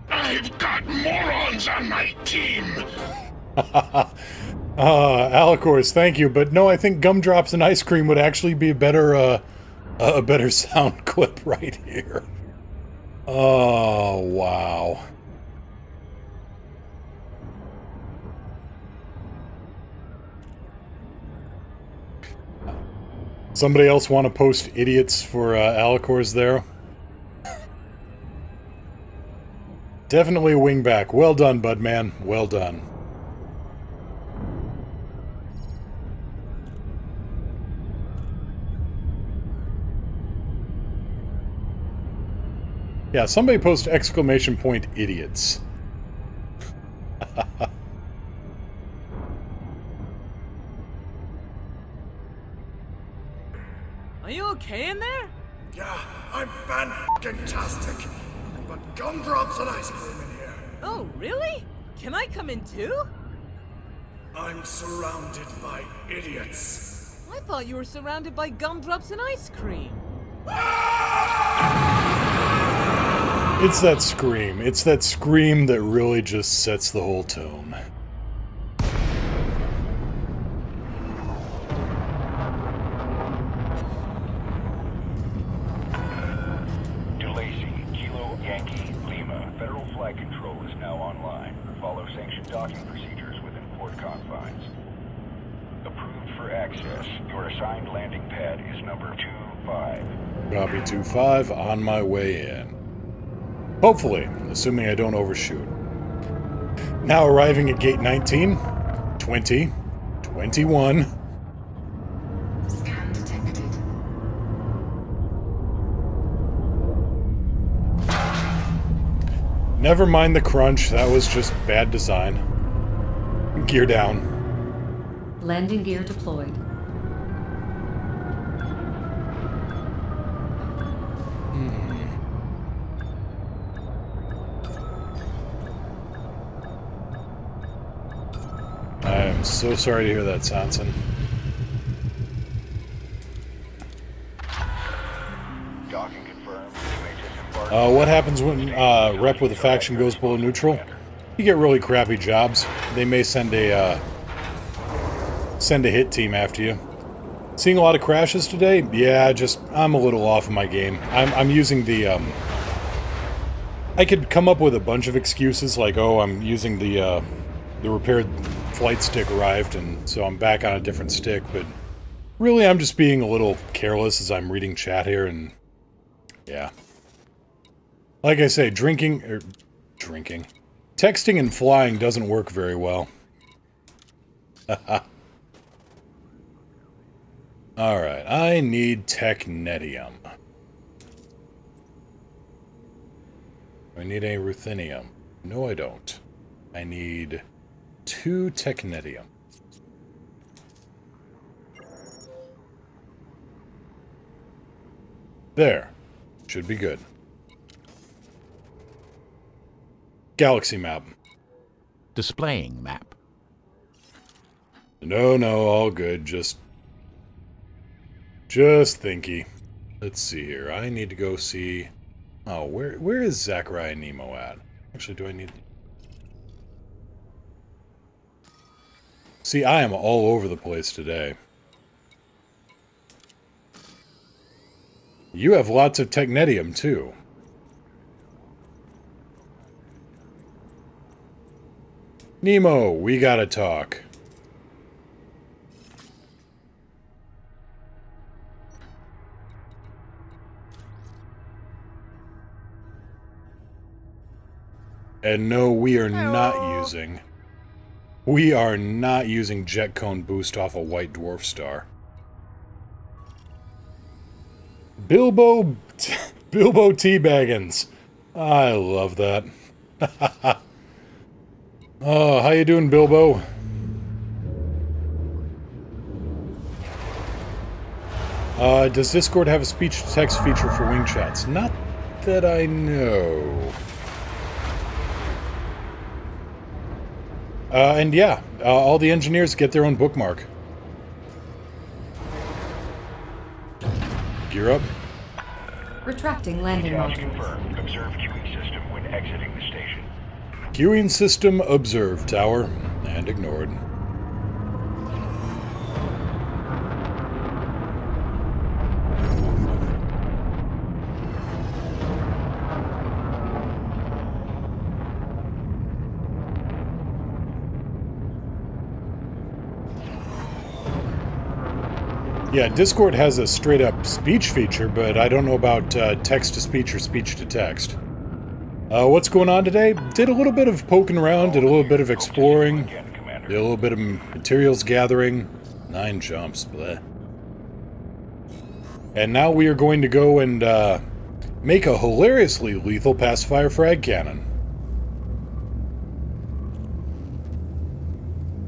I've got morons on my team. Alicors, thank you, but no, I think Gumdrops and Ice Cream would actually be a better sound clip right here. Oh, wow. Somebody else want to post idiots for Alicors there? Definitely a wingback. Well done, Budman. Well done. Yeah, somebody post exclamation point idiots. Are you okay in there? Yeah, I'm fan-tastic. But gumdrops and ice cream in here. Oh, really? Can I come in too? I'm surrounded by idiots. I thought you were surrounded by gumdrops and ice cream. It's that scream. It's that scream that really just sets the whole tone. DeLacy, Kilo Yankee, Lima. Federal flight control is now online. Follow sanctioned docking procedures within port confines. Approved for access. Your assigned landing pad is number 25. Copy 25, on my way in. Hopefully, assuming I don't overshoot. Now arriving at gate 19, 20, 21. Scan detected. Never mind the crunch, that was just bad design. Gear down. Landing gear deployed. I am so sorry to hear that, Sanson. Docking confirmed. What happens when rep with a faction goes below neutral? You get really crappy jobs. They may send a hit team after you. Seeing a lot of crashes today? Yeah, just I'm a little off of my game. I'm using the I could come up with a bunch of excuses like, oh, I'm using the repaired flight stick arrived and so I'm back on a different stick, but really I'm just being a little careless as I'm reading chat here and yeah. Like I say, texting and flying doesn't work very well. Alright, I need technetium. Do I need any ruthenium? No, I don't. I need 2 technetium. There. Should be good. Galaxy map. Displaying map. No, all good. Just thinky. Let's see here. I need to go see... Oh, where is Zachariah and Nemo at? Actually, do I need... See, I am all over the place today. You have lots of technetium, too. Nemo, we gotta talk. And no, we are not using... We are not using jet cone boost off a white dwarf star. Bilbo Teabaggins. I love that. Oh, how you doing, Bilbo? Does Discord have a speech-to-text feature for wing chats? Not that I know. And yeah, all the engineers get their own bookmark. Gear up. Retracting landing modules. Confirmed. Observe queuing system when exiting the station. Queuing system observed, tower, and ignored. Yeah, Discord has a straight-up speech feature, but I don't know about text-to-speech or speech-to-text. What's going on today? Did a little bit of poking around, did a little bit of exploring, did a little bit of materials gathering. 9 jumps, bleh. And now we are going to go and make a hilariously lethal pacifier frag cannon.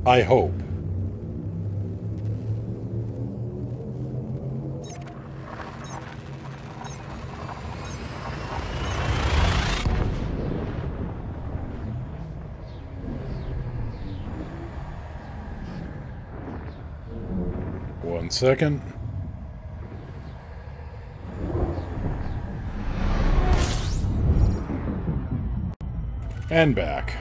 I hope. One second. And back.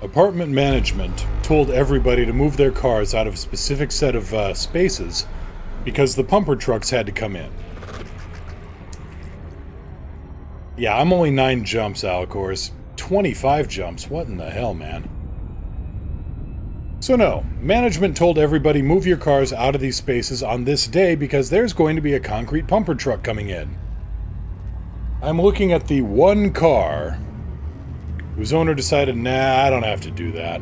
Apartment management told everybody to move their cars out of a specific set of spaces because the pumper trucks had to come in. Yeah, I'm only 9 jumps, Alcors. 25 jumps. What in the hell, man? So no, management told everybody move your cars out of these spaces on this day because there's going to be a concrete pumper truck coming in. I'm looking at the one car whose owner decided, nah, I don't have to do that.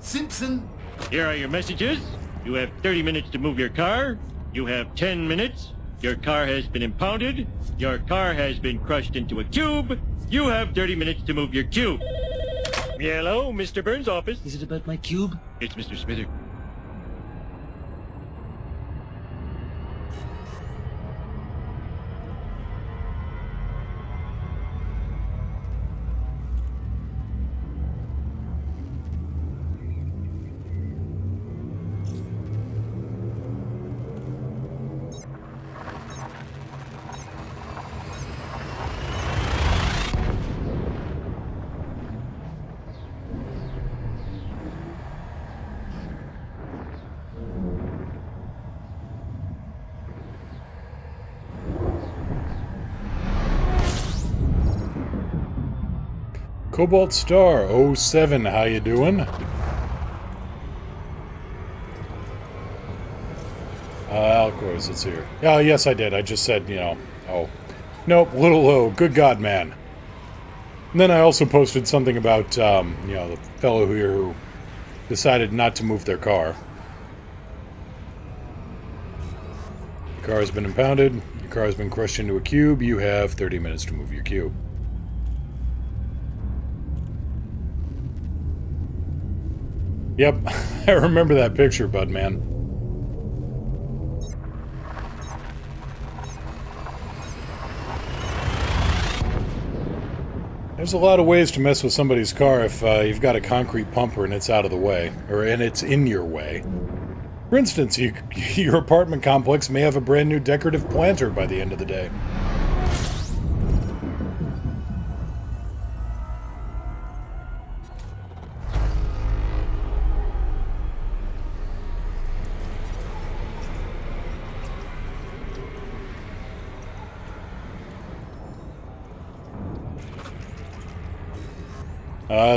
Simpson. Here are your messages. You have 30 minutes to move your car. You have 10 minutes, Your car has been impounded. Your car has been crushed into a cube. You have 30 minutes to move your cube. Hello, Mr. Burns' office. Is it about my cube? It's Mr. Smithers. Cobalt Star 07, how you doing? Of course, it's here. Oh, yes, I did. I just said, you know, oh. Nope, Little O, good God, man. And then I also posted something about, you know, the fellow here who decided not to move their car. The car has been impounded. Your car has been crushed into a cube. You have 30 minutes to move your cube. Yep, I remember that picture, bud man. There's a lot of ways to mess with somebody's car if you've got a concrete bumper and it's out of the way, and it's in your way. For instance, your apartment complex may have a brand new decorative planter by the end of the day.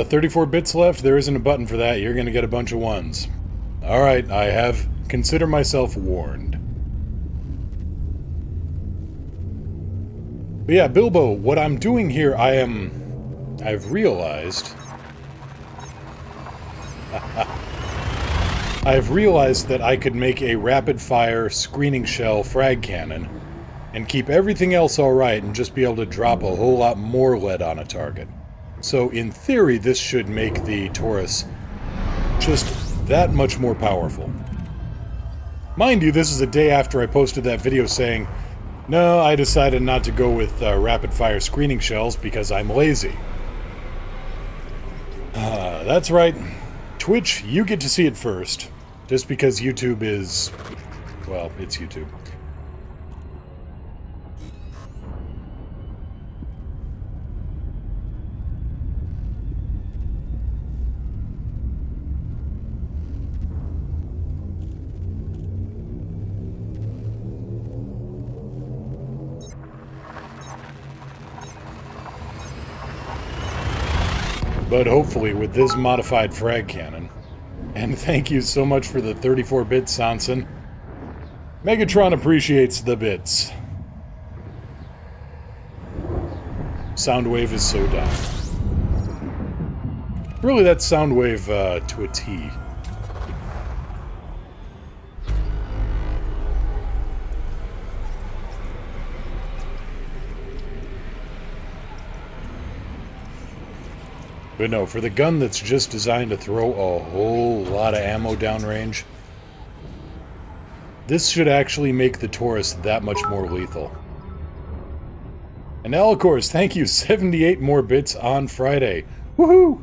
34 bits left. There isn't a button for that. You're going to get a bunch of ones. Alright, I have considered myself warned. But yeah, Bilbo, what I'm doing here, I've realized... I've realized that I could make a rapid-fire screening shell frag cannon and keep everything else alright and just be able to drop a whole lot more lead on a target. So, in theory, this should make the Taurus just that much more powerful. Mind you, this is a day after I posted that video saying, no, I decided not to go with rapid-fire screening shells because I'm lazy. That's right. Twitch, you get to see it first. Just because YouTube is... well, it's YouTube. But hopefully with this modified frag cannon. And thank you so much for the 34 bits, Sanson. Megatron appreciates the bits. Soundwave is so dumb. Really, that's Soundwave to a T. But no, for the gun that's just designed to throw a whole lot of ammo downrange, this should actually make the Taurus that much more lethal. And now, of course, thank you, 78 more bits on Friday. Woohoo!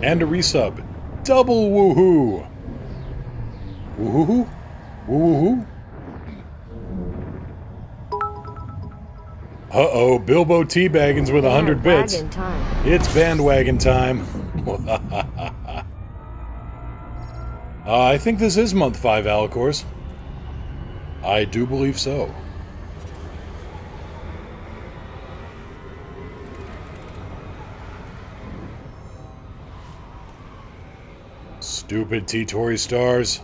And a resub. Double woohoo! Woohoo? Woohoo? Uh-oh, Bilbo Teabaggins with 100 bits. Time. It's bandwagon time. I think this is month 5, Alicors. I do believe so. Stupid T-Tory stars.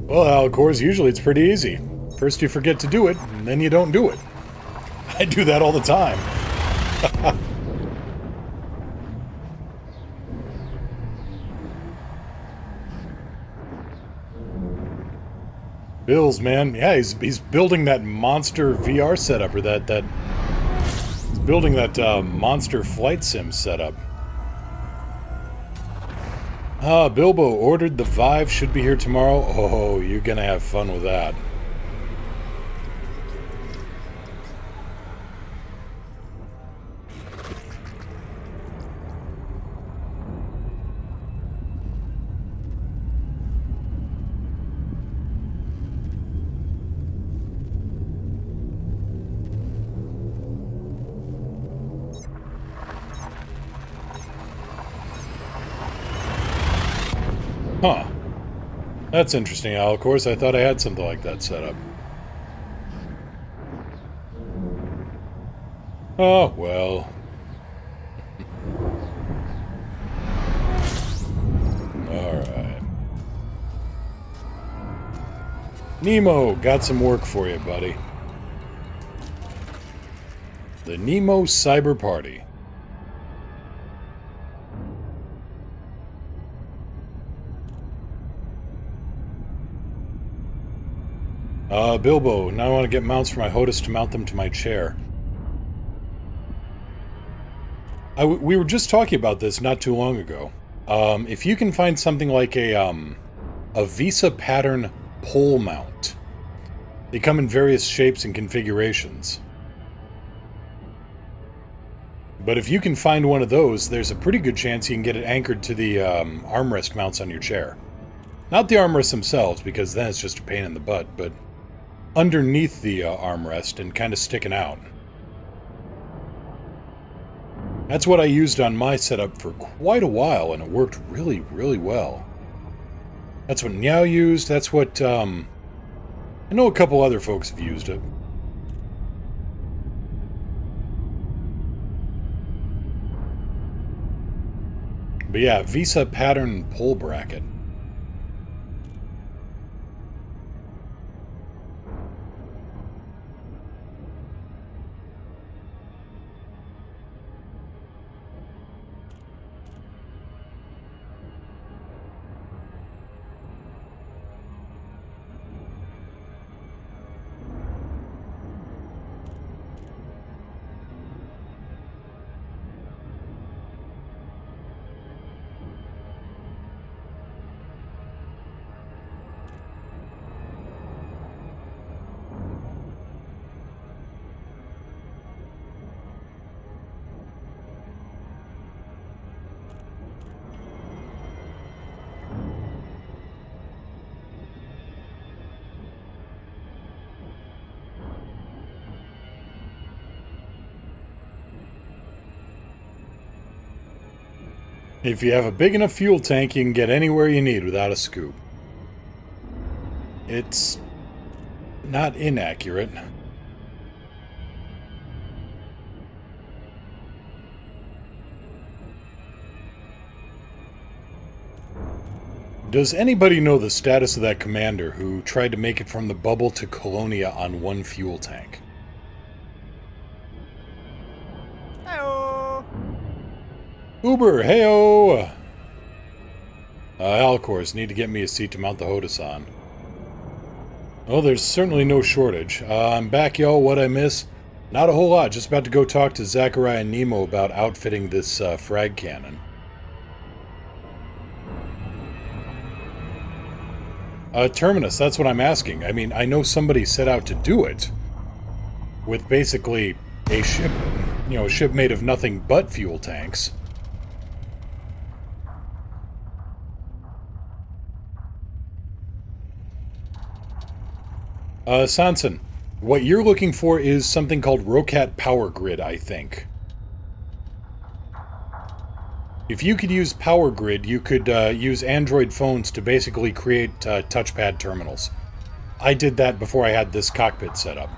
Well, Al, of course, usually it's pretty easy. First you forget to do it, and then you don't do it. I do that all the time. Bills, man. Yeah, he's building that monster VR setup, or he's building that monster flight sim setup. Bilbo ordered the Vive, should be here tomorrow. Oh, you're gonna have fun with that. Huh. That's interesting, Al. Of course, I thought I had something like that set up. Oh, well. Alright. Nemo, got some work for you, buddy. The Nemo Cyber Party. Bilbo, now I want to get mounts for my HOTAS to mount them to my chair. We were just talking about this not too long ago. If you can find something like a Visa pattern pole mount. They come in various shapes and configurations. But if you can find one of those, there's a pretty good chance you can get it anchored to the armrest mounts on your chair. Not the armrests themselves, because then it's just a pain in the butt, but underneath the armrest and kind of sticking out. That's what I used on my setup for quite a while, and it worked really, really well. That's what Niao used, that's what, I know a couple other folks have used it. But yeah, Visa pattern pole bracket. If you have a big enough fuel tank, you can get anywhere you need without a scoop. It's not inaccurate. Does anybody know the status of that commander who tried to make it from the bubble to Colonia on one fuel tank? Uber, heyo! Alcors, need to get me a seat to mount the HOTAS on. Oh, there's certainly no shortage. I'm back, y'all. What'd I miss? Not a whole lot. Just about to go talk to Zachariah and Nemo about outfitting this frag cannon. Terminus, that's what I'm asking. I mean, I know somebody set out to do it. With basically a ship, you know, a ship made of nothing but fuel tanks. Sanson, what you're looking for is something called Rocat Power Grid, I think. If you could use Power Grid, you could use Android phones to basically create touchpad terminals. I did that before I had this cockpit set up.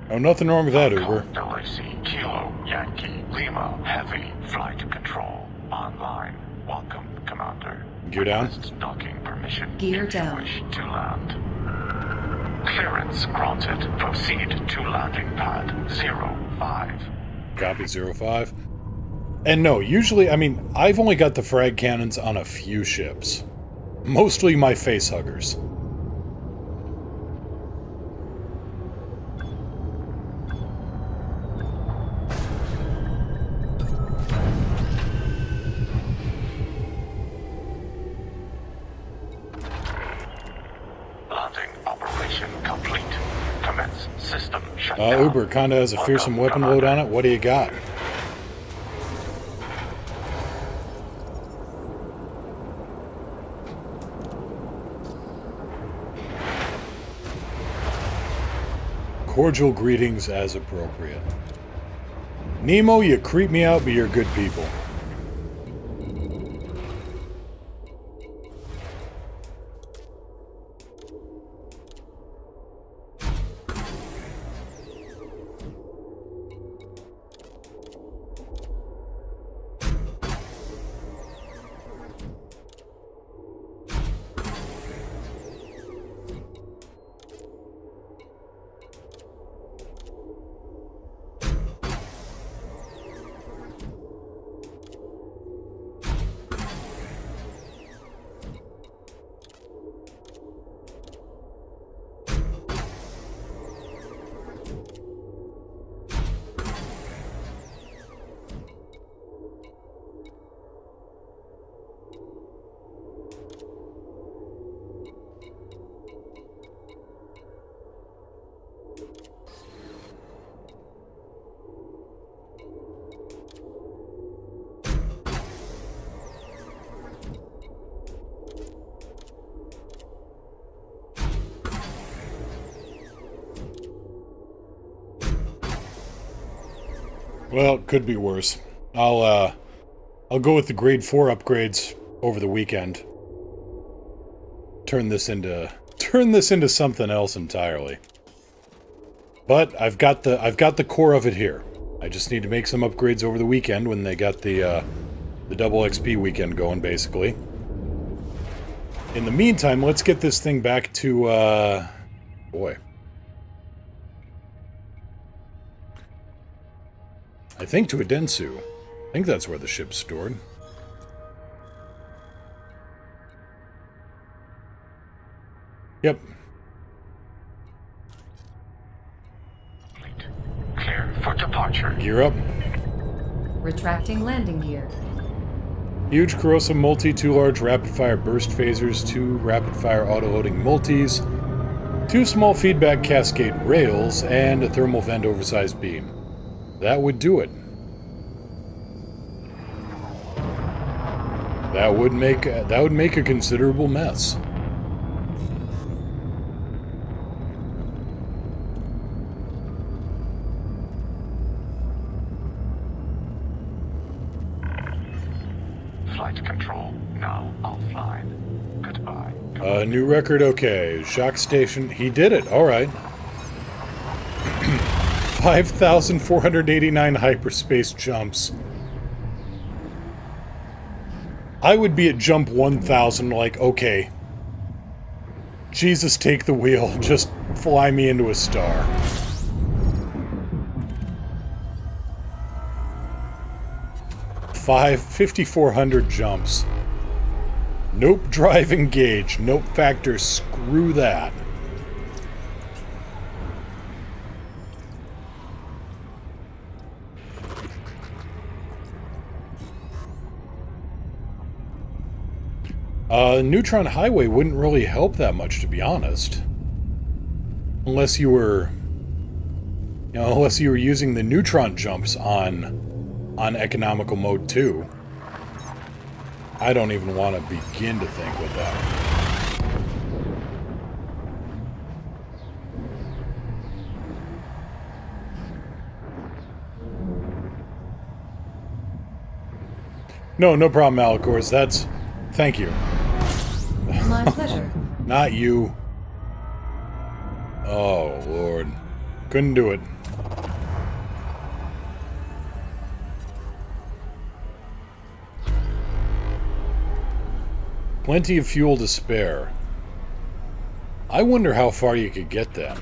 Oh, nothing wrong with that, Uber. LAC Kilo Yankee Lima Heavy Flight Control online. Welcome, Commander. Gear down. Docking permission. Gear down. Wish to land. Clearance granted. Proceed to landing pad 05. Copy 05. And no, usually, I mean, I've only got the frag cannons on a few ships. Mostly my facehuggers. Uber kinda has a fearsome weapon load on it. What do you got? Cordial greetings as appropriate. Nemo, you creep me out, but you're good people. Well, it could be worse. I'll go with the grade 4 upgrades over the weekend. Turn this into something else entirely. But I've got the core of it here. I just need to make some upgrades over the weekend when they got the double XP weekend going, basically. In the meantime, let's get this thing back to boy. I think to Adensu. I think that's where the ship's stored. Yep. Clear for departure. Gear up. Retracting landing gear. Huge corrosive multi, 2 large rapid-fire burst phasers, 2 rapid-fire auto-loading multis, 2 small feedback cascade rails, and a thermal vent oversized beam. That would do it. That would make a considerable mess. Flight control now offline. Goodbye. New record, okay. Shock station, he did it. All right. 5,489 hyperspace jumps. I would be at jump 1,000 like, okay. Jesus, take the wheel. Just fly me into a star. Five 5,400 jumps. Nope, drive engage. Nope, factor, screw that. Neutron Highway wouldn't really help that much, to be honest. Unless you were... unless you were using the neutron jumps on on economical mode 2. I don't even want to begin to think what that. No problem, Malachors. That's... Thank you. My pleasure. Not you. Oh, Lord. Couldn't do it. Plenty of fuel to spare. I wonder how far you could get that.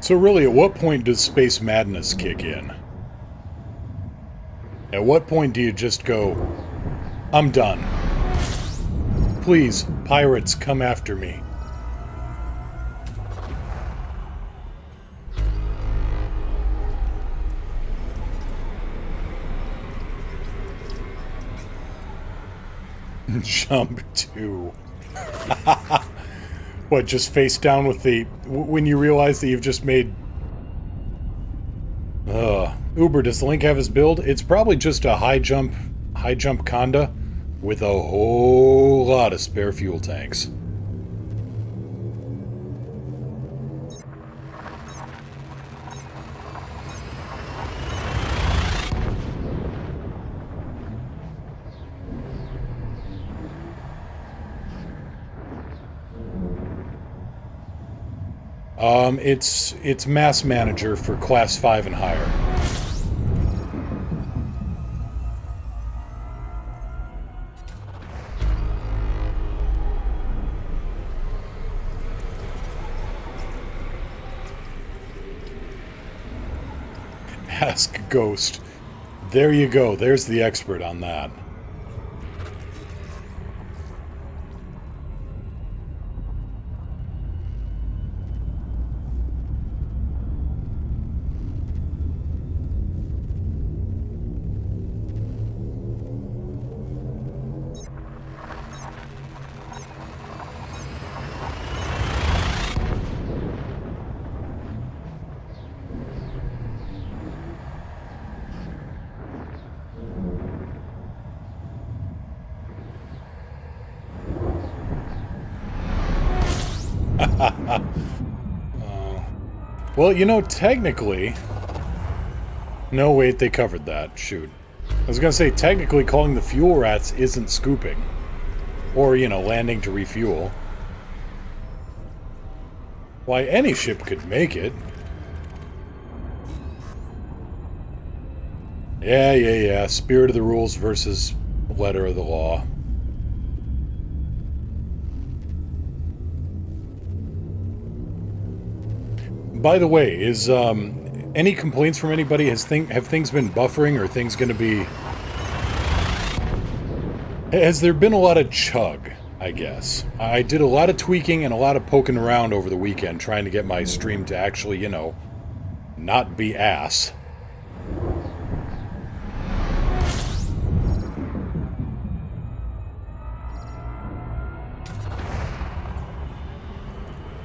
So really, at what point does space madness kick in? At what point do you just go, I'm done. Please, pirates, come after me. Jump 2. What, just face down with the... When you realize that you've just made... Uber, does the Link have his build? It's probably just a high jump Conda with a whole lot of spare fuel tanks. It's Mass Manager for Class 5 and higher. Ask Ghost. There you go. There's the expert on that. Well, you know, technically... No, wait, they covered that. Shoot. I was gonna say, technically calling the fuel rats isn't scooping. Or, you know, landing to refuel. Why, any ship could make it. Yeah. Spirit of the rules versus letter of the law. By the way, is any complaints from anybody? Have things been buffering, or things going to be... Has there been a lot of chug, I guess? I did a lot of tweaking and a lot of poking around over the weekend, trying to get my stream to actually, you know, not be ass.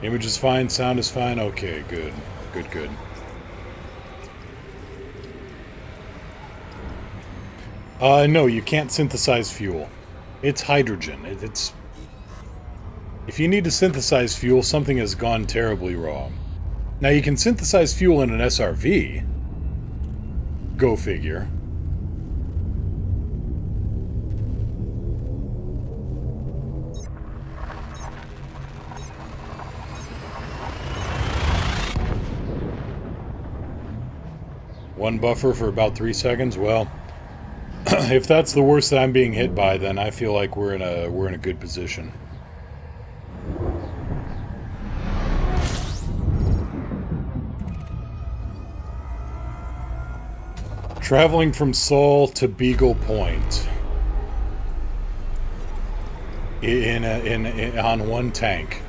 Image is fine, sound is fine. Okay, good. Good. No, you can't synthesize fuel. It's hydrogen. It's... If you need to synthesize fuel, something has gone terribly wrong. Now, you can synthesize fuel in an SRV. Go figure. One buffer for about 3 seconds? Well, if that's the worst that I'm being hit by, then I feel like we're in a good position. Traveling from Seoul to Beagle Point. On one tank.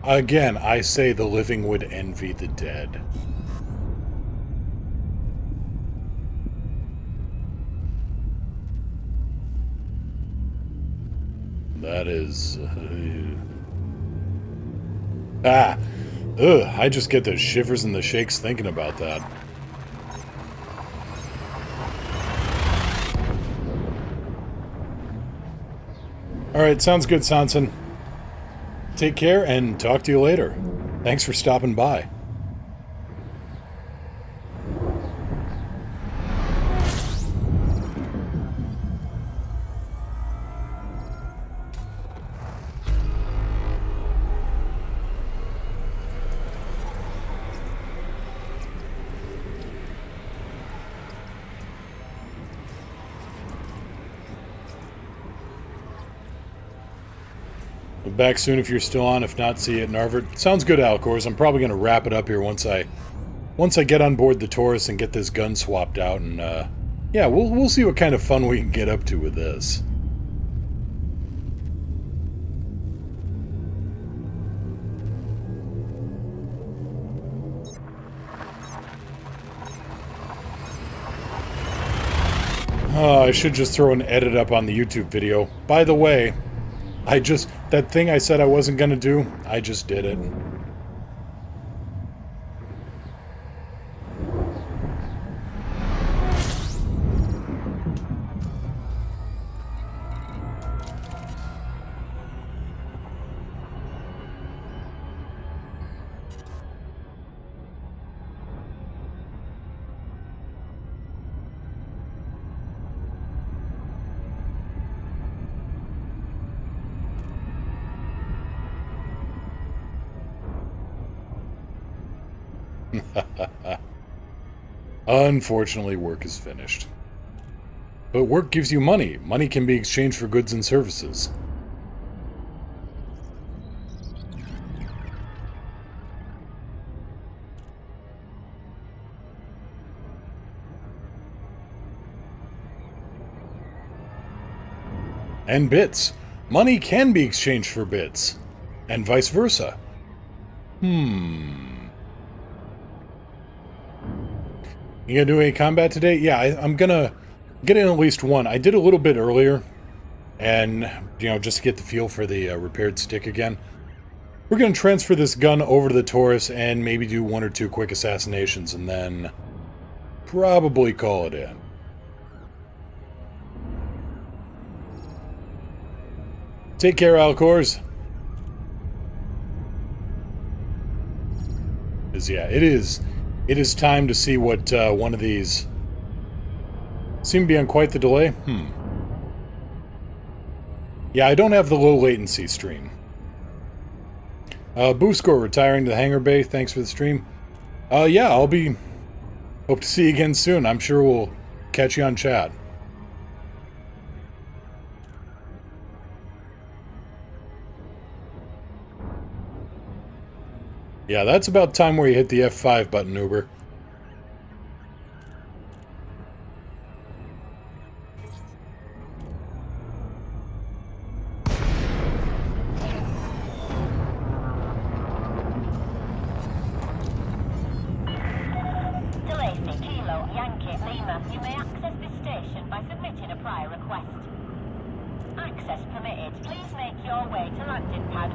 Again, I say the living would envy the dead. That is... I just get the shivers and the shakes thinking about that. Alright, sounds good, Sanson. Take care and talk to you later. Thanks for stopping by. Back soon if you're still on. If not, see you at Narvert. Sounds good, Alcors. I'm probably going to wrap it up here once I get on board the Taurus and get this gun swapped out. And yeah, we'll see what kind of fun we can get up to with this. I should just throw an edit up on the YouTube video. By the way, that thing I said I wasn't gonna do, I just did it. Unfortunately, work is finished. But work gives you money. Money can be exchanged for goods and services. And bits. Money can be exchanged for bits. And vice versa. You gonna do any combat today? Yeah, I'm gonna get in at least one. I did a little bit earlier, and, you know, just to get the feel for the repaired stick again. We're gonna transfer this gun over to the Taurus and maybe do 1 or 2 quick assassinations, and then probably call it in. Take care, Alcors. Yeah, it is time to see what one of these seem to be on quite the delay. Yeah, I don't have the low latency stream. Booscore retiring to the hangar bay. Thanks for the stream. Yeah, hope to see you again soon. I'm sure we'll catch you on chat. Yeah, that's about time where you hit the F5 button, Uber. Delacey, Kilo, Yankee, Lima, you may access this station by submitting a prior request. Access permitted. Please make your way to landing pad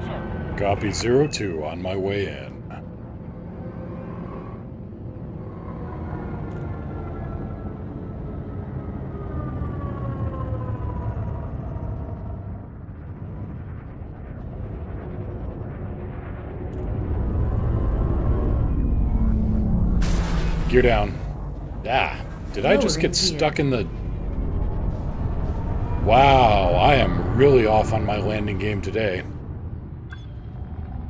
02. Copy 02, on my way in. Gear down. Did I just get stuck in the... Wow, I am really off on my landing game today.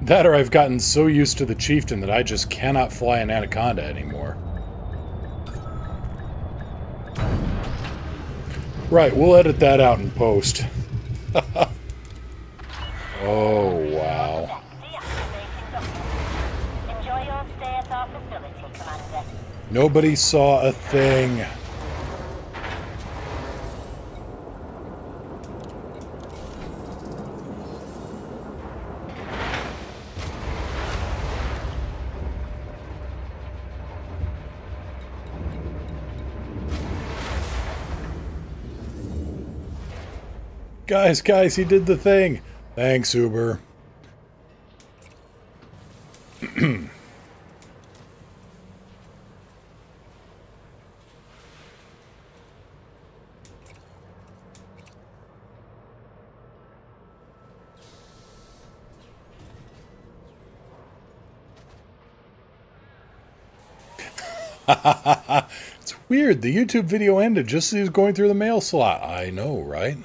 That or I've gotten so used to the Chieftain that I just cannot fly an Anaconda anymore. Right, we'll edit that out in post. Oh, wow. Enjoy your Nobody saw a thing. Guys, he did the thing. Thanks, Uber. It's weird. The YouTube video ended just as he was going through the mail slot. I know, right?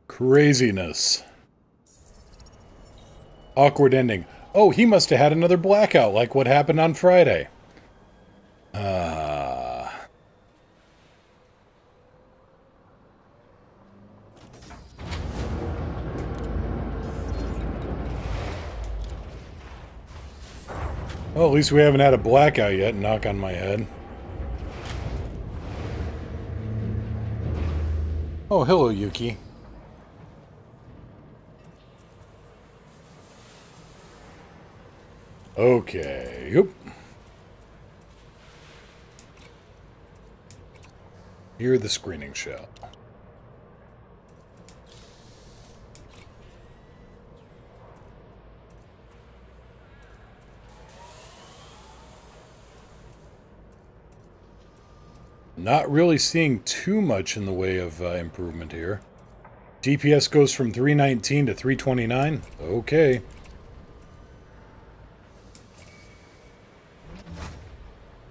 Craziness. Awkward ending. Oh, he must have had another blackout like what happened on Friday. Well, at least we haven't had a blackout yet. Knock on my head. Oh, hello, Yuki. Okay, yep. Here are the screening shell. Not really seeing too much in the way of improvement here. DPS goes from 319 to 329. Okay.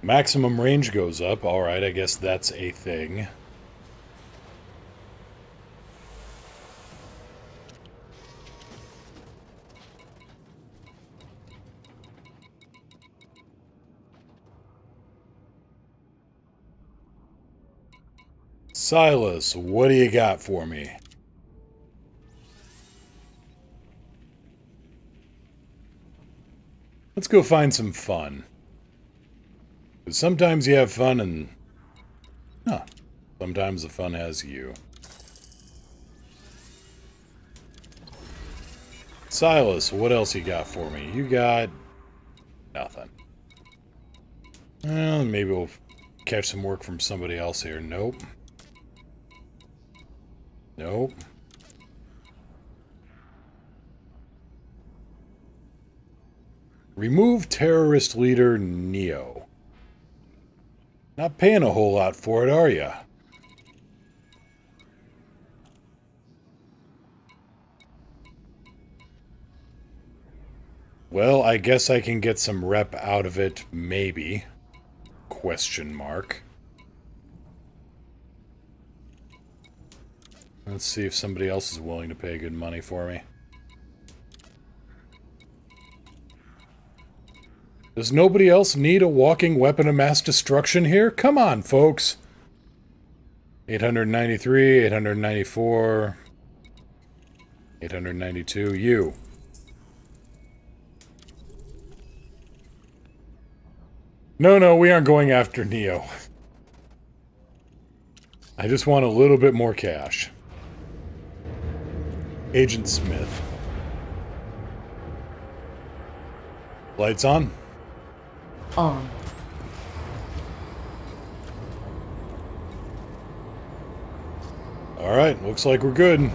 Maximum range goes up. Alright, I guess that's a thing. Silas, what do you got for me? Let's go find some fun. Because sometimes you have fun and... sometimes the fun has you. Silas, what else you got for me? You got... nothing. Well, maybe we'll catch some work from somebody else here. Nope. Nope. Remove terrorist leader Neo. Not paying a whole lot for it, are ya? Well, I guess I can get some rep out of it, maybe. Question mark. Let's see if somebody else is willing to pay good money for me. Does nobody else need a walking weapon of mass destruction here? Come on, folks. 893, 894, 892, you. No, we aren't going after Neo. I just want a little bit more cash. Agent Smith. Lights on? On. Alright, looks like we're good.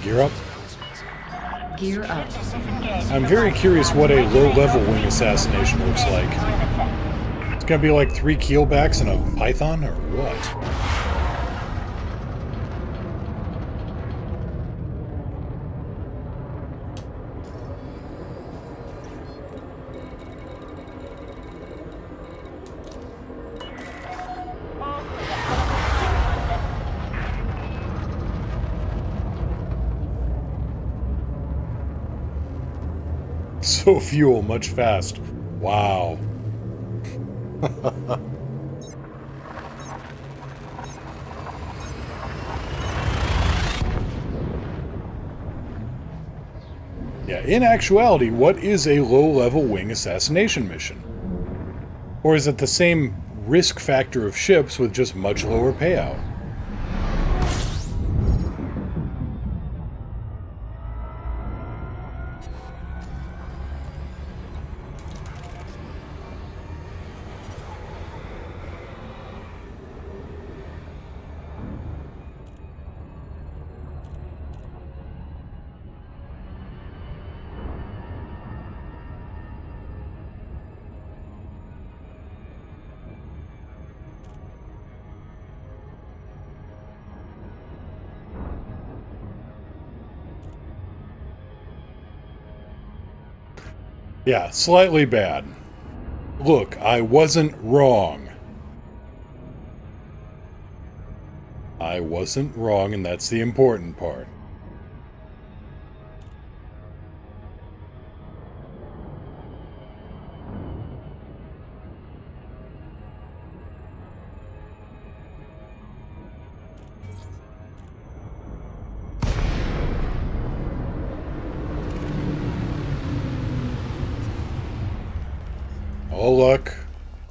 Gear up. Gear up. I'm very curious what a low-level wing assassination looks like. It's gonna be like 3 keelbacks and a python, or what? So fuel, much fast. Wow. Yeah, in actuality, what is a low-level wing assassination mission? Or is it the same risk factor of ships with just much lower payout? Yeah, slightly bad. Look, I wasn't wrong. I wasn't wrong, and that's the important part. All luck.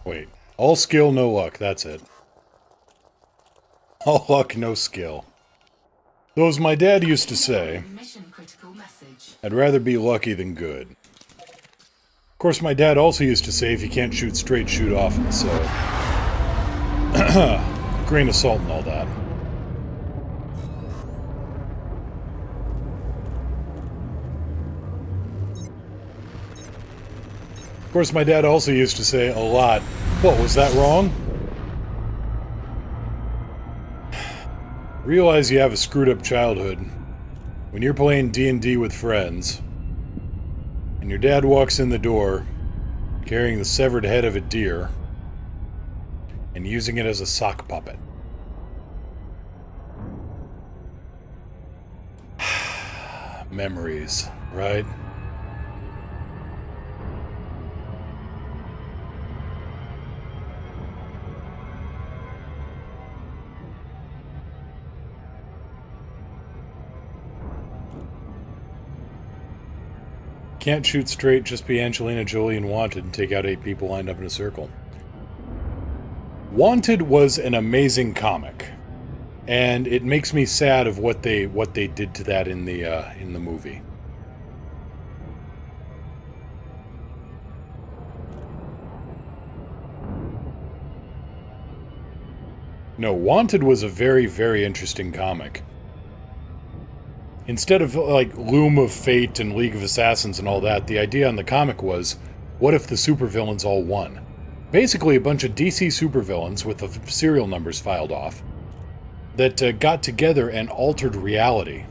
Wait. All skill, no luck. That's it. All luck, no skill. Though as my dad used to say, I'd rather be lucky than good. Of course, my dad also used to say if you can't shoot straight, shoot often, so... grain of salt and all that. Of course, my dad also used to say a lot, "What, was that wrong?" Realize you have a screwed up childhood when you're playing D&D with friends, and your dad walks in the door carrying the severed head of a deer and using it as a sock puppet. Memories, right? Can't shoot straight, just be Angelina Jolie and Wanted and take out 8 people lined up in a circle. Wanted was an amazing comic, and it makes me sad of what they did to that in the movie. No, Wanted was a very, very interesting comic. Instead of, like, Loom of Fate and League of Assassins and all that, the idea on the comic was, what if the supervillains all won? Basically a bunch of DC supervillains with the serial numbers filed off that got together and altered reality.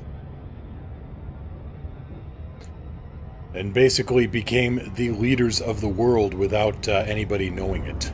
And basically became the leaders of the world without anybody knowing it.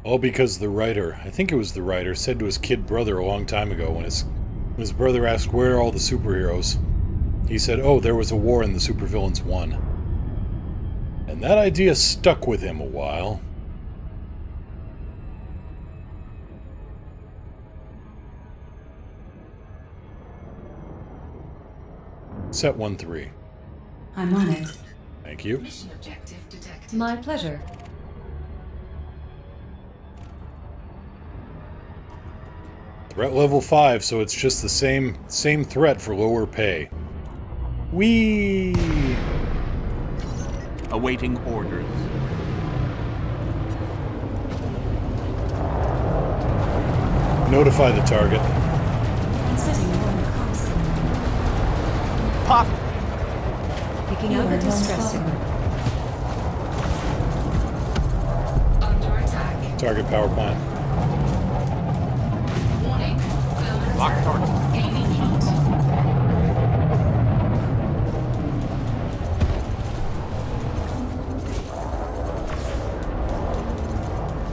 All because the writer, I think it was the writer, said to his kid brother a long time ago when his brother asked, "Where are all the superheroes?" He said, "Oh, there was a war and the supervillains won." And that idea stuck with him a while. Set 1-3. I'm on it. Thank you. Mission objective detected. My pleasure. Threat level 5, so it's just the same threat for lower pay. Whee! Awaiting orders. Notify the target. Pop! Picking up a distress signal. Under attack. Target power plant. Warning. Thermal Lock attack. target. Gaining heat.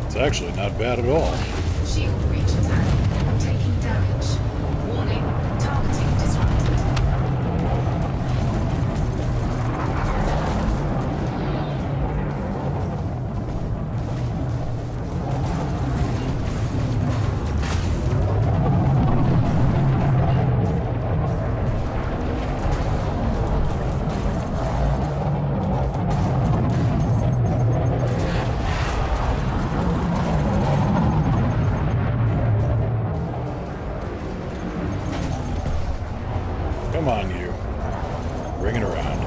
It's actually not bad at all. Shield breach attack. Taking damage. Warning. Targeting disrupted. Come on, you. Bring it around.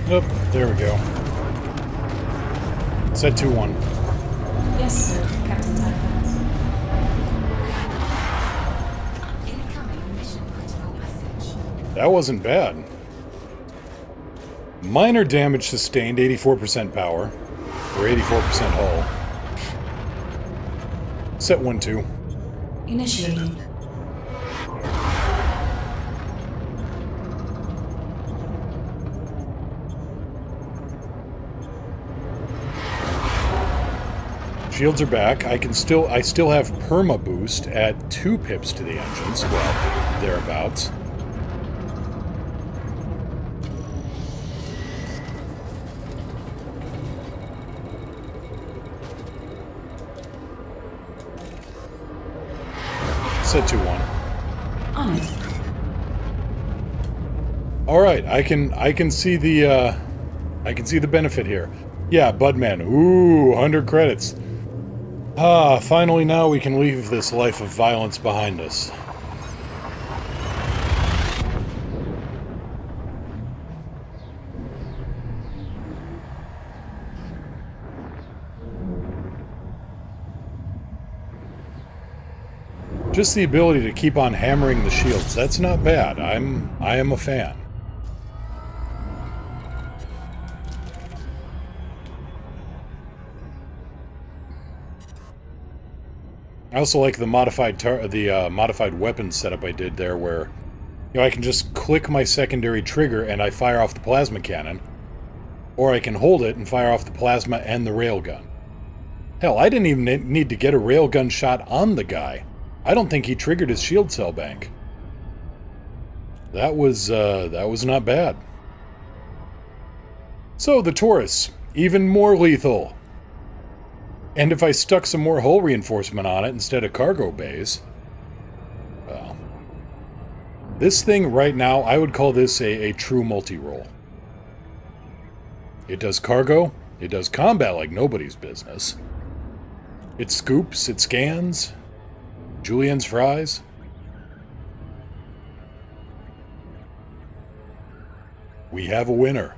Yep, there we go. Set 2-1. Yes, sir, Captain Blackbird. Incoming mission critical message. That wasn't bad. Minor damage sustained, 84% power. Or 84% hull. Set 1-2. Initiating. Shields are back. I still have perma boost at 2 pips to the engines. Well, thereabouts. Set 2-1. On it. All right, I can see the benefit here. Yeah, Budman. Ooh, 100 credits. Ah, finally now we can leave this life of violence behind us. Just the ability to keep on hammering the shields, that's not bad. I am a fan. I also like the modified weapon setup I did there, where I can just click my secondary trigger and I fire off the plasma cannon, or I can hold it and fire off the plasma and the railgun. Hell, I didn't even need to get a railgun shot on the guy. I don't think he triggered his shield cell bank. That was not bad. So the Taurus, even more lethal. And if I stuck some more hull reinforcement on it instead of cargo bays, well, this thing right now, I would call this a true multi-role. It does cargo, it does combat like nobody's business. It scoops, it scans, Julien's fries. We have a winner.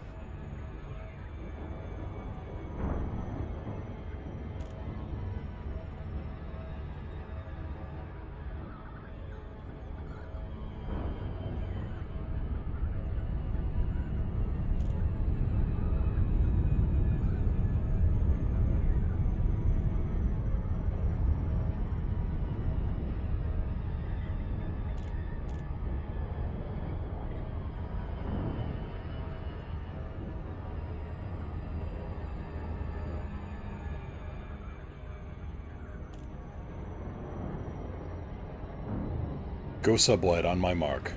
Go sublight on my mark.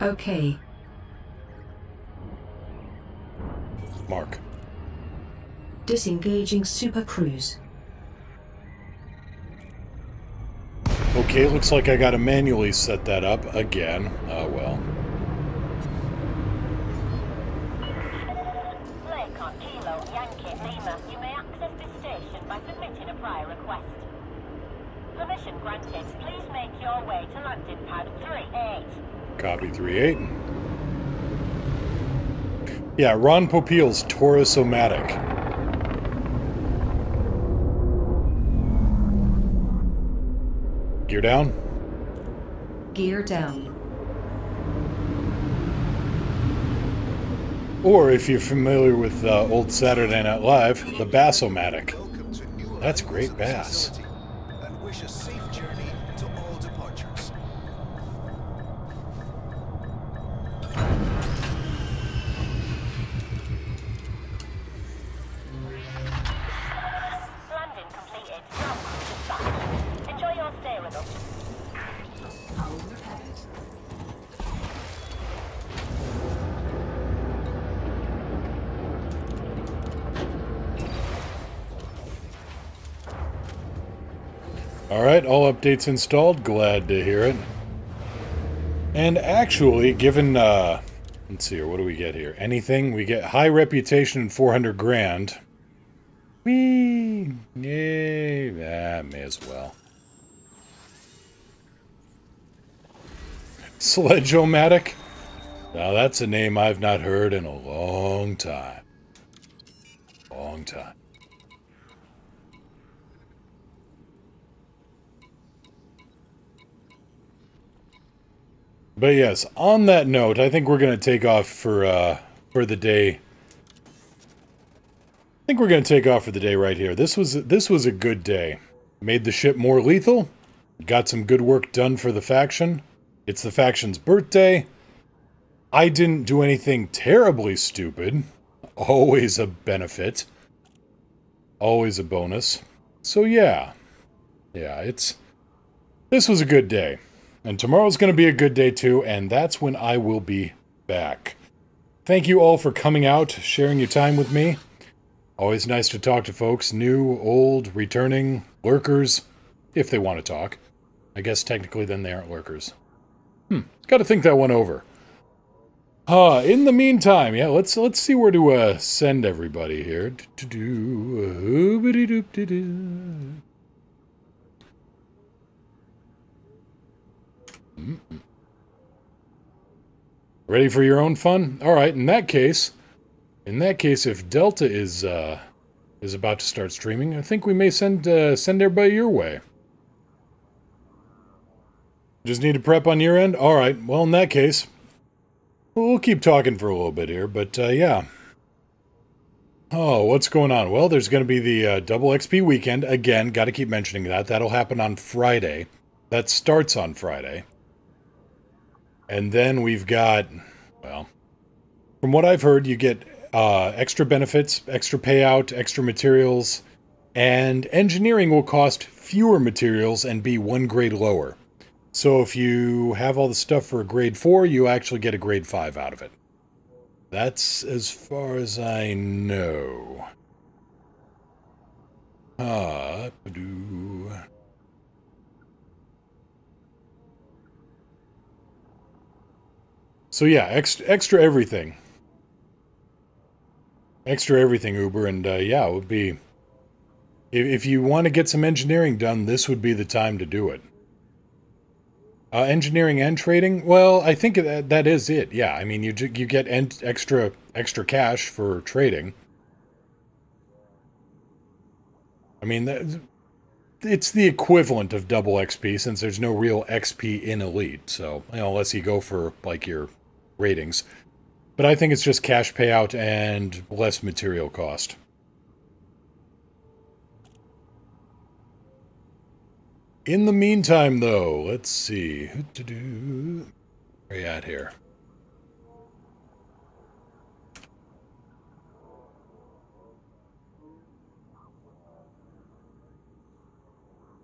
Okay. Mark. Disengaging Super Cruise. Okay, looks like I gotta manually set that up again. Oh well. Lake on Kilo, Yankee, Permission granted. Please make your way to landing pad 38. Copy 38. Yeah, Ron Popeil's Taurus-O-Matic. Gear down? Gear down. Or, if you're familiar with old Saturday Night Live, the Bass-O-Matic. That's great bass. And wish a safe journey to all departures. Landing completed. Now dispatch. Enjoy your stay with us. Hull repaired. Alright, all updates installed. Glad to hear it. And actually, given, let's see here, what do we get here? Anything? We get high reputation and 400 grand. Whee! Yay! May as well. Sledge-O-Matic? Now that's a name I've not heard in a long time. Long time. But yes, on that note, I think we're going to take off for the day. I think we're going to take off for the day right here. This was a good day. Made the ship more lethal. Got some good work done for the faction. It's the faction's birthday. I didn't do anything terribly stupid. Always a benefit. Always a bonus. So yeah. Yeah, this was a good day. And tomorrow's going to be a good day too, and that's when I will be back. Thank you all for coming out, sharing your time with me. Always nice to talk to folks, new, old, returning, lurkers, if they want to talk. I guess technically then they aren't lurkers. Got to think that one over. In the meantime, yeah, let's see where to send everybody here. Ready for your own fun? All right. In that case, if Delta is about to start streaming, I think we may send everybody your way. Just need to prep on your end. All right. Well, in that case, we'll keep talking for a little bit here. But yeah. Oh, what's going on? Well, there's going to be the double XP weekend again. Got to keep mentioning that. That'll happen on Friday. That starts on Friday. And then we've got, well, from what I've heard, you get extra benefits, extra payout, extra materials, and engineering will cost fewer materials and be one grade lower. So if you have all the stuff for a grade 4, you actually get a grade 5 out of it. That's as far as I know. So yeah, extra everything. Extra everything, Uber, and yeah, it would be... If you want to get some engineering done, this would be the time to do it. Engineering and trading? Well, I think that is it, yeah. I mean, you get extra cash for trading. I mean, it's the equivalent of double XP, since there's no real XP in Elite, so, you know, unless you go for, like, your ratings. But I think it's just cash payout and less material cost. In the meantime, though, let's see. Where are you at here?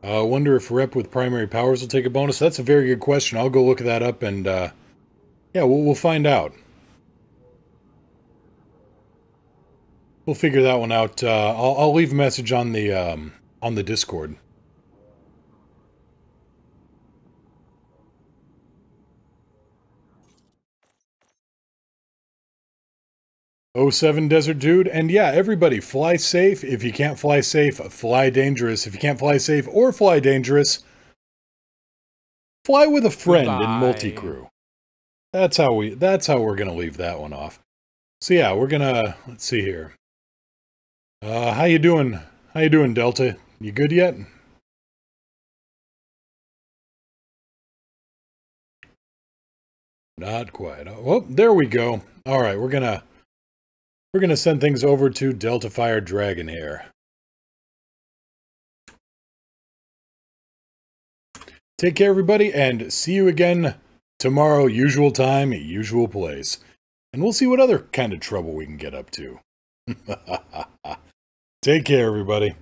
I wonder if rep with primary powers will take a bonus. That's a very good question. I'll go look that up and, yeah, we'll find out. We'll figure that one out. I'll leave a message on the Discord. '07 Desert Dude, and yeah, everybody, fly safe. If you can't fly safe, fly dangerous. If you can't fly safe or fly dangerous, Fly with a friend in Goodbye. multi-crew. That's how we're gonna leave that one off. So yeah, we're gonna, let's see here. How you doing? How you doing, Delta? You good yet? Not quite. Oh, there we go. All right, we're gonna send things over to Delta Fire Dragonhair. Take care, everybody, and see you again tomorrow, usual time, usual place. And we'll see what other kind of trouble we can get up to. Take care, everybody.